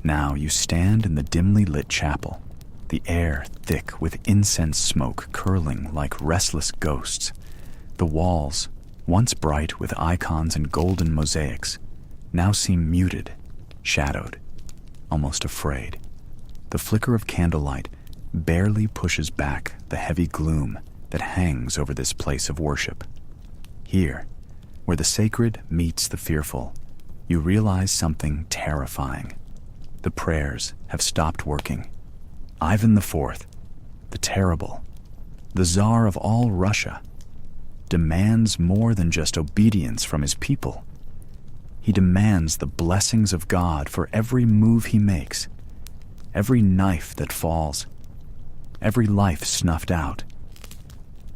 Now you stand in the dimly lit chapel, the air thick with incense smoke curling like restless ghosts. The walls, once bright with icons and golden mosaics, now seem muted, shadowed, almost afraid. The flicker of candlelight barely pushes back the heavy gloom that hangs over this place of worship. Here, where the sacred meets the fearful, you realize something terrifying. The prayers have stopped working. Ivan IV, the terrible, the Tsar of all Russia, demands more than just obedience from his people. He demands the blessings of God for every move he makes, every knife that falls, every life snuffed out.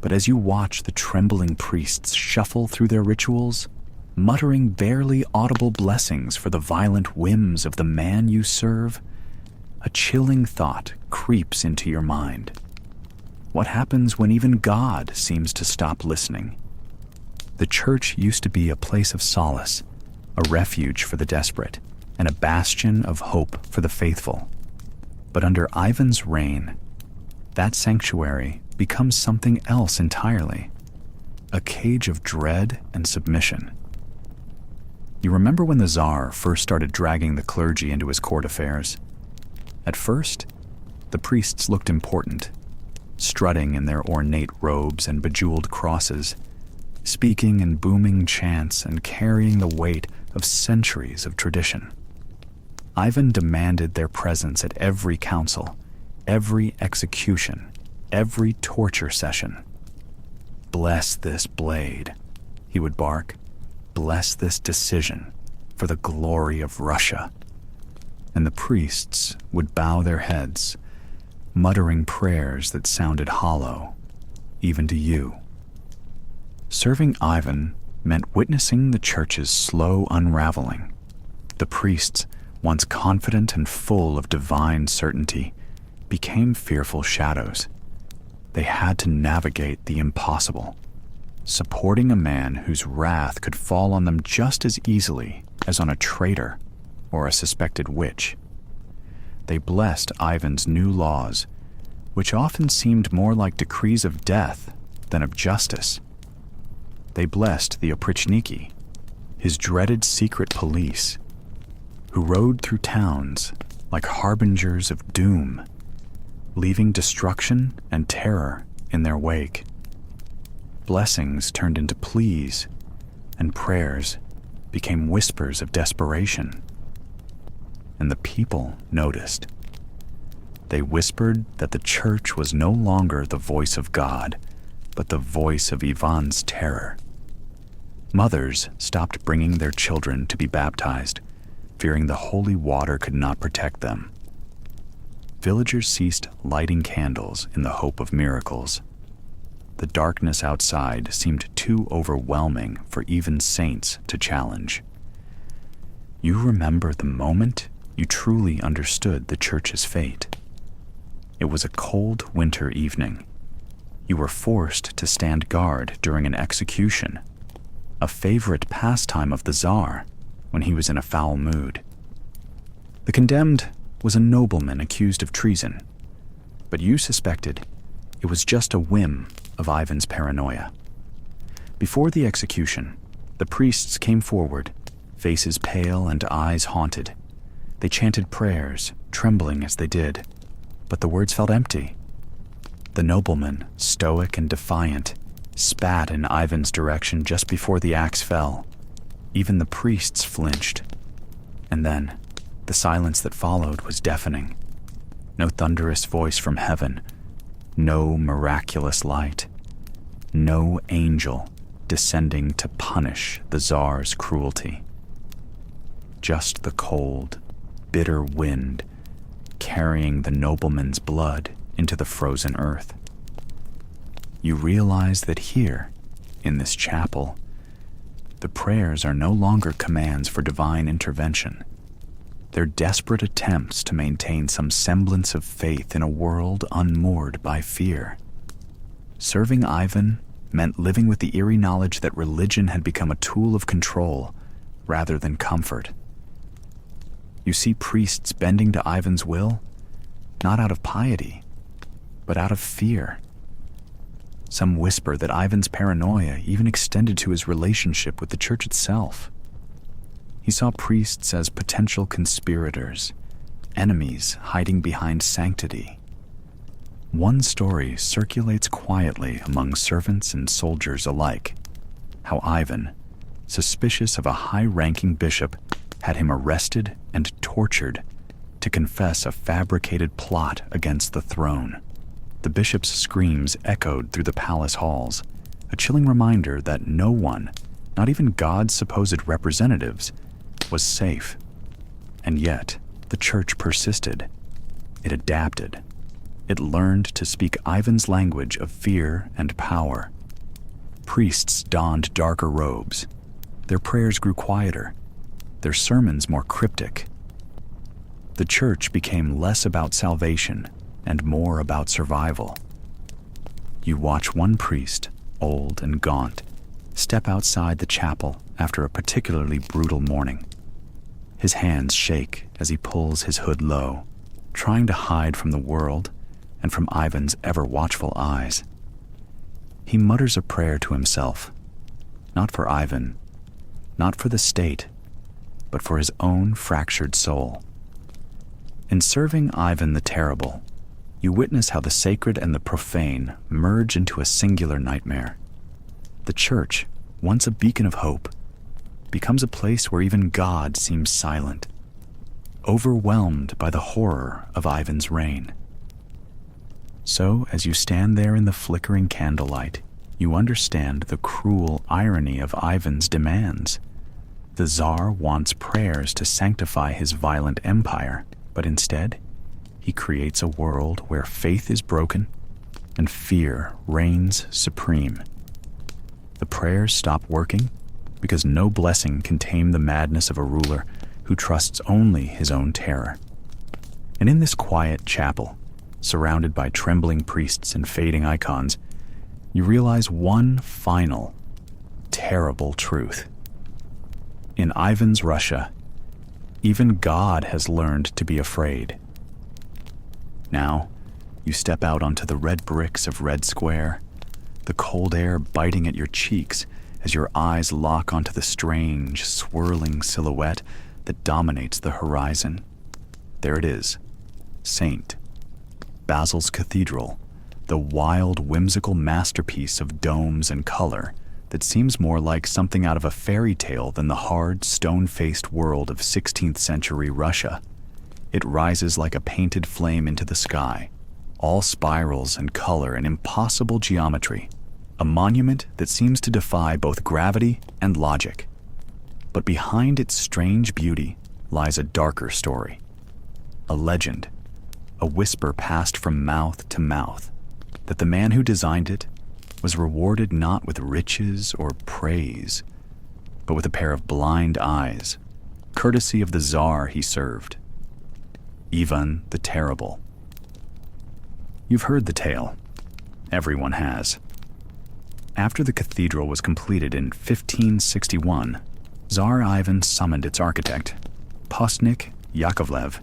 But as you watch the trembling priests shuffle through their rituals, muttering barely audible blessings for the violent whims of the man you serve, a chilling thought creeps into your mind. What happens when even God seems to stop listening? The church used to be a place of solace, a refuge for the desperate, and a bastion of hope for the faithful. But under Ivan's reign, that sanctuary becomes something else entirely, a cage of dread and submission. You remember when the Tsar first started dragging the clergy into his court affairs? At first, the priests looked important, strutting in their ornate robes and bejeweled crosses, speaking in booming chants and carrying the weight of centuries of tradition. Ivan demanded their presence at every council, every execution, every torture session. "Bless this blade," he would bark. "Bless this decision for the glory of Russia." And the priests would bow their heads, muttering prayers that sounded hollow, even to you. Serving Ivan meant witnessing the church's slow unraveling. The priests, once confident and full of divine certainty, became fearful shadows. They had to navigate the impossible, supporting a man whose wrath could fall on them just as easily as on a traitor or a suspected witch. They blessed Ivan's new laws, which often seemed more like decrees of death than of justice. They blessed the oprichniki, his dreaded secret police, who rode through towns like harbingers of doom, leaving destruction and terror in their wake. Blessings turned into pleas, and prayers became whispers of desperation. And the people noticed. They whispered that the church was no longer the voice of God, but the voice of Ivan's terror. Mothers stopped bringing their children to be baptized, fearing the holy water could not protect them. Villagers ceased lighting candles in the hope of miracles. The darkness outside seemed too overwhelming for even saints to challenge. You remember the moment you truly understood the church's fate. It was a cold winter evening. You were forced to stand guard during an execution, a favorite pastime of the Tsar when he was in a foul mood. The condemned was a nobleman accused of treason, but you suspected it was just a whim of Ivan's paranoia. Before the execution, the priests came forward, faces pale and eyes haunted. They chanted prayers, trembling as they did, but the words felt empty. The nobleman, stoic and defiant, spat in Ivan's direction just before the axe fell. Even the priests flinched. And then, the silence that followed was deafening. No thunderous voice from heaven, no miraculous light, no angel descending to punish the Tsar's cruelty. Just the cold, bitter wind carrying the nobleman's blood into the frozen earth. You realize that here, in this chapel, the prayers are no longer commands for divine intervention. They're desperate attempts to maintain some semblance of faith in a world unmoored by fear. Serving Ivan meant living with the eerie knowledge that religion had become a tool of control rather than comfort. You see priests bending to Ivan's will, not out of piety, but out of fear. Some whisper that Ivan's paranoia even extended to his relationship with the church itself. He saw priests as potential conspirators, enemies hiding behind sanctity. One story circulates quietly among servants and soldiers alike, how Ivan, suspicious of a high-ranking bishop, had him arrested and tortured to confess a fabricated plot against the throne. The bishop's screams echoed through the palace halls, a chilling reminder that no one, not even God's supposed representatives, was safe. And yet, the church persisted. It adapted. It learned to speak Ivan's language of fear and power. Priests donned darker robes. Their prayers grew quieter, their sermons more cryptic. The church became less about salvation and more about survival. You watch one priest, old and gaunt, step outside the chapel after a particularly brutal morning. His hands shake as he pulls his hood low, trying to hide from the world and from Ivan's ever-watchful eyes. He mutters a prayer to himself, not for Ivan, not for the state, but for his own fractured soul. In serving Ivan the Terrible, you witness how the sacred and the profane merge into a singular nightmare. The church, once a beacon of hope, becomes a place where even God seems silent, overwhelmed by the horror of Ivan's reign. So, as you stand there in the flickering candlelight, you understand the cruel irony of Ivan's demands. The Tsar wants prayers to sanctify his violent empire, but instead, he creates a world where faith is broken and fear reigns supreme. The prayers stop working because no blessing can tame the madness of a ruler who trusts only his own terror. And in this quiet chapel, surrounded by trembling priests and fading icons, you realize one final, terrible truth. In Ivan's Russia, even God has learned to be afraid. Now, you step out onto the red bricks of Red Square, the cold air biting at your cheeks as your eyes lock onto the strange, swirling silhouette that dominates the horizon. There it is, St. Basil's Cathedral, the wild, whimsical masterpiece of domes and color that seems more like something out of a fairy tale than the hard, stone-faced world of 16th century Russia. It rises like a painted flame into the sky, all spirals and color and impossible geometry, a monument that seems to defy both gravity and logic. But behind its strange beauty lies a darker story, a legend, a whisper passed from mouth to mouth, that the man who designed it was rewarded not with riches or praise, but with a pair of blind eyes, courtesy of the Tsar he served, Ivan the Terrible. You've heard the tale. Everyone has. After the cathedral was completed in 1561, Tsar Ivan summoned its architect, Postnik Yakovlev,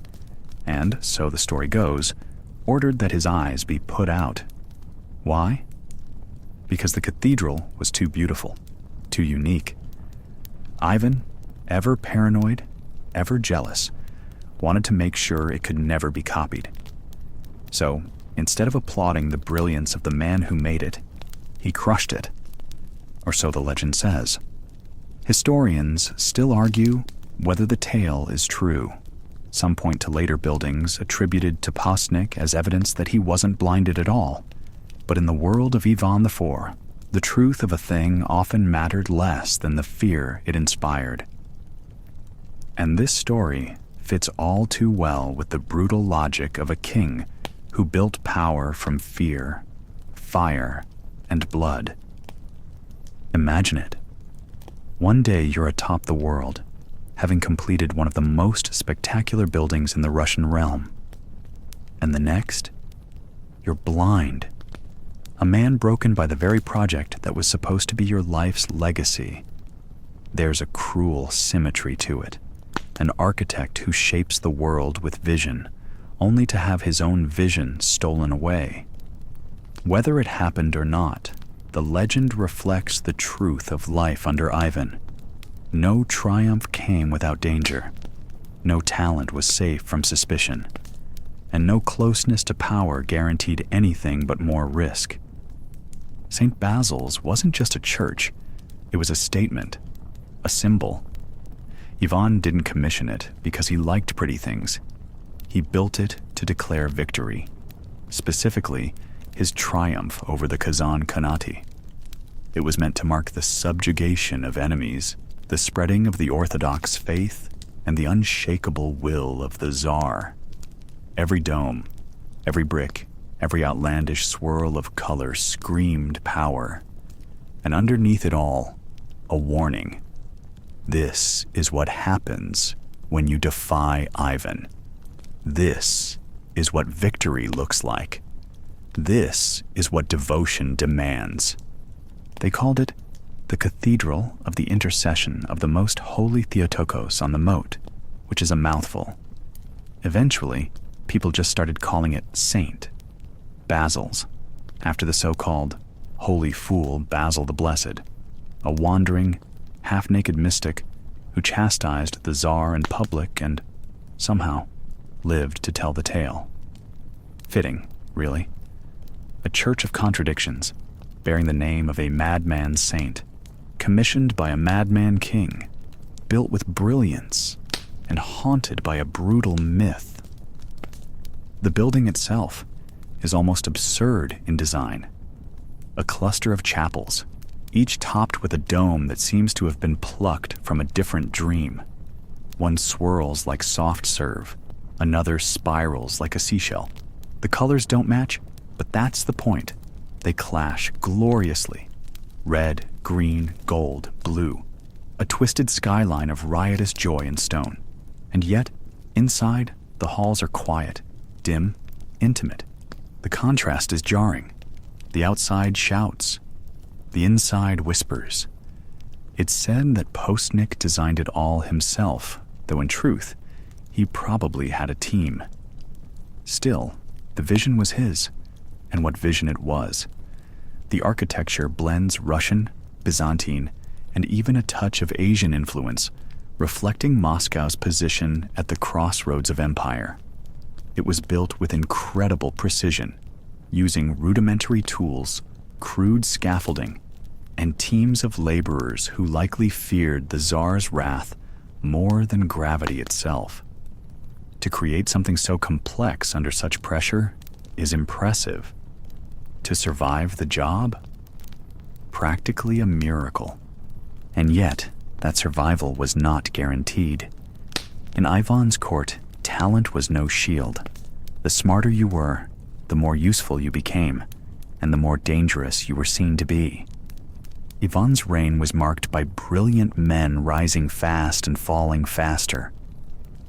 and, so the story goes, ordered that his eyes be put out. Why? Because the cathedral was too beautiful, too unique. Ivan, ever paranoid, ever jealous, wanted to make sure it could never be copied. So, instead of applauding the brilliance of the man who made it, he crushed it or so the legend says. Historians still argue whether the tale is true. Some point to later buildings attributed to Postnik as evidence that he wasn't blinded at all. But in the world of Ivan IV, the truth of a thing often mattered less than the fear it inspired. And this story fits all too well with the brutal logic of a king who built power from fear, fire, and blood. Imagine it. One day you're atop the world, having completed one of the most spectacular buildings in the Russian realm. And the next, you're blind. A man broken by the very project that was supposed to be your life's legacy. There's a cruel symmetry to it. An architect who shapes the world with vision, only to have his own vision stolen away. Whether it happened or not, the legend reflects the truth of life under Ivan. No triumph came without danger. No talent was safe from suspicion. And no closeness to power guaranteed anything but more risk. St. Basil's wasn't just a church. It was a statement, a symbol. Ivan didn't commission it because he liked pretty things. He built it to declare victory, specifically his triumph over the Kazan Khanate. It was meant to mark the subjugation of enemies, the spreading of the Orthodox faith, and the unshakable will of the Tsar. Every dome, every brick, every outlandish swirl of color screamed power. And underneath it all, a warning. This is what happens when you defy Ivan. This is what victory looks like. This is what devotion demands. They called it the Cathedral of the Intercession of the Most Holy Theotokos on the Moat, which is a mouthful. Eventually, people just started calling it Saint Basil's, after the so-called holy fool Basil the Blessed, a wandering, half-naked mystic who chastised the Tsar in public and, somehow, lived to tell the tale. Fitting, really. A church of contradictions, bearing the name of a madman saint, commissioned by a madman king, built with brilliance, and haunted by a brutal myth. The building itself is almost absurd in design. A cluster of chapels, each topped with a dome that seems to have been plucked from a different dream. One swirls like soft serve, another spirals like a seashell. The colors don't match, but that's the point. They clash gloriously. Red, green, gold, blue. A twisted skyline of riotous joy and stone. And yet, inside, the halls are quiet, dim, intimate. The contrast is jarring. The outside shouts. The inside whispers. It's said that Postnik designed it all himself, though in truth, he probably had a team. Still, the vision was his, and what vision it was. The architecture blends Russian, Byzantine, and even a touch of Asian influence, reflecting Moscow's position at the crossroads of empire. It was built with incredible precision, using rudimentary tools, crude scaffolding, and teams of laborers who likely feared the Tsar's wrath more than gravity itself. To create something so complex under such pressure is impressive. To survive the job? Practically a miracle. And yet, that survival was not guaranteed. In Ivan's court, talent was no shield. The smarter you were, the more useful you became, and the more dangerous you were seen to be. Ivan's reign was marked by brilliant men rising fast and falling faster.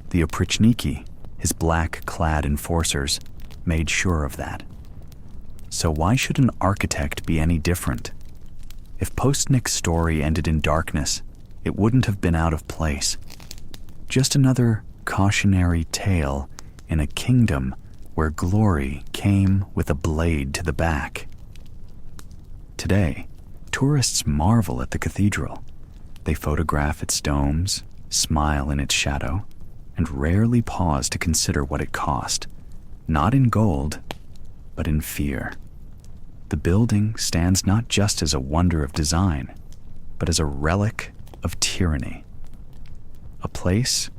The oprichniki, his black-clad enforcers, made sure of that. So why should an architect be any different? If Postnik's story ended in darkness, it wouldn't have been out of place. Just another cautionary tale in a kingdom where glory came with a blade to the back. Today, tourists marvel at the cathedral. They photograph its domes, smile in its shadow, and rarely pause to consider what it cost, not in gold, but in fear. The building stands not just as a wonder of design, but as a relic of tyranny. A place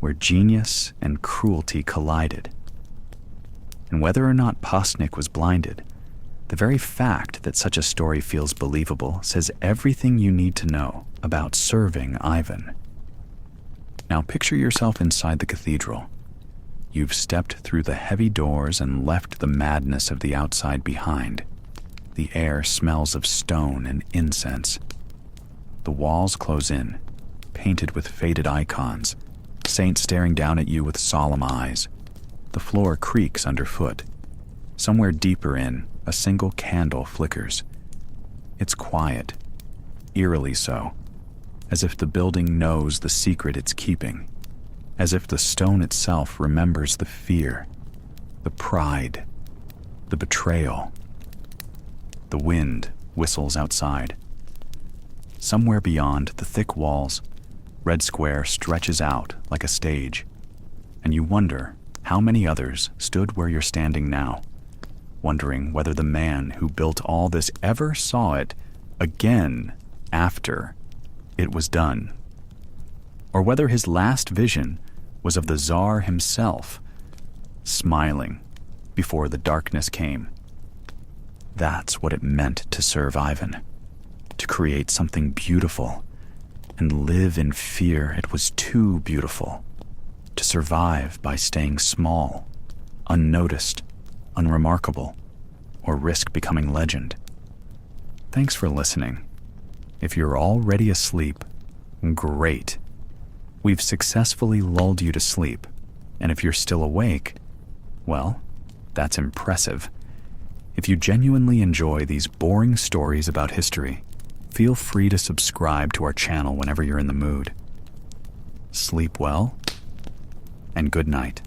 where genius and cruelty collided. And whether or not Postnik was blinded, the very fact that such a story feels believable says everything you need to know about serving Ivan. Now picture yourself inside the cathedral. You've stepped through the heavy doors and left the madness of the outside behind. The air smells of stone and incense. The walls close in, painted with faded icons, saints staring down at you with solemn eyes. The floor creaks underfoot. Somewhere deeper in, a single candle flickers. It's quiet, eerily so, as if the building knows the secret it's keeping, as if the stone itself remembers the fear, the pride, the betrayal. The wind whistles outside. Somewhere beyond the thick walls, Red Square stretches out like a stage, and you wonder how many others stood where you're standing now, wondering whether the man who built all this ever saw it again after it was done, or whether his last vision was of the Tsar himself, smiling before the darkness came. That's what it meant to serve Ivan, to create something beautiful and live in fear it was too beautiful, to survive by staying small, unnoticed, unremarkable, or risk becoming legend. Thanks for listening. If you're already asleep, great. We've successfully lulled you to sleep, and if you're still awake, well, that's impressive. If you genuinely enjoy these boring stories about history, feel free to subscribe to our channel whenever you're in the mood. Sleep well, and good night.